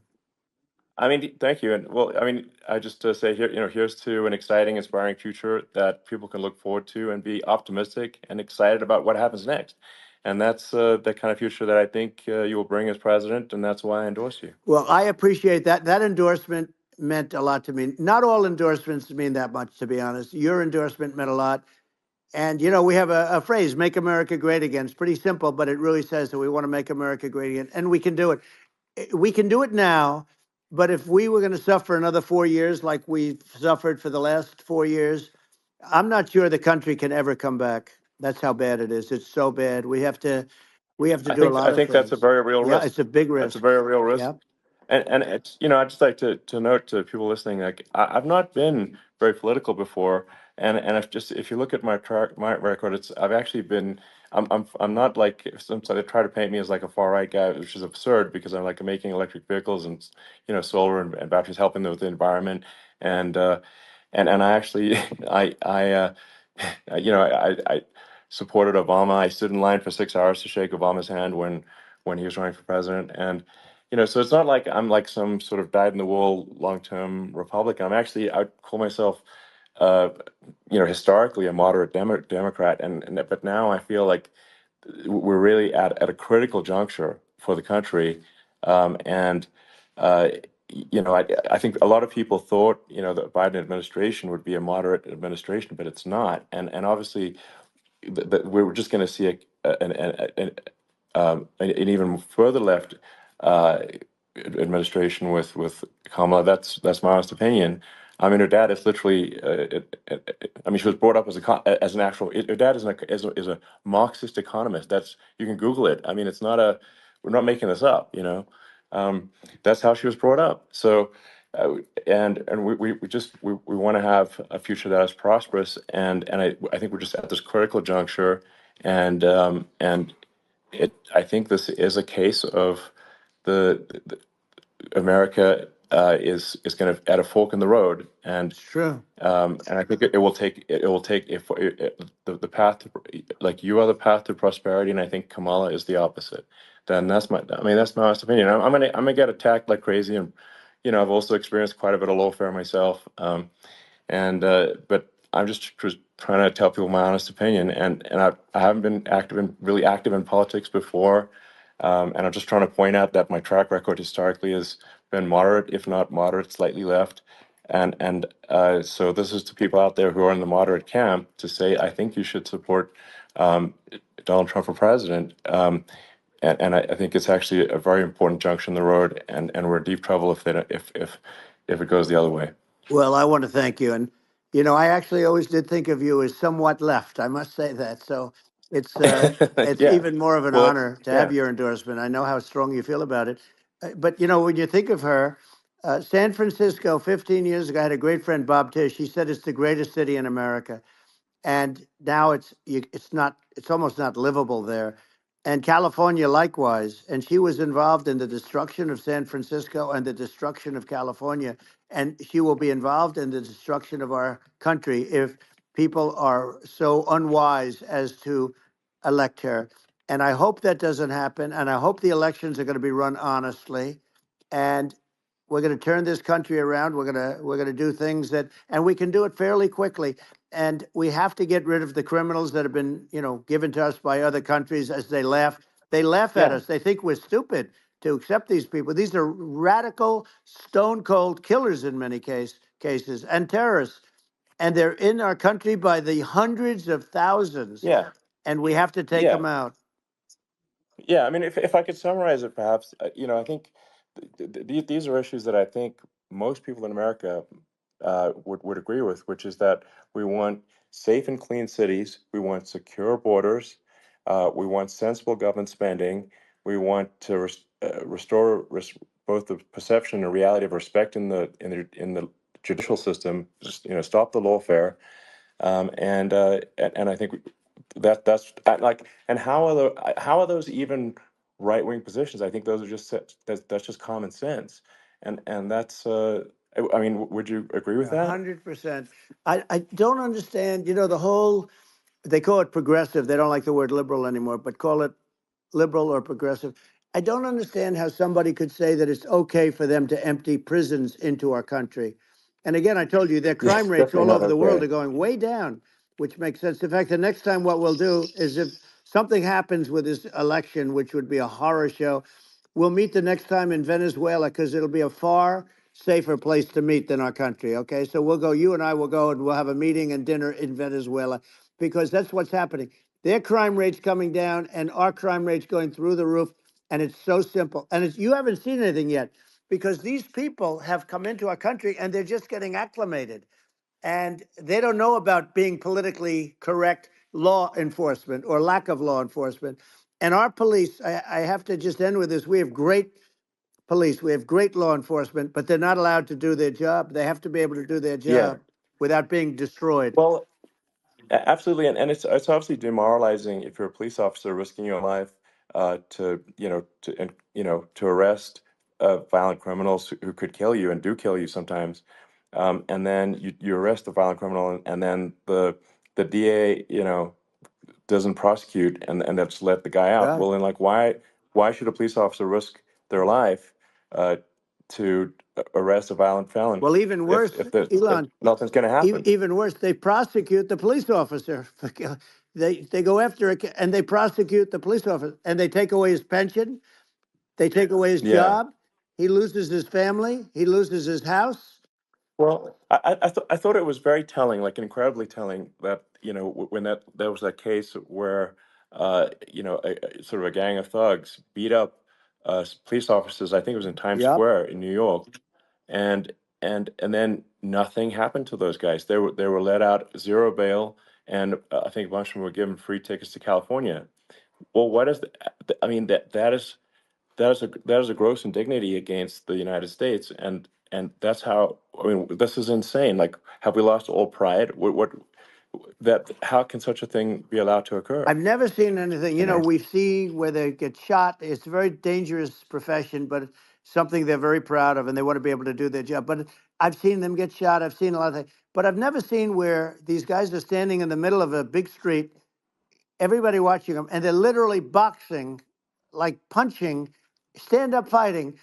I mean, thank you. And I just say here, here's to an exciting, inspiring future that people can look forward to and be optimistic and excited about what happens next. And that's the kind of future that I think you will bring as president, and that's why I endorse you. Well, I appreciate that. That endorsement meant a lot to me. Not all endorsements mean that much, to be honest. Your endorsement meant a lot. And, we have a phrase, make America great again. It's pretty simple, but it really says that we want to make America great again. And we can do it. We can do it now. But if we were going to suffer another 4 years like we've suffered for the last 4 years, I'm not sure the country can ever come back. That's how bad it is. It's so bad. We have to do a lot of things. I think that's a very real risk. Yeah, it's a big risk. That's a very real risk. Yeah. And it's I'd just like to note to people listening, like I've not been very political before, and if you look at my record, I've actually been. I'm not like some they try to paint me as like a far right guy, which is absurd because I'm like making electric vehicles and solar and batteries helping with the environment and I actually I supported Obama. I stood in line for 6 hours to shake Obama's hand when he was running for president, and so it's not like I'm like some sort of dyed in the wool long term Republican. I'd call myself uh, historically a moderate Democrat, and but now I feel like we're really at a critical juncture for the country, and uh, I think a lot of people thought the Biden administration would be a moderate administration, but it's not, and obviously we're just going to see an even further left uh, administration with Kamala. That's my honest opinion. I mean, her dad is literally. I mean, she was brought up as an actual. Her dad is a Marxist economist. You can Google it. I mean, it's not a. We're not making this up. That's how she was brought up. So, and we want to have a future that is prosperous. And I think we're just at this critical juncture, and I think this is a case of the America is going to at a fork in the road, and True. and I think it will take if the path to, like you are the path to prosperity, and I think Kamala is the opposite. Then that's my honest opinion. I'm gonna get attacked like crazy, and I've also experienced quite a bit of lawfare myself, and but I'm just trying to tell people my honest opinion, and I haven't been really active in politics before. And I'm just trying to point out that my track record historically has been moderate, if not moderate, slightly left. And so this is to people out there who are in the moderate camp to say, I think you should support um, Donald Trump for president. And I think it's actually a very important junction in the road, and we're in deep trouble if it goes the other way. Well, I want to thank you. And, I actually always did think of you as somewhat left. I must say that. So it's Yeah. even more of an Well, honor to have yeah. your endorsement. I know how strong you feel about it. But, when you think of her, San Francisco, 15 years ago, I had a great friend, Bob Tish. He said it's the greatest city in America. And now it's almost not livable there. And California likewise. And she was involved in the destruction of San Francisco and the destruction of California. And she will be involved in the destruction of our country if people are so unwise as to elect her. And I hope that doesn't happen. And I hope the elections are going to be run honestly. And we're going to turn this country around. We're going to do things and we can do it fairly quickly. And we have to get rid of the criminals that have been, given to us by other countries as they laugh. They laugh at Yeah. us. They think we're stupid to accept these people. These are radical, stone cold killers in many cases and terrorists. And they're in our country by the hundreds of thousands. Yeah. And we have to take Yeah. them out. Yeah, I mean, if I could summarize it, perhaps, I think these are issues that I think most people in America would agree with, which is that we want safe and clean cities, we want secure borders, we want sensible government spending, we want to restore both the perception and reality of respect in the judicial system, just stop the lawfare, and I think that's like, and how are those even right wing positions? I think those are that's just common sense, and that's I mean, would you agree with that? 100%. I don't understand, the whole, they call it progressive. They don't like the word liberal anymore, but call it liberal or progressive. I don't understand how somebody could say that it's okay for them to empty prisons into our country. And again, I told you their Yeah, crime rates definitely all not over the world okay. are going way down, which makes sense. In fact, the next time what we'll do is if something happens with this election, which would be a horror show, we'll meet the next time in Venezuela because it'll be a far safer place to meet than our country. Okay. So you and I will go and we'll have a meeting and dinner in Venezuela because that's what's happening. Their crime rate's coming down and our crime rate's going through the roof. And it's so simple. And you haven't seen anything yet because these people have come into our country and they're just getting acclimated. And they don't know about being politically correct law enforcement or lack of law enforcement. And our police, I have to just end with this. We have great police. We have great law enforcement, but they're not allowed to do their job. They have to be able to do their Yeah. job without being destroyed. Well, Absolutely, and it's obviously demoralizing if you're a police officer risking your life to to arrest violent criminals who could kill you and do kill you sometimes, and then you arrest the violent criminal, and then the DA doesn't prosecute and that's let the guy out. Yeah. Well, then like why should a police officer risk their life uh, to arrest a violent felon Well, even worse, if Elon, nothing's going to happen? even worse, they prosecute the police officer. They go after it and they prosecute the police officer and they take away his pension. They take away his Yeah. job. He loses his family. He loses his house. Well, I thought it was very telling, like incredibly telling, that when there was that case where sort of a gang of thugs beat up police officers. I think it was in Times Yep. Square in New York, and and then nothing happened to those guys. They were let out, zero bail, and I think a bunch of them were given free tickets to California. Well, what is I mean that is a gross indignity against the United States, and that's how. I mean, this is insane. Like, have we lost all pride? What that? How can such a thing be allowed to occur? I've never seen anything. You know? We see where they get shot. It's a very dangerous profession, but it's something they're very proud of, and they want to be able to do their job. But I've seen them get shot. I've seen a lot of things, but I've never seen where these guys are standing in the middle of a big street, everybody watching them, and they're literally boxing, like punching, stand up fighting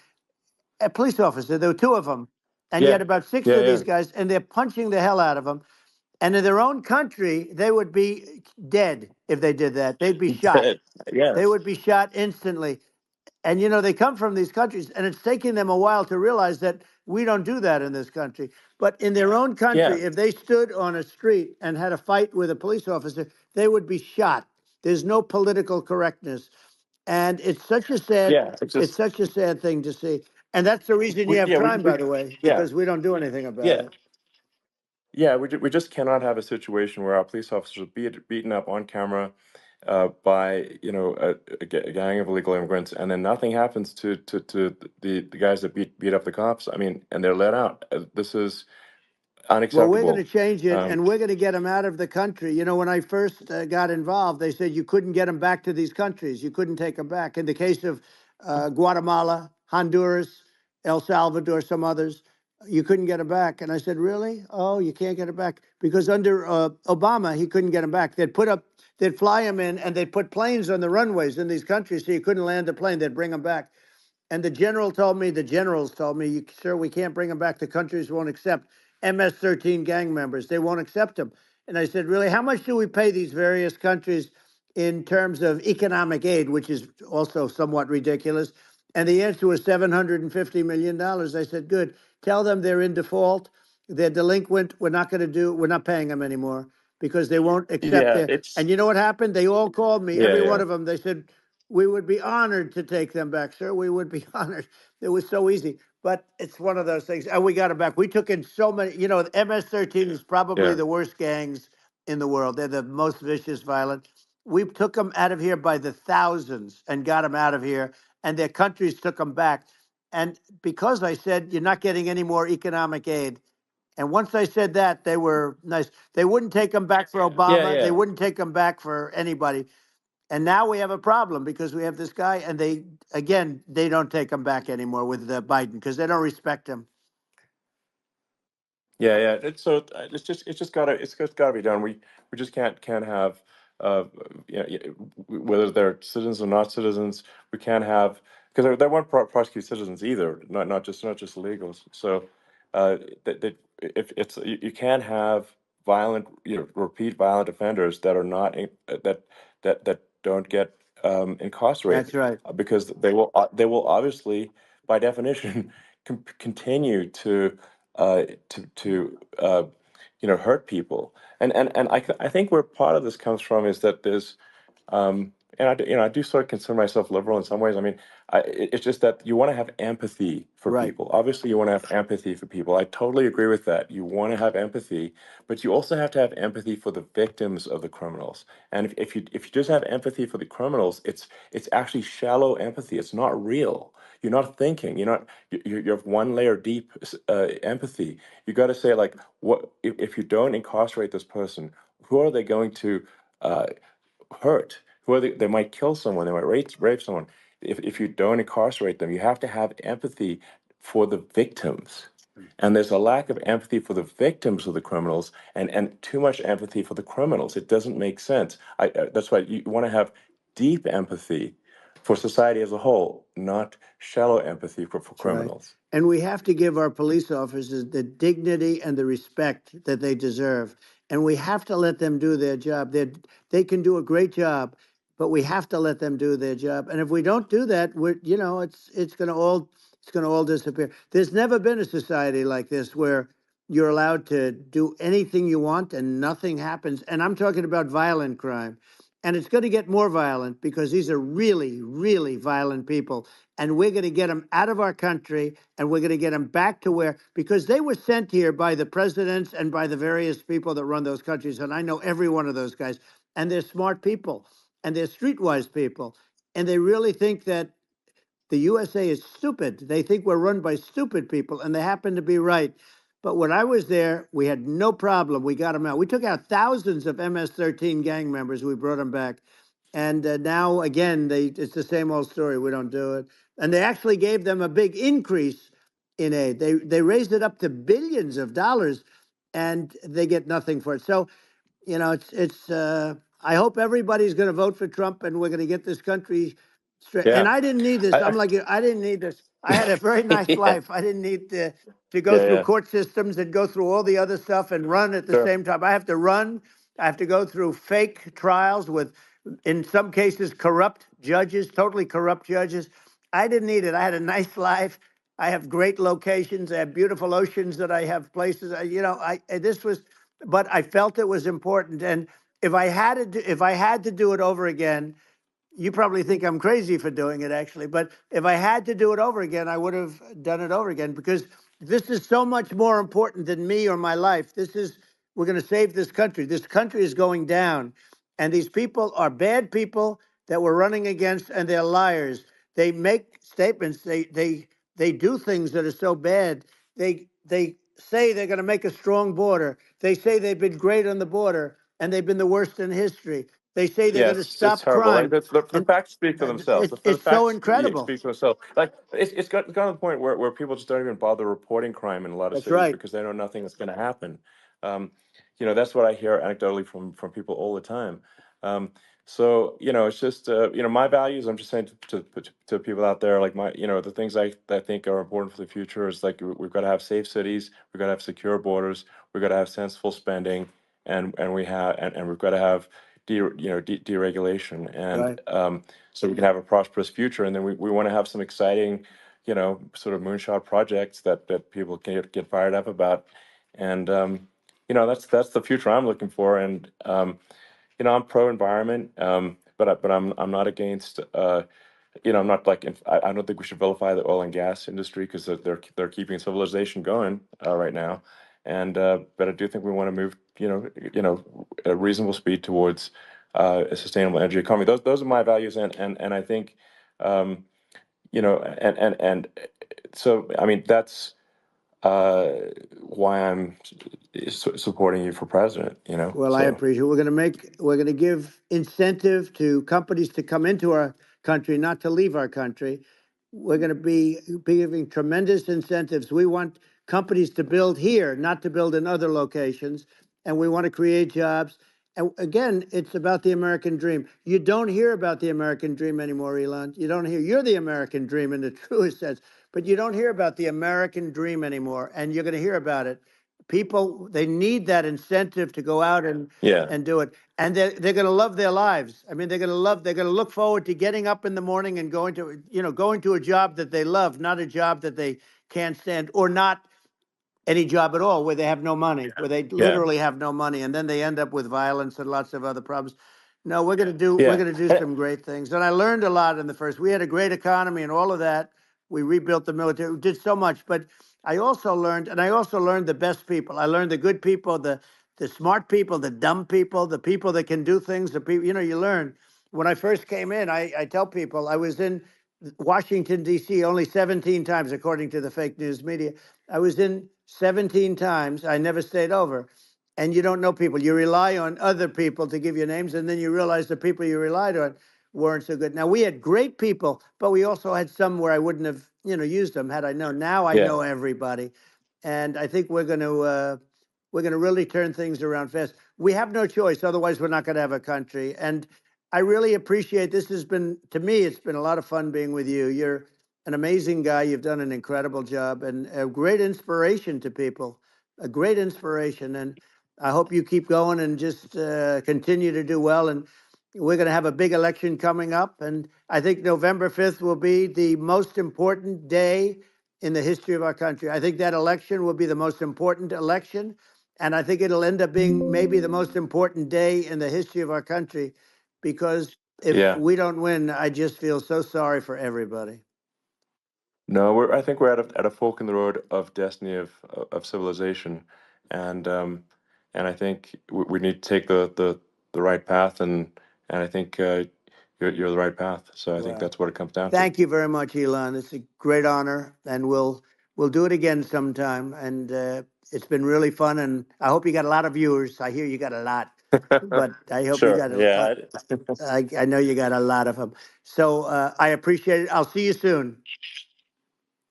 a police officer. There were two of them, and you Yeah, had about six yeah, of yeah. these guys, and they're punching the hell out of them. And in their own country, they would be dead if they did that. They'd be shot. Dead. They Yes. would be shot instantly. And they come from these countries, and it's taking them a while to realize that we don't do that in this country. But in their own Yeah. country, if they stood on a street and had a fight with a police officer, they would be shot. There's no political correctness, and it's such a sad, Yeah. It's it's just such a sad thing to see. And that's the reason you we have yeah crime, we by the way, yeah because we don't do anything about yeah it. yeah we just cannot have a situation where our police officers are beaten up on camera by a gang of illegal immigrants, and then nothing happens to the guys that beat up the cops. I mean, and they're let out. This is Well, we're going to unacceptable. change it, Um, and we're going to get them out of the country. When I first got involved, they said you couldn't get them back to these countries. You couldn't take them back. In the case of Guatemala, Honduras, El Salvador, some others, you couldn't get them back. And I said, really? Oh, you can't get them back? Because under Obama, he couldn't get them back. They'd fly them in, and they'd put planes on the runways in these countries so you couldn't land a plane. They'd bring them back. And the generals told me, sir, we can't bring them back. The countries won't accept MS-13 gang members. They won't accept them. And I said, really, how much do we pay these various countries in terms of economic aid, which is also somewhat ridiculous? And the answer was $750 million. I said, good. Tell them they're in default. They're delinquent. We're not paying them anymore because they won't accept yeah, their. it's And you know what happened? They all called me, yeah, every yeah, one of them. They said, we would be honored to take them back, sir. We would be honored. It was so easy. But it's one of those things. And we got them back. We took in so many, the MS-13 is probably yeah, the worst gangs in the world. They're the most vicious, violent. We took them out of here by the thousands and got them out of here. And their countries took them back. And because I said, you're not getting any more economic aid. And once I said that, they were nice. They wouldn't take them back for yeah, Obama. They yeah. wouldn't take them back for anybody. And now we have a problem because we have this guy, and they don't take him back anymore with Biden because they don't respect him. Yeah, yeah. It's just gotta be done. We just can't have uh whether they're citizens or not citizens. We can't have, because they won't prosecute citizens either. Not just illegals. So that if it's you can't have violent repeat violent offenders that are not that don't get That's incarcerated, right. because they will obviously, by definition, continue to hurt people. And I think where part of this comes from is that there's and I do sort of consider myself liberal in some ways. I mean, it's just that you want to have empathy for Right. people. Obviously, you want to have empathy for people. I totally agree with that. You want to have empathy, but you also have to have empathy for the victims of the criminals. And if you just have empathy for the criminals, it's actually shallow empathy. It's not real. You're not thinking. You're one layer deep empathy. You got to say, like, what if you don't incarcerate this person? who are they going to hurt? Who are they might kill someone, they might rape someone. If you don't incarcerate them, you have to have empathy for the victims. And there's a lack of empathy for the victims of the criminals and too much empathy for the criminals. It doesn't make sense. That's why you want to have deep empathy for society as a whole, not shallow empathy for Right. criminals. And we have to give our police officers the dignity and the respect that they deserve. And we have to let them do their job. They can do a great job, but we have to let them do their job. And if we don't do that, it's going to all disappear. There's never been a society like this where you're allowed to do anything you want and nothing happens. And I'm talking about violent crime. And it's going to get more violent because these are really, really violent people. And we're going to get them out of our country, and we're going to get them back to because they were sent here by the presidents and by the various people that run those countries. And I know every one of those guys. And they're smart people, and they're streetwise people. And they really think that the USA is stupid. They think we're run by stupid people, and they happen to be right. But when I was there, we had no problem. We got them out. We took out thousands of MS-13 gang members. We brought them back. And now, again, it's the same old story. We don't do it. And they actually gave them a big increase in aid. They raised it up to billions of dollars, and they get nothing for it. So, I hope everybody's going to vote for Trump, and we're going to get this country straight. Yeah. And I didn't need this. I'm like you. I didn't need this. I had a very nice Yeah. life. I didn't need to go through Yeah. court systems and go through all the other stuff and run at the Sure. same time. I have to run. I have to go through fake trials with, in some cases, corrupt judges, totally corrupt judges. I didn't need it. I had a nice life. I have great locations. I have beautiful oceans that I have places. But I felt it was important. And if I had to do it over again, you probably think I'm crazy for doing it, actually. But if I had to do it over again, I would have done it over again, because this is so much more important than me or my life. We're going to save this country. This country is going down. And these people are bad people that we're running against, and they're liars. They make statements. They do things that are so bad. They say they're going to make a strong border. They say they've been great on the border, and they've been the worst in history. They say they're going to It's stop horrible. crime. Like the And facts speak for themselves. The it's so facts incredible. speak for themselves. Like it's gotten to the point where people just don't even bother reporting crime in a lot of That's cities right. because they know nothing is going to happen. That's what I hear anecdotally from people all the time. It's just my values. I'm just saying to people out there, like the things I think are important for the future is like we've got to have safe cities, we've got to have secure borders, we've got to have sensible spending, and we've got to have deregulation, and Right. so we can have a prosperous future. And then we want to have some exciting, sort of moonshot projects that people can get fired up about. And that's the future I'm looking for. And I'm pro environment, but I'm not against. I'm not like I don't think we should vilify the oil and gas industry because they're keeping civilization going right now. And but I do think we want to move a reasonable speed towards a sustainable energy economy. Those are my values, and I think and so I mean that's why I'm supporting you for president. Well, I So appreciate it. We're going to give incentive to companies to come into our country, not to leave our country. We're going to be giving tremendous incentives. We want companies to build here, not to build in other locations. And we want to create jobs. And again, it's about the American dream. You don't hear about the American dream anymore, Elon. You're the American dream in the truest sense, but you don't hear about the American dream anymore. And you're going to hear about it. People, they need that incentive to go out and yeah. do it. And they're going to love their lives. I mean, they're going to look forward to getting up in the morning and going to a job that they love, not a job that they can't stand, or not any job at all where they have no money, where they Yeah. literally have no money, and then they end up with violence and lots of other problems. No, we're going Yeah. to do some great things. And I learned a lot in the first. We had a great economy and all of that. We rebuilt the military. We did so much, but I also learned the best people. I learned the good people, the smart people, the dumb people, the people that can do things. The people, you learn. When I first came in, I tell people I was in Washington, D.C. only 17 times, according to the fake news media. I was in 17 times. I never stayed over. and you don't know people. You rely on other people to give you names, and then you realize the people you relied on weren't so good. Now, we had great people, but we also had some where I wouldn't have, used them had I known. Now I Yeah. know everybody, and I think we're going to really turn things around fast. We have no choice, otherwise we're not going to have a country. And I really appreciate this. Has been, to me, it's been a lot of fun being with you. You're an amazing guy. You've done an incredible job and a great inspiration to people. A great inspiration, and I hope you keep going and just continue to do well. And we're going to have a big election coming up, and I think November 5th will be the most important day in the history of our country. I think that election will be the most important election, and I think it'll end up being maybe the most important day in the history of our country, because if Yeah. we don't win, I just feel so sorry for everybody. No, I think we're at a fork in the road of destiny of civilization, and I think we need to take the right path, and I think you're the right path. So I think Wow. that's what it comes down to. Thank you very much, Elon. It's a great honor, and we'll do it again sometime. And it's been really fun, and I hope you got a lot of viewers. I hear you got a lot, but I hope you Sure. got Yeah. I know you got a lot of them. So I appreciate it. I'll see you soon.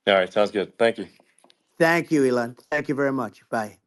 All right. Sounds good. Thank you. Thank you, Elon. Thank you very much. Bye.